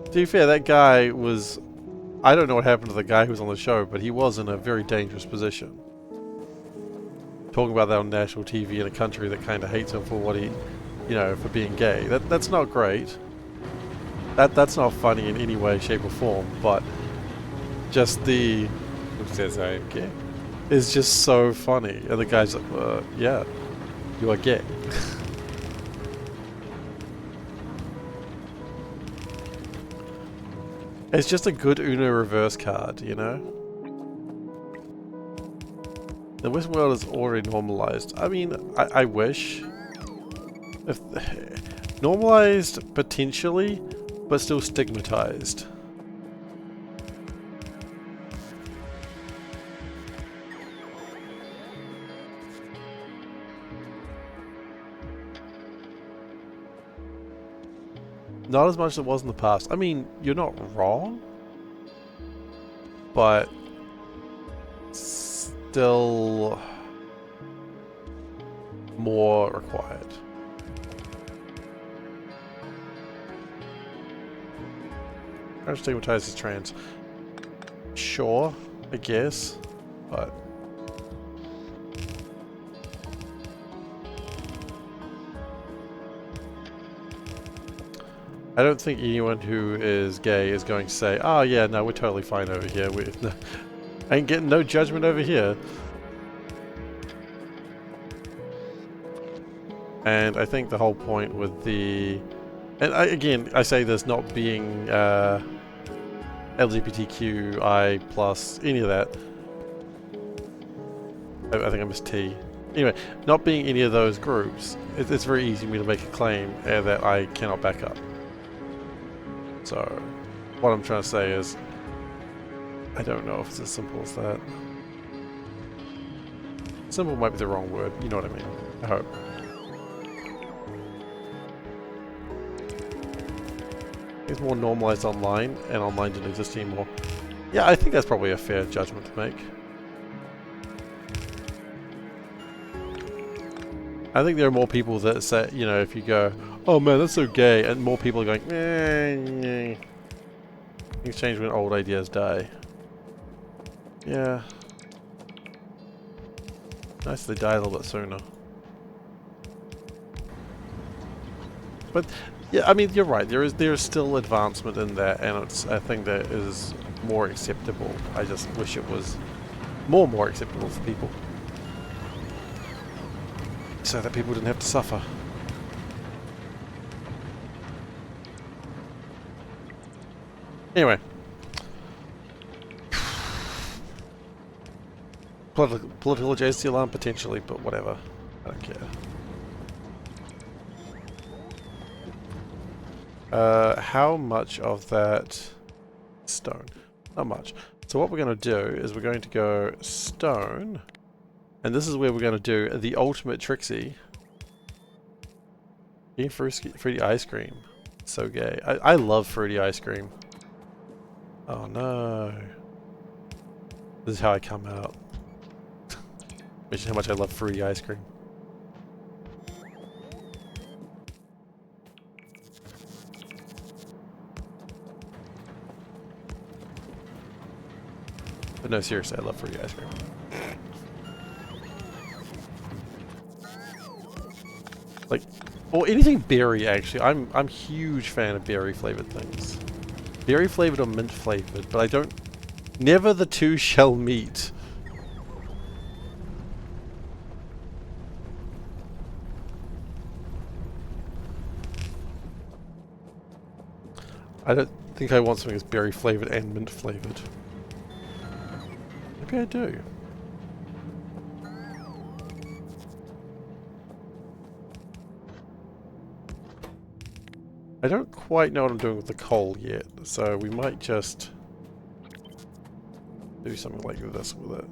to be fair, that guy was... I don't know what happened to the guy who was on the show, but he was in a very dangerous position. Talking about that on national TV in a country that kind of hates him for what he, you know, for being gay. That's not great. That's not funny in any way, shape, or form. But just the who says I am gay is just so funny. And the guy's like, yeah, you are gay. It's just a good Uno reverse card, you know? The Western world is already normalized. I mean, I wish. If normalized, potentially, but still stigmatized. Not as much as it was in the past. I mean, you're not wrong, but still more required. I'm stigmatized as trans. Sure, I guess, but I don't think anyone who is gay is going to say, "Oh yeah, no, we're totally fine over here. We ain't getting no judgment over here." And I think the whole point with the, and again, I say this not being LGBTQI plus any of that. I think I missed T. Anyway, not being any of those groups, it's very easy for me to make a claim that I cannot back up. So, what I'm trying to say is, I don't know if it's as simple as that. Simple might be the wrong word, you know what I mean. I hope. It's more normalized online, and online didn't exist anymore. Yeah, I think that's probably a fair judgment to make. I think there are more people that say, you know, if you go, "Oh man, that's so gay," and more people are going, "Eh." Things change when old ideas die. Yeah. Nice if they die a little bit sooner. But yeah, I mean, you're right. There is still advancement in that, and it's a thing that is more acceptable. I just wish it was more acceptable for people, so that people didn't have to suffer. Anyway. Political adjacency alarm, potentially, but whatever. I don't care. How much of that stone? Not much. So what we're going to do is we're going to go stone, and this is where we're going to do the ultimate Trixie. Eating fruity ice cream. So gay. I love fruity ice cream. Oh no. This is how I come out. Mention how much I love fruity ice cream. But no, seriously, I love fruity ice cream. Like, or anything berry, actually. I'm a huge fan of berry flavored things. Berry flavored or mint flavored, but I don't... Never the two shall meet. I don't think I want something that's berry flavored and mint flavored. Maybe I do. I don't quite know what I'm doing with the coal yet, so we might just do something like this with it.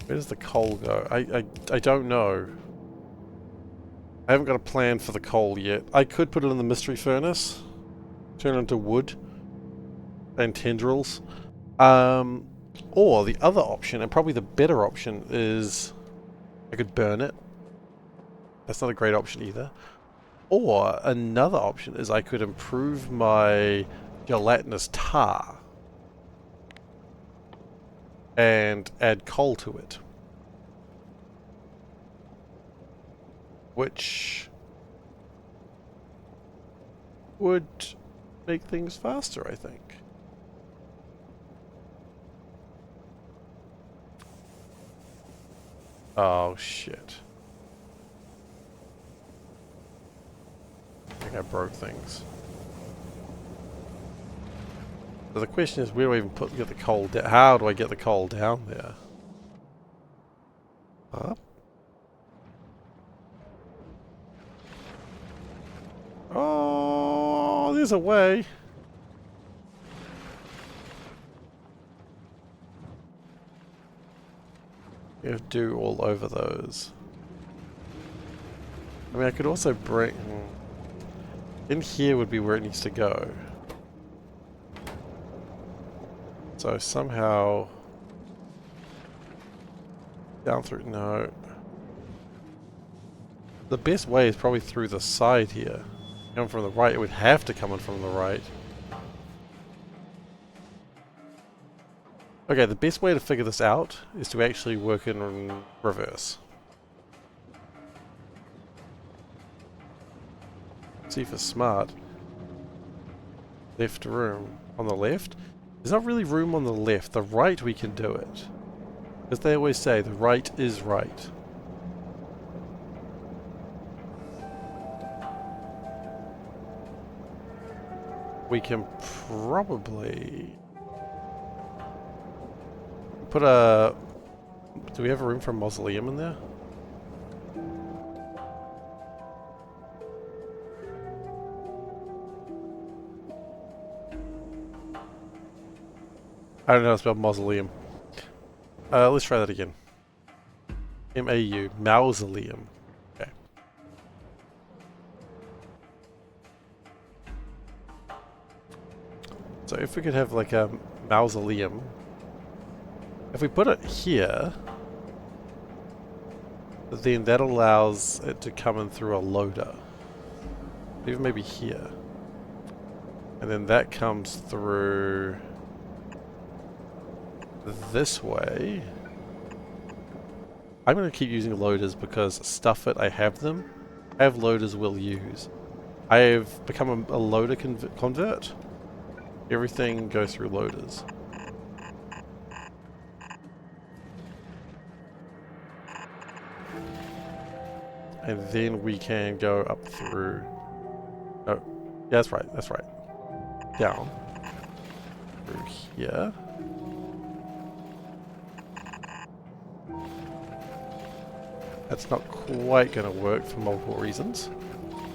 Where does the coal go? I don't know. I haven't got a plan for the coal yet. I could put it in the mystery furnace, turn it into wood and tendrils. Or the other option, and probably the better option, is I could burn it. That's not a great option either. Or another option is I could improve my gelatinous tar and add coal to it. Which would make things faster, I think. Oh, shit. I think I broke things. So the question is, where do I even get the coal down? How do I get the coal down there? Up? Oh, there's a way. You have dew all over those. I mean, I could also bring... In here would be where it needs to go. So somehow... Down through... No. The best way is probably through the side here. Coming from the right, it would have to come in from the right. Okay, the best way to figure this out is to actually work in reverse. See if it's smart. Left room. On the left? There's not really room on the left. The right we can do it. As they always say, the right is right. We can probably put a... Do we have a room for a mausoleum in there? I don't know how to spell mausoleum. Let's try that again. M-A-U. Mausoleum. Okay. So if we could have like a mausoleum, if we put it here, then that allows it to come in through a loader. Even maybe here. And then that comes through this way. I'm going to keep using loaders because stuff it, I have them. I have loaders we'll use. I have become a loader convert. Everything goes through loaders. And then we can go up through... Oh, yeah, that's right, that's right. Down. Through here. That's not quite going to work for multiple reasons.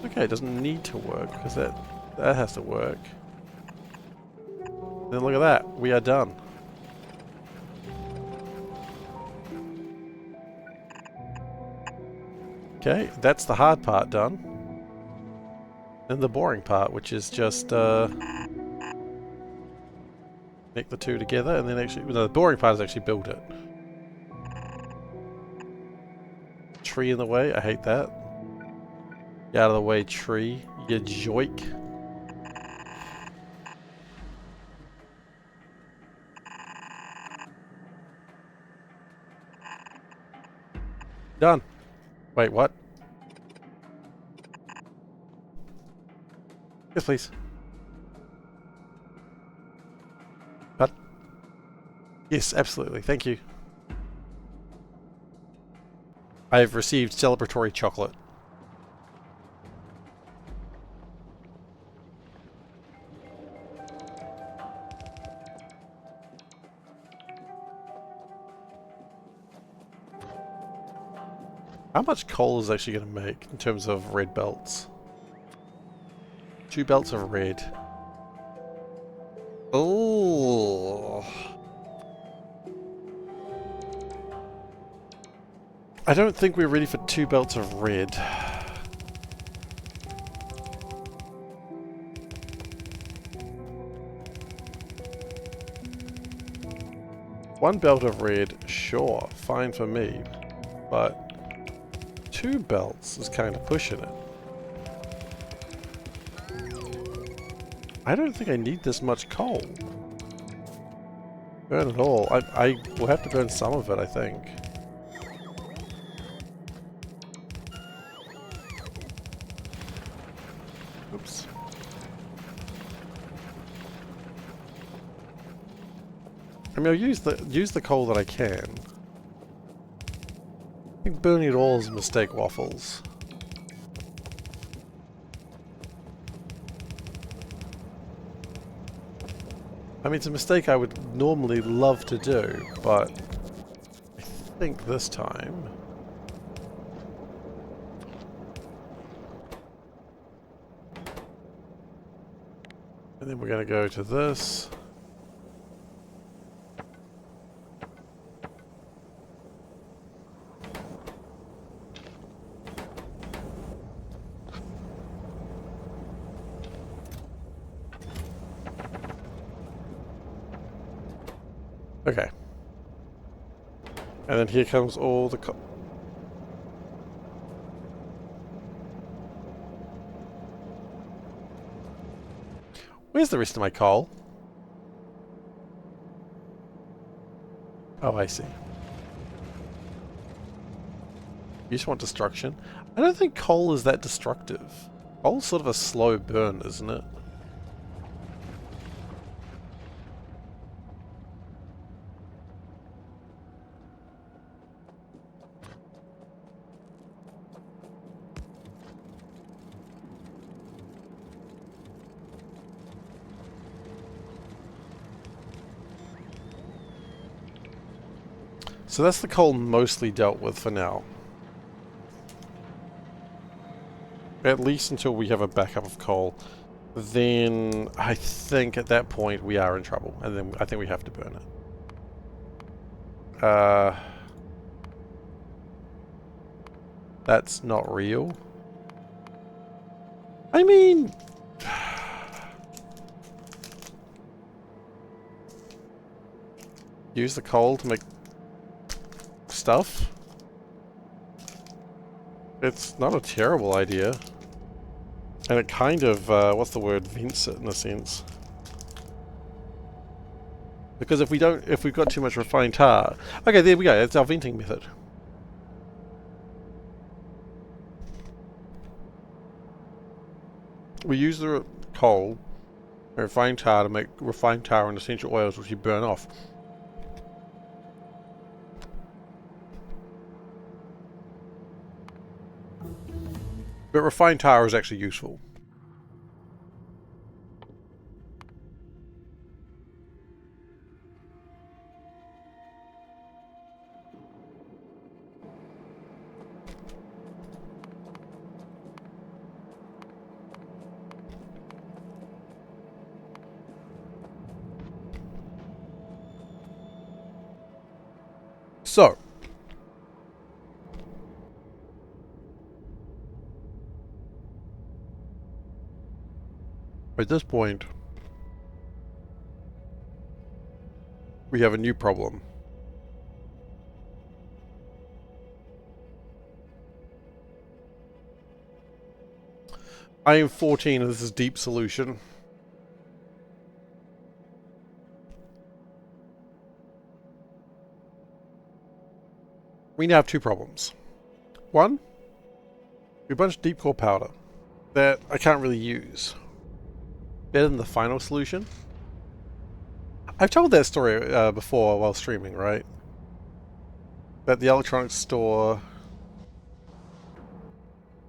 Okay, it doesn't need to work because that has to work. Then look at that, we are done. Okay, that's the hard part done. Then the boring part, which is just connect the two together and then actually... No, the boring part is actually build it. Tree in the way, I hate that. Get out of the way, tree. You joik. Done. Wait, what? Yes, please. But yes, absolutely. Thank you. I have received celebratory chocolate. How much coal is actually going to make in terms of red belts? 2 belts of red. Oh. I don't think we're ready for 2 belts of red. 1 belt of red, sure, fine for me. But 2 belts is kind of pushing it. I don't think I need this much coal. Burn it all. I will have to burn some of it, I think. Oops. I mean, I'll use the coal that I can. I think burning it all is a mistake, Waffles. I mean, it's a mistake I would normally love to do, but I think this time... And then we're going to go to this. Okay. And then here comes all the Where's the rest of my coal? Oh, I see. You just want destruction? I don't think coal is that destructive. Coal's sort of a slow burn, isn't it? So that's the coal mostly dealt with for now. At least until we have a backup of coal. Then I think at that point we are in trouble. And then I think we have to burn it. That's not real. I mean... Use the coal to make... stuff. It's not a terrible idea. And it kind of, what's the word, vents it in a sense. Because if we've got too much refined tar... Okay, there we go, that's our venting method. We use the coal and refined tar to make refined tar and essential oils which you burn off. But refined tar is actually useful. So, at this point, we have a new problem. I am 14 and this is deep solution. We now have 2 problems. One, we have a bunch of deep core powder that I can't really use. Better than the final solution. I've told that story before while streaming, right? That the electronics store...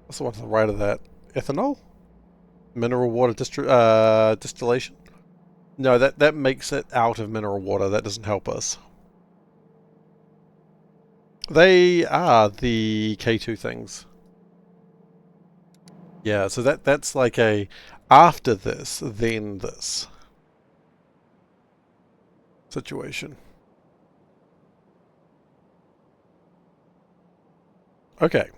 What's the one to the right of that? Ethanol? Mineral water distillation? No, that makes it out of mineral water. That doesn't help us. They are the K2 things. Yeah, so that's like a after this, then this situation. Okay.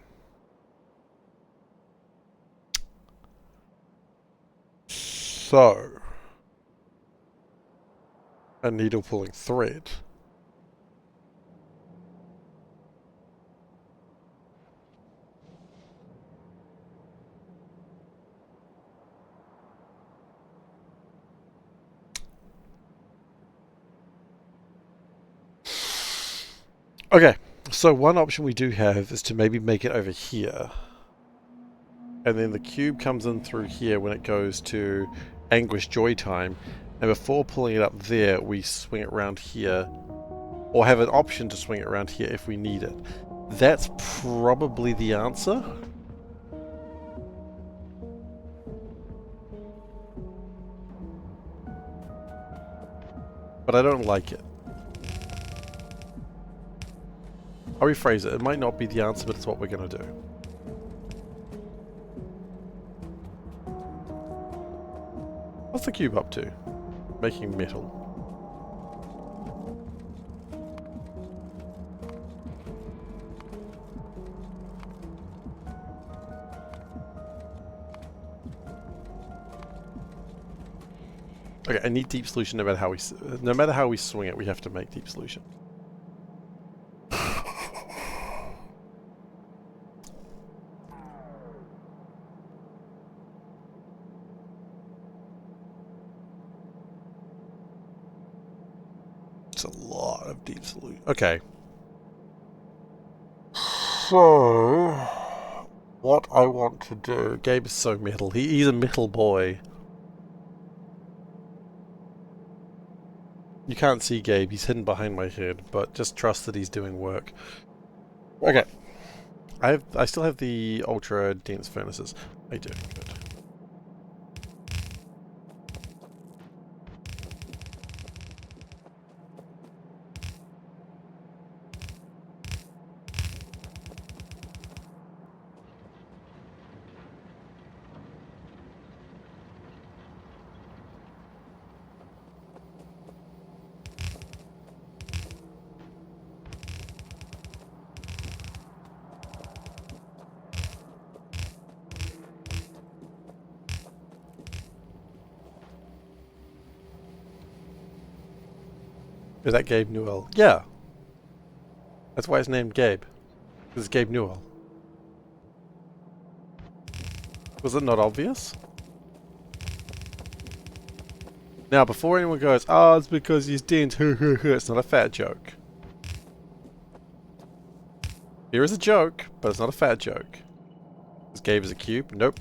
So, a needle pulling thread. Okay, so one option we do have is to maybe make it over here. And then the cube comes in through here when it goes to Anguish Joy Time. And before pulling it up there, we swing it around here. Or have an option to swing it around here if we need it. That's probably the answer. But I don't like it. I'll rephrase it. It might not be the answer, but it's what we're going to do. What's the cube up to? Making metal. Okay, I need deep solution no matter how we swing it, we have to make deep solution. It's a lot of deep solution. Okay. So, what I want to do... Gabe is so metal. He's a metal boy. You can't see Gabe, he's hidden behind my head, but just trust that he's doing work. Okay. I still have the ultra dense furnaces. I do. Good. Is that Gabe Newell? Yeah. That's why it's named Gabe. Because it's Gabe Newell. Was it not obvious? Now, before anyone goes, oh, it's because he's dense, it's not a fat joke. Here is a joke, but it's not a fat joke. This Gabe is a cube? Nope.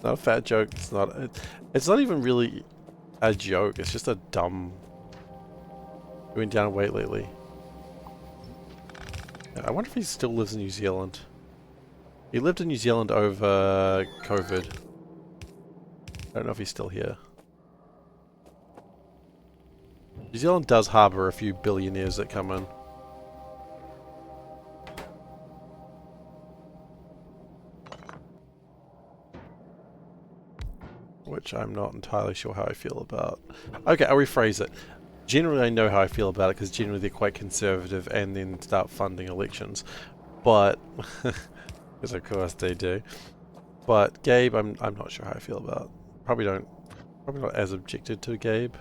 Not a fat joke. It's not even really a joke. It's just a dumb... Going down in weight lately. I wonder if he still lives in New Zealand. He lived in New Zealand over COVID. I don't know if he's still here. New Zealand does harbour a few billionaires that come in. Which I'm not entirely sure how I feel about. Okay, I'll rephrase it. Generally I know how I feel about it because generally they're quite conservative and then start funding elections. But, because of course they do. But Gabe, I'm not sure how I feel about. Probably not as objected to Gabe.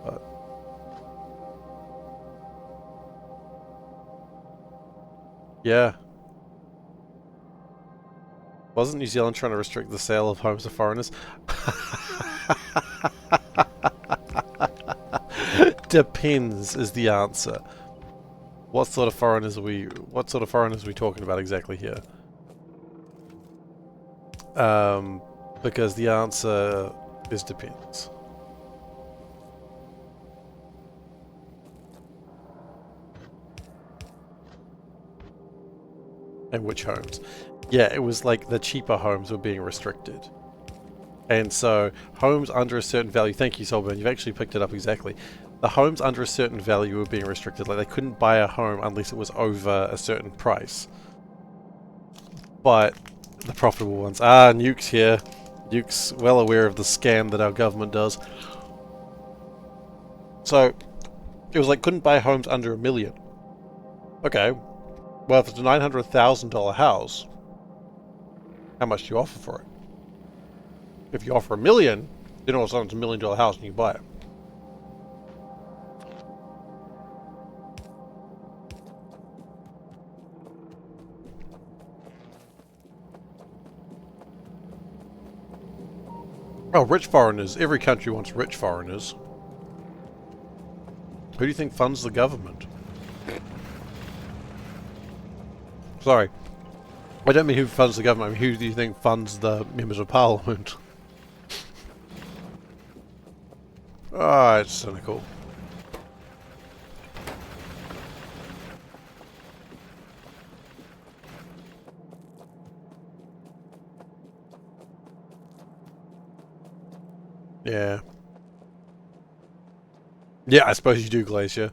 But yeah. Wasn't New Zealand trying to restrict the sale of homes to foreigners? Depends is the answer. What sort of foreigners are we talking about exactly here? Because the answer is depends. And which homes? Yeah, it was like the cheaper homes were being restricted. And so, homes under a certain value... Thank you, Solburn, you've actually picked it up exactly. The homes under a certain value were being restricted. Like, they couldn't buy a home unless it was over a certain price. But, the profitable ones... Ah, Nuke's here. Nuke's well aware of the scam that our government does. So, it was like, couldn't buy homes under $1 million. Okay. Well, if it's a $900,000 house... How much do you offer for it? If you offer $1 million, then all of a sudden it's $1 million house and you can buy it. Oh, rich foreigners. Every country wants rich foreigners. Who do you think funds the government? Sorry. I don't mean who funds the government. I mean, who do you think funds the members of parliament? Ah, it's cynical. Yeah. Yeah, I suppose you do, Glacier.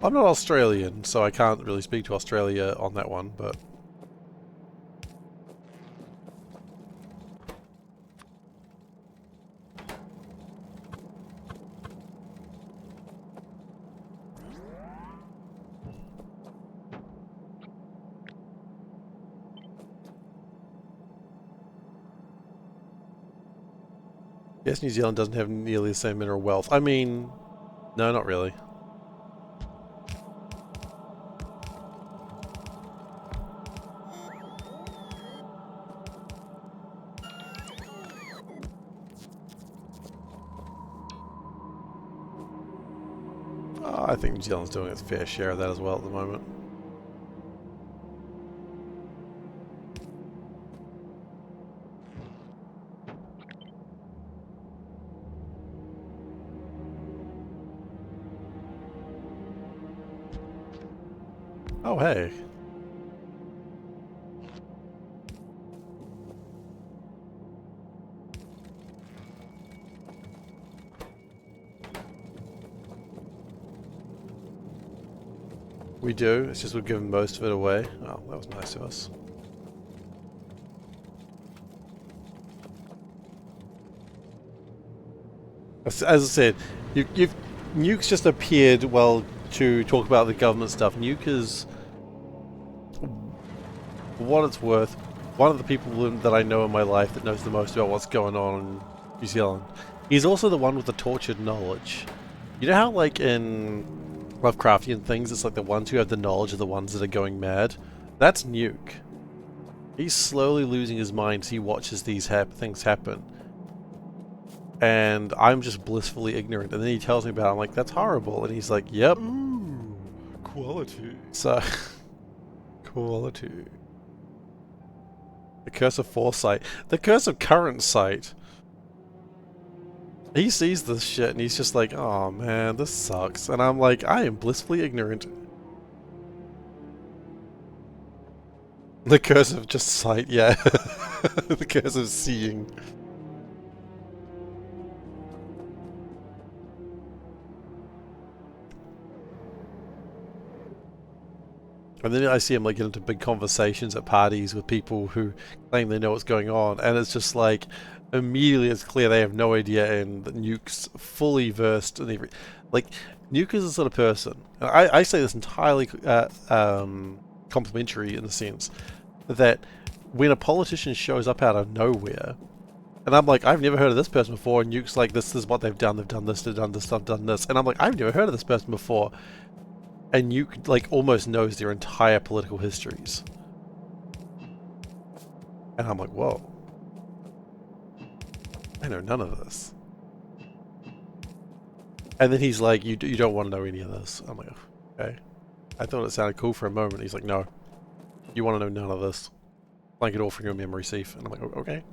I'm not Australian, so I can't really speak to Australia on that one, but... Yes, New Zealand doesn't have nearly the same mineral wealth. I mean... No, not really. I think New Zealand's doing its fair share of that as well at the moment. Oh, hey. We do. It's just we've given most of it away. Oh, that was nice of us. As I said, Nuke's just appeared, well, to talk about the government stuff. Nuke is, for what it's worth, one of the people that I know in my life that knows the most about what's going on in New Zealand. He's also the one with the tortured knowledge. You know how, like, in Lovecraftian things, it's like the ones who have the knowledge are the ones that are going mad? That's Nuke. He's slowly losing his mind as he watches these things happen. And I'm just blissfully ignorant. And then he tells me about it. I'm like, that's horrible. And he's like, yep. Ooh, quality. So, quality. The curse of foresight. The curse of current sight. He sees this shit and he's just like, oh man, this sucks. And I'm like, I am blissfully ignorant. The curse of just sight, yeah. The curse of seeing. And then I see him like get into big conversations at parties with people who claim they know what's going on, and it's just like immediately it's clear they have no idea, and that Nuke's fully versed in every. Like, Nuke is the sort of person, and I say this entirely complimentary in the sense that when a politician shows up out of nowhere, and I'm like, I've never heard of this person before, and Nuke's like, this is what they've done this, they've done this, I've done this, and I'm like, I've never heard of this person before. And you like almost knows their entire political histories. And I'm like, whoa. I know none of this. And then he's like, you don't want to know any of this. I'm like, okay. I thought it sounded cool for a moment. He's like, no. You want to know none of this. Blank it all from your memory, Seif. And I'm like, okay.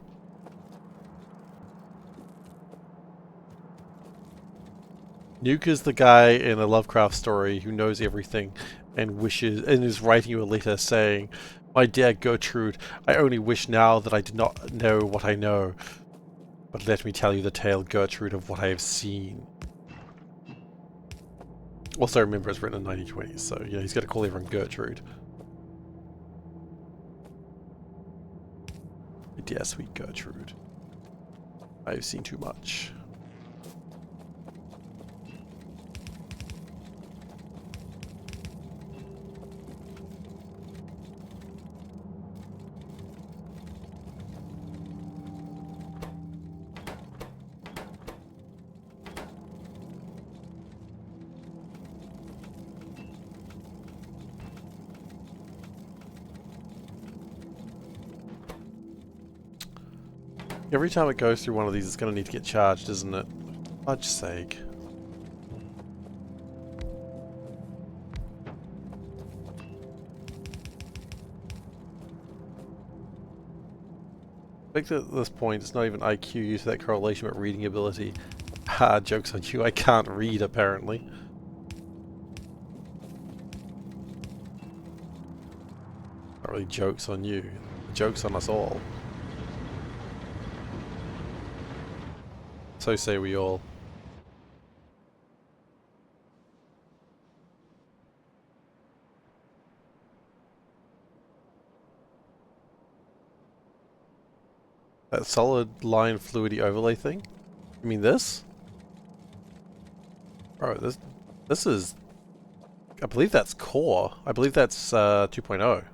Nuke is the guy in a Lovecraft story who knows everything and wishes and is writing you a letter saying, my dear Gertrude, I only wish now that I did not know what I know. But let me tell you the tale, Gertrude, of what I have seen. Also remember it's written in 1920s, so you know he's got to call everyone Gertrude. My dear sweet Gertrude. I have seen too much. Every time it goes through one of these, it's going to need to get charged, isn't it? For fudge's sake. I think that at this point, it's not even IQ use of that correlation, but reading ability. Ha, joke's on you, I can't read, apparently. Not really joke's on you. Joke's on us all. So say we all. That solid line fluidity overlay thing? You mean this? Oh, this is... I believe that's core. I believe that's 2.0.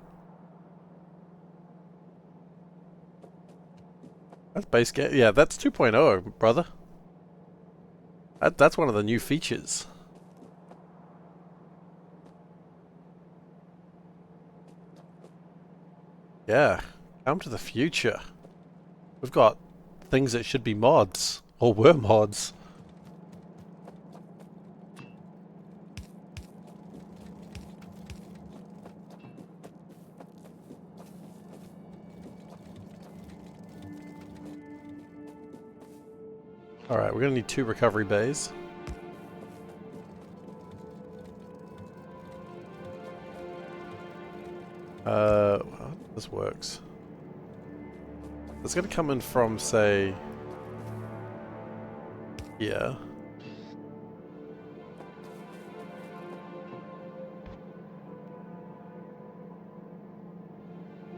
That's base game. Yeah, that's 2.0, brother. That's one of the new features. Yeah, come to the future. We've got things that should be mods, or were mods. Alright, we're gonna need 2 recovery bays. Well, this works. It's gonna come in from, say, here.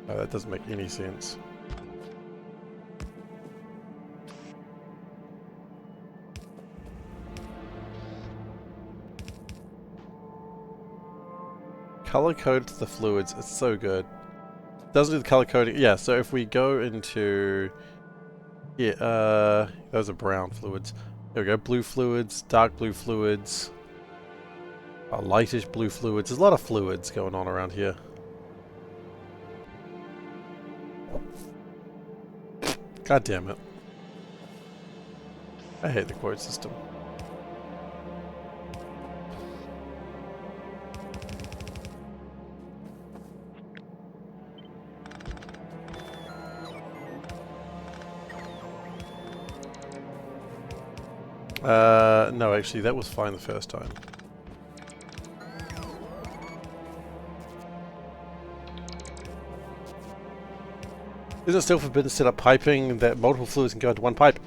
Oh, that doesn't make any sense. Color code to the fluids, it's so good. Doesn't do the color coding. Yeah, so if we go into... Yeah, those are brown fluids. There we go, blue fluids, dark blue fluids, lightish blue fluids. There's a lot of fluids going on around here. God damn it. I hate the quote system. No, actually, that was fine the first time. Isn't it still forbidden to set up piping that multiple fluids can go into one pipe?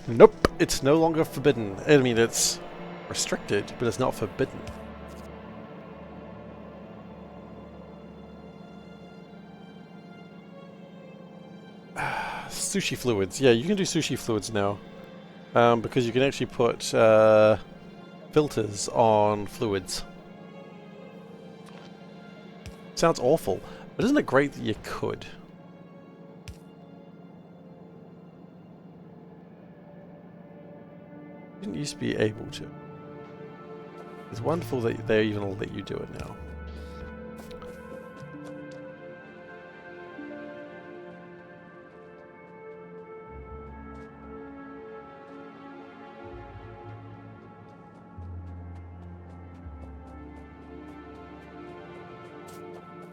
Nope, it's no longer forbidden. I mean, it's restricted, but it's not forbidden. Sushi fluids. Yeah, you can do sushi fluids now. Because you can actually put filters on fluids. Sounds awful, but isn't it great that you could? You didn't used to be able to. It's wonderful that they even let you do it now.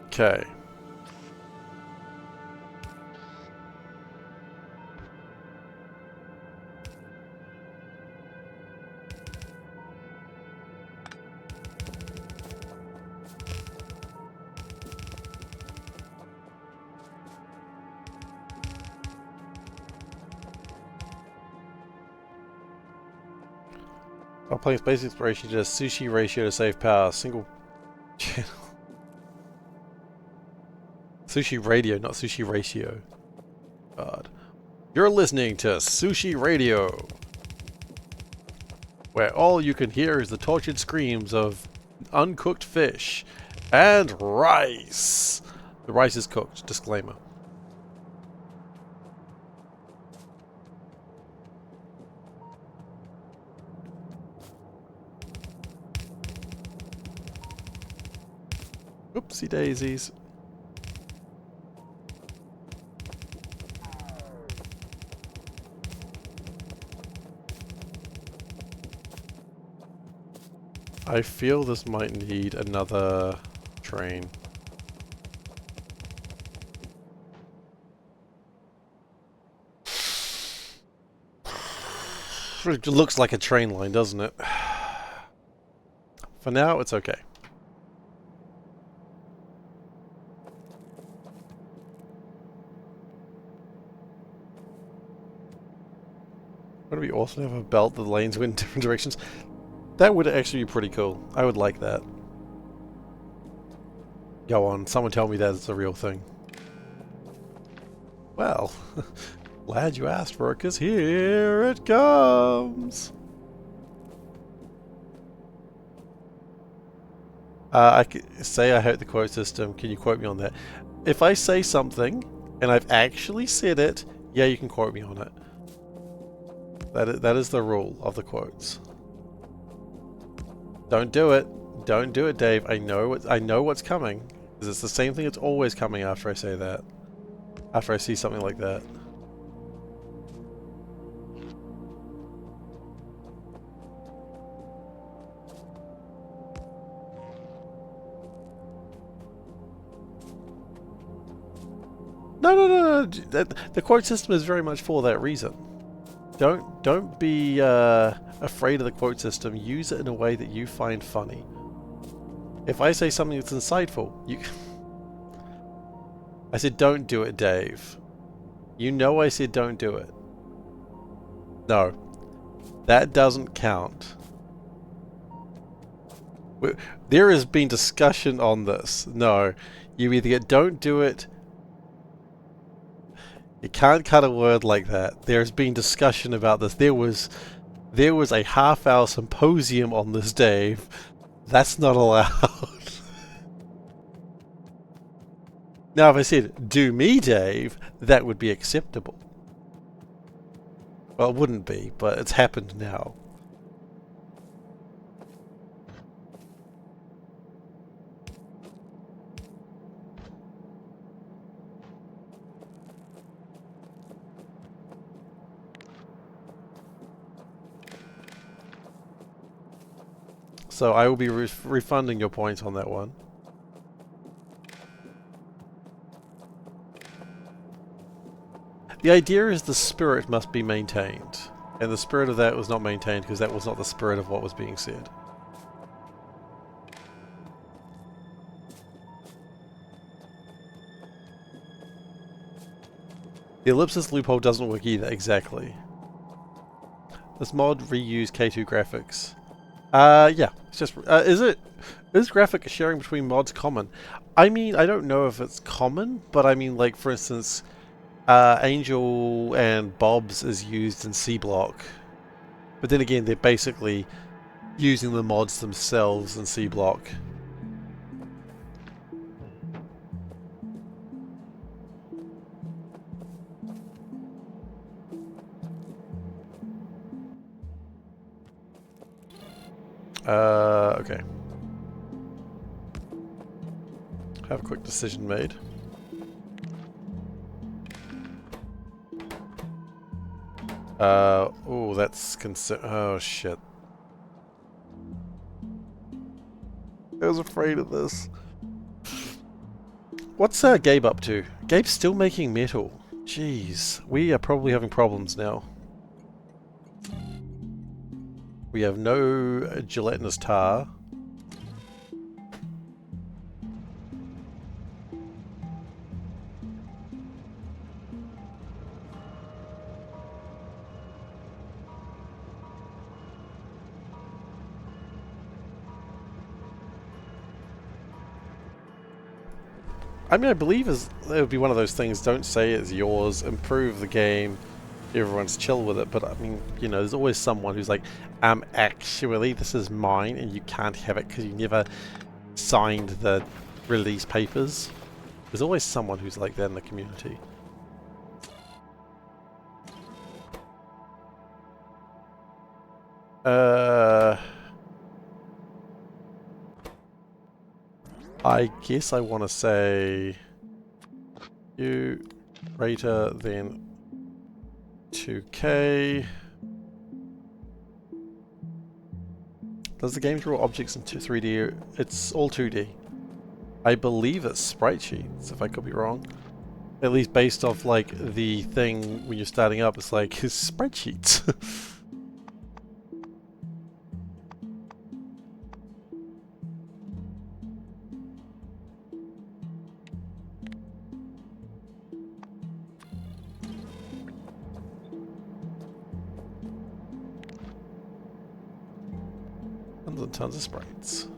Okay. While playing space exploration, you did a sushi ratio to save power. Single channel. Sushi radio, not sushi ratio. God. You're listening to Sushi Radio, where all you can hear is the tortured screams of uncooked fish and rice. The rice is cooked. Disclaimer. Oopsie daisies. I feel this might need another train. It looks like a train line, doesn't it? For now, it's okay. Wouldn't it be awesome to have a belt that lanes went in different directions? That would actually be pretty cool. I would like that. Go on, someone tell me that's a real thing. Well, glad you asked for it, because here it comes! I say I hate the quote system. Can you quote me on that? If I say something, and I've actually said it, yeah, you can quote me on it. That is the rule of the quotes. Don't do it. Don't do it, Dave. I know what's coming. Because it's the same thing that's always coming after I say that. After I see something like that. No. The quote system is very much for that reason. Don't be afraid of the quote system. Use it in a way that you find funny. If I say something that's insightful, I said don't do it, Dave. You know I said don't do it. No. That doesn't count. There has been discussion on this. No. You either get don't do it. You can't cut a word like that. There's been discussion about this. There was a half-hour symposium on this, Dave. That's not allowed. Now, if I said, do me, Dave, that would be acceptable. Well, it wouldn't be, but it's happened now. So I will be refunding your points on that one. The idea is the spirit must be maintained. And the spirit of that was not maintained because that was not the spirit of what was being said. The ellipsis loophole doesn't work either, exactly. This mod reuse K2 graphics. Yeah, it's just, is graphic sharing between mods common? I mean, I don't know if it's common, but I mean, like, for instance, Angel and Bob's is used in C Block. But then again, they're basically using the mods themselves in C Block. Okay. Have a quick decision made. Oh, that's oh shit. I was afraid of this. What's Gabe up to? Gabe's still making metal. Jeez, we are probably having problems now. We have no gelatinous tar. I mean, I believe it would be one of those things, don't say it's yours, improve the game, everyone's chill with it, but I mean, you know, there's always someone who's like, actually, this is mine and you can't have it because you never signed the release papers. There's always someone who's like that in the community. I guess I want to say you greater than 2K. Does the game draw objects into 3D? It's all 2D. I believe it's sprite sheets, if I could be wrong. At least based off like the thing when you're starting up, it's like his sprite sheets. Tons and tons of sprites.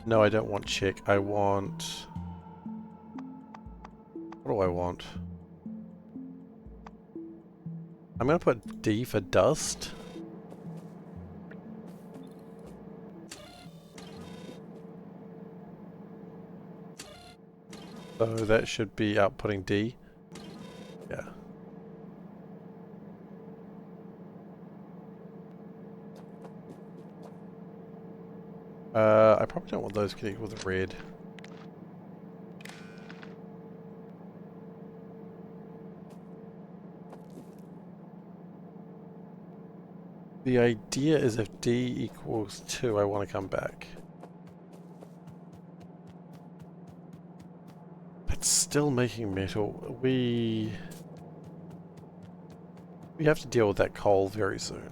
No, I don't want chick. I want... What do I want? I'm gonna put D for dust. So that should be outputting D. Yeah. I probably don't want those connected with red. The idea is if D equals 2, I want to come back. It's still making metal. We have to deal with that coal very soon.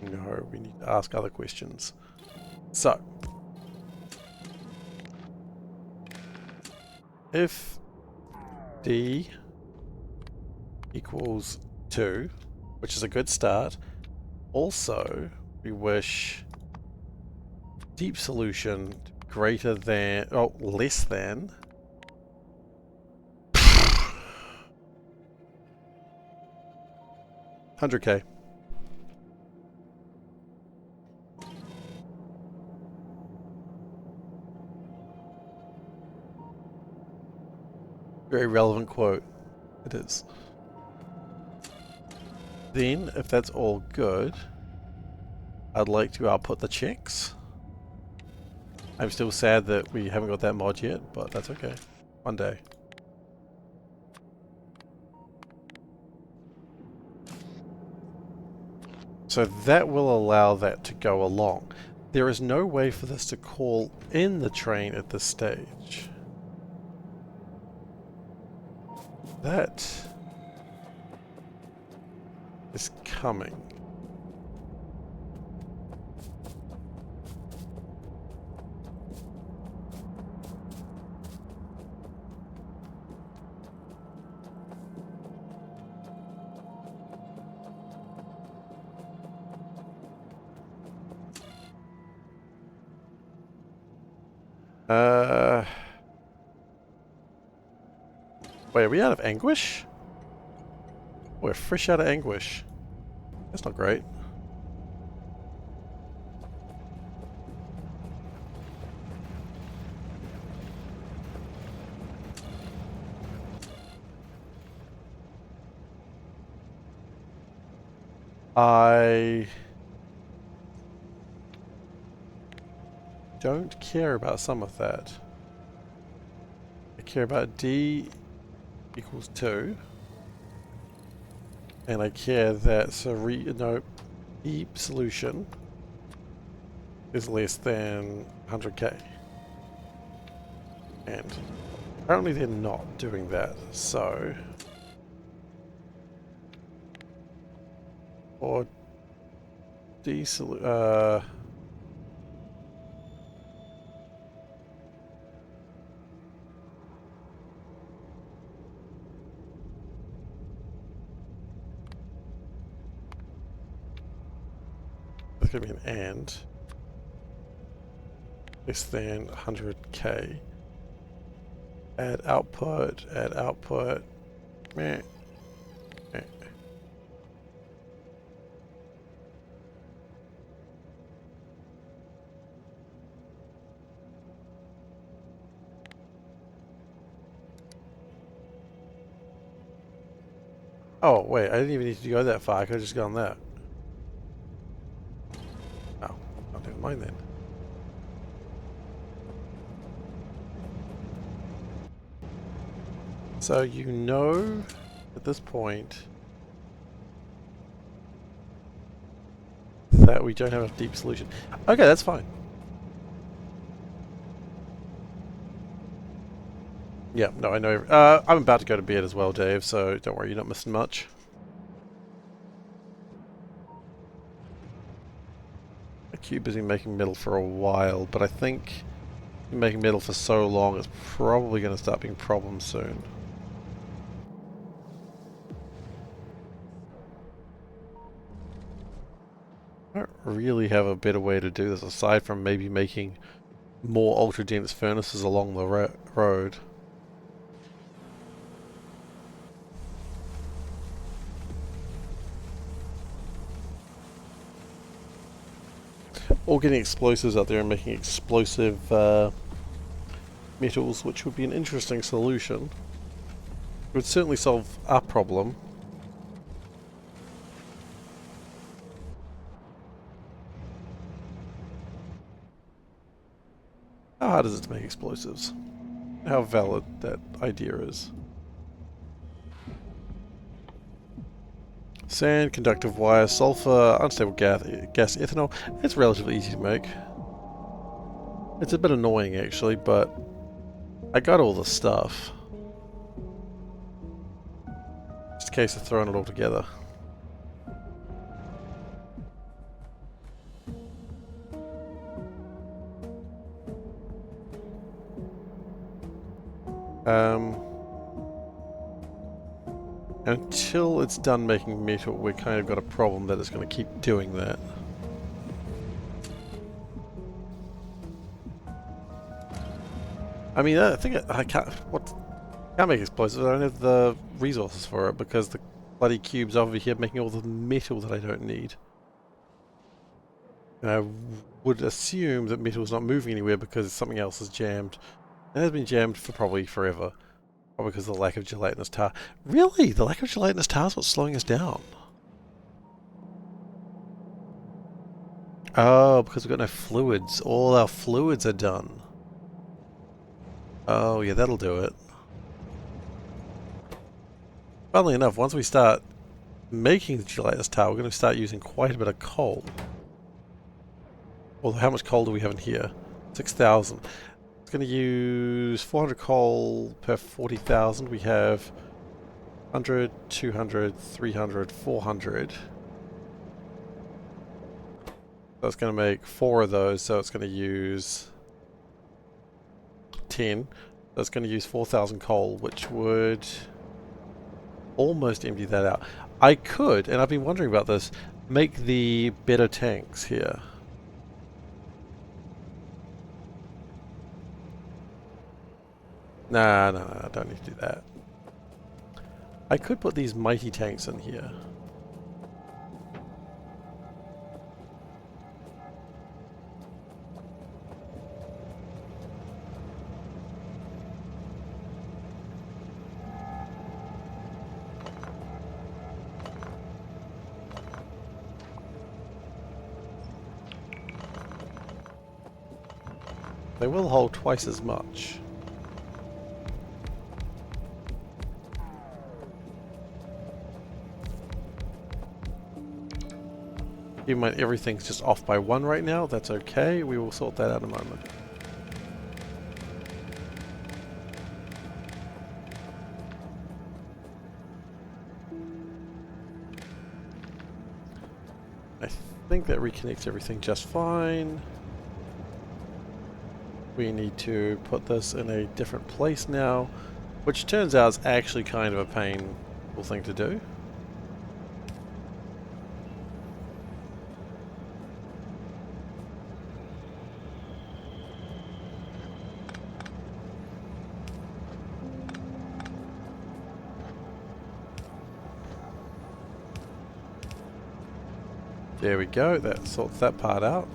No, we need to ask other questions. So, if D equals 2, which is a good start, also we wish deep solution greater than, oh, less than 100k. Very relevant quote. It is. Then, if that's all good, I'd like to output the checks. I'm still sad that we haven't got that mod yet, but that's okay. One day. So that will allow that to go along. There is no way for this to call in the train at this stage. That is coming. Wait, are we out of anguish? We're fresh out of anguish. That's not great. I don't care about some of that. I care about D equals 2. And I care that E solution is less than 100k. And apparently they're not doing that, so... Or D solution... There's going to be an and. Less than 100k. Add output, meh, meh. Oh, wait, I didn't even need to go that far. I could have just gone that. fine then. So you know at this point that we don't have a deep solution. Okay, that's fine. Yeah, no, I know. I'm about to go to bed as well, Dave, so don't worry, you're not missing much. The cube has been making metal for a while, but I think making metal for so long it's probably going to start being problems soon. I don't really have a better way to do this aside from maybe making more ultra-dense furnaces along the road. Or getting explosives out there and making explosive metals, which would be an interesting solution. It would certainly solve our problem. How hard is it to make explosives? How valid that idea is. Sand, conductive wire, sulfur, unstable gas, ethanol. It's relatively easy to make. It's a bit annoying actually, but I got all the stuff. Just a case of throwing it all together. Until it's done making metal, we kind of got a problem that it's going to keep doing that. I mean, I think I can't make explosives. I don't have the resources for it because the bloody cube's over here making all the metal that I don't need. And I would assume that metal's not moving anywhere because something else is jammed. It has been jammed for probably forever. Probably because of the lack of gelatinous tar. Really? The lack of gelatinous tar is what's slowing us down? Oh, because we've got no fluids. All our fluids are done. Oh, yeah, that'll do it. Funnily enough, once we start making the gelatinous tar, we're going to start using quite a bit of coal. Well, how much coal do we have in here? 6,000. It's going to use 400 coal per 40,000. We have 100, 200, 300, 400. So it's going to make 4 of those, so it's going to use 10. So it's going to use 4,000 coal, which would almost empty that out. I could, and I've been wondering about this, make the better tanks here. Nah, I don't need to do that. I could put these mighty tanks in here. They will hold twice as much. Keep in mind everything's just off by 1 right now. That's okay. We will sort that out in a moment. I think that reconnects everything just fine. We need to put this in a different place now, which turns out is actually kind of a painful thing to do. There we go, that sorts that part out.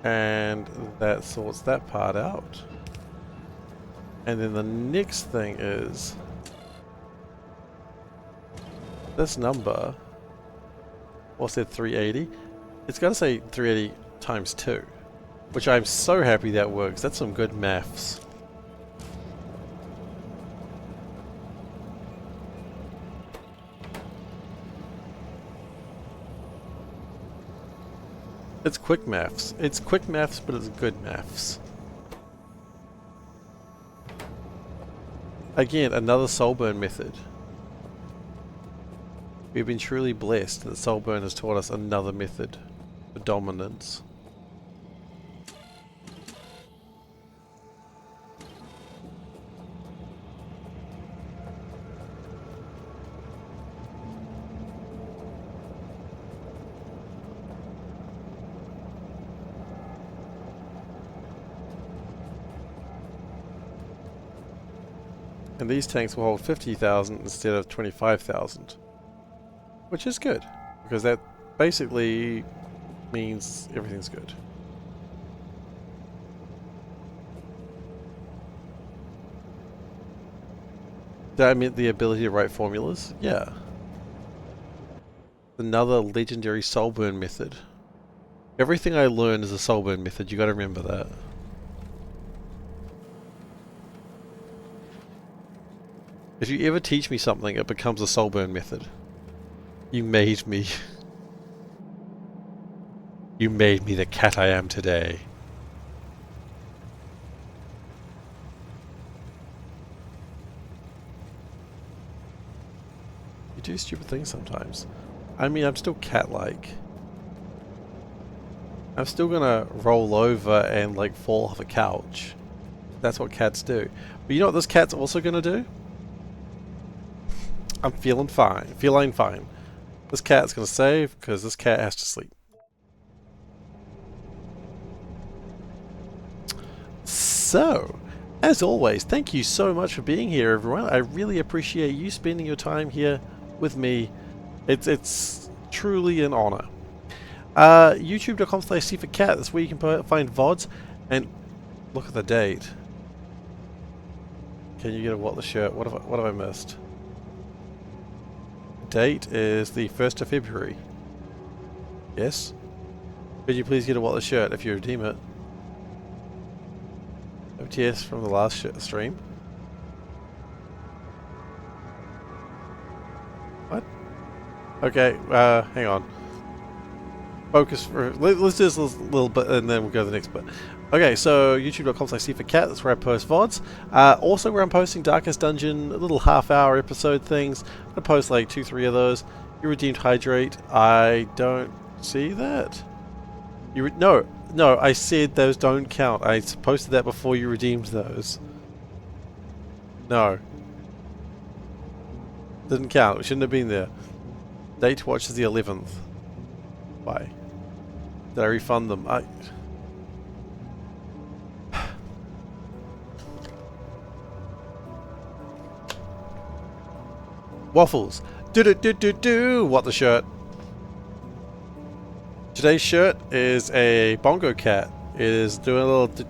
And that sorts that part out. And then the next thing is this number Or said 380. It's got to say 380 times 2. Which I'm so happy that works. That's some good maths. It's quick maths. It's quick maths, but it's good maths. Again, another Soulburn method. We've been truly blessed that Soulburn has taught us another method for dominance. And these tanks will hold 50,000 instead of 25,000. Which is good, because that basically means everything's good. Did I mean the ability to write formulas? Yeah. Another legendary Soulburn method. Everything I learn is a Soulburn method, you gotta remember that. If you ever teach me something, it becomes a Soulburn method. You made me. You made me the cat I am today. You do stupid things sometimes. I mean, I'm still cat-like. I'm still gonna roll over and like fall off a couch. That's what cats do. But you know what this cat's also gonna do? I'm feeling fine. Feeling fine. This cat's gonna save because this cat has to sleep. So, as always, thank you so much for being here, everyone. I really appreciate you spending your time here with me. It's truly an honor. YouTube.com/SeiferKatt. That's where you can find VODs. And look at the date. Can you get a what the shirt? What have I missed? Date is the 1st of February. Yes? Could you please get a what the shirt if you redeem it? OTS from the last stream? What? Okay, hang on. Focus for... Let's do this little bit and then we'll go to the next bit. Okay, so youtube.com/SeiferKatt, that's where I post VODs. Also where I'm posting Darkest Dungeon, little half-hour episode things. I'm gonna post like 2-3 of those. You redeemed Hydrate. I don't see that. No, I said those don't count. I posted that before you redeemed those. No. Didn't count. It shouldn't have been there. Date to watch is the 11th. Why? Did I refund them? Waffles. Do. What the shirt? Today's shirt is a bongo cat. It is doing a little do.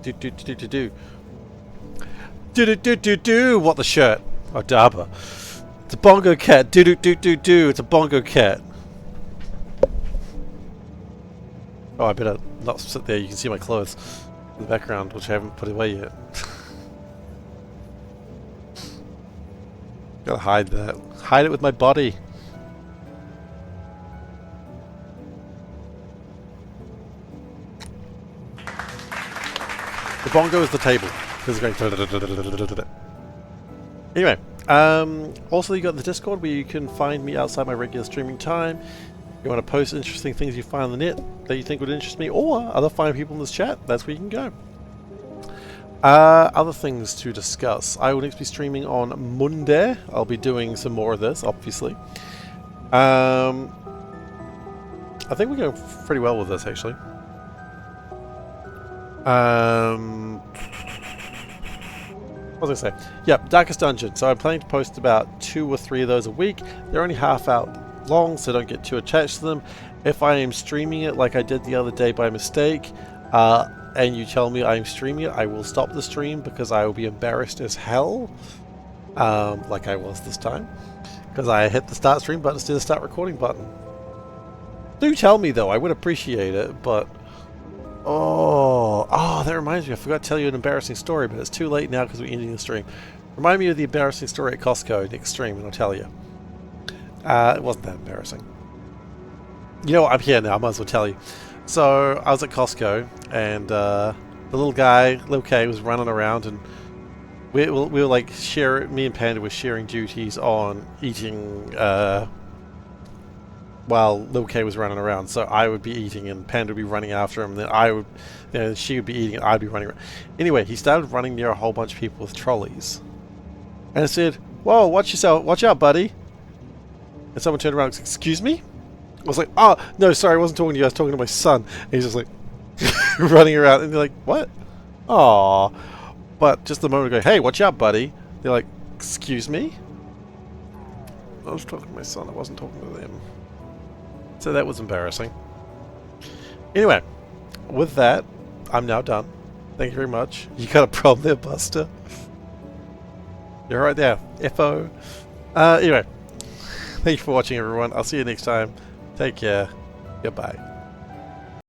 Do. What the shirt? Oh, Daba. It's a bongo cat. Do. It's a bongo cat. Oh, I better not sit there. You can see my clothes in the background, which I haven't put away yet. Gotta hide that. Hide it with my body. The bongo is the table. This is going. Anyway, also you got the Discord where you can find me outside my regular streaming time. If you want to post interesting things you find on the net that you think would interest me, or other fine people in this chat, that's where you can go. Other things to discuss. I will next be streaming on Monday. I'll be doing some more of this, obviously. I think we're going pretty well with this, actually. What was I going to say? Yep, Darkest Dungeon. So I'm planning to post about 2 or 3 of those a week. They're only half out long, so don't get too attached to them. If I am streaming it like I did the other day by mistake, and you tell me I'm streaming it, I will stop the stream because I will be embarrassed as hell, like I was this time, because I hit the start stream button instead of start recording button. Do tell me though, I would appreciate it, but... Oh, that reminds me, I forgot to tell you an embarrassing story, but it's too late now because we're ending the stream. Remind me of the embarrassing story at Costco next stream and I'll tell you. It wasn't that embarrassing. You know what, I'm here now, I might as well tell you. So, I was at Costco, and the little guy, Lil K, was running around, and we were like, me and Panda were sharing duties on eating, while Lil K was running around. So I would be eating, and Panda would be running after him, and then she would be eating, and I'd be running around. Anyway, he started running near a whole bunch of people with trolleys. And I said, "Whoa, watch yourself, watch out, buddy." And someone turned around and said, "Excuse me?" I was like, "Oh, no, sorry, I wasn't talking to you, I was talking to my son." And he's just like, running around, and they're like, "What?" Aww. But just the moment I go, "Hey, watch out, buddy," they're like, "Excuse me?" I was talking to my son, I wasn't talking to them. So that was embarrassing. Anyway, with that, I'm now done. Thank you very much. You got a problem there, Buster? You're right there. FO. Anyway, thank you for watching, everyone. I'll see you next time. Take care. Goodbye.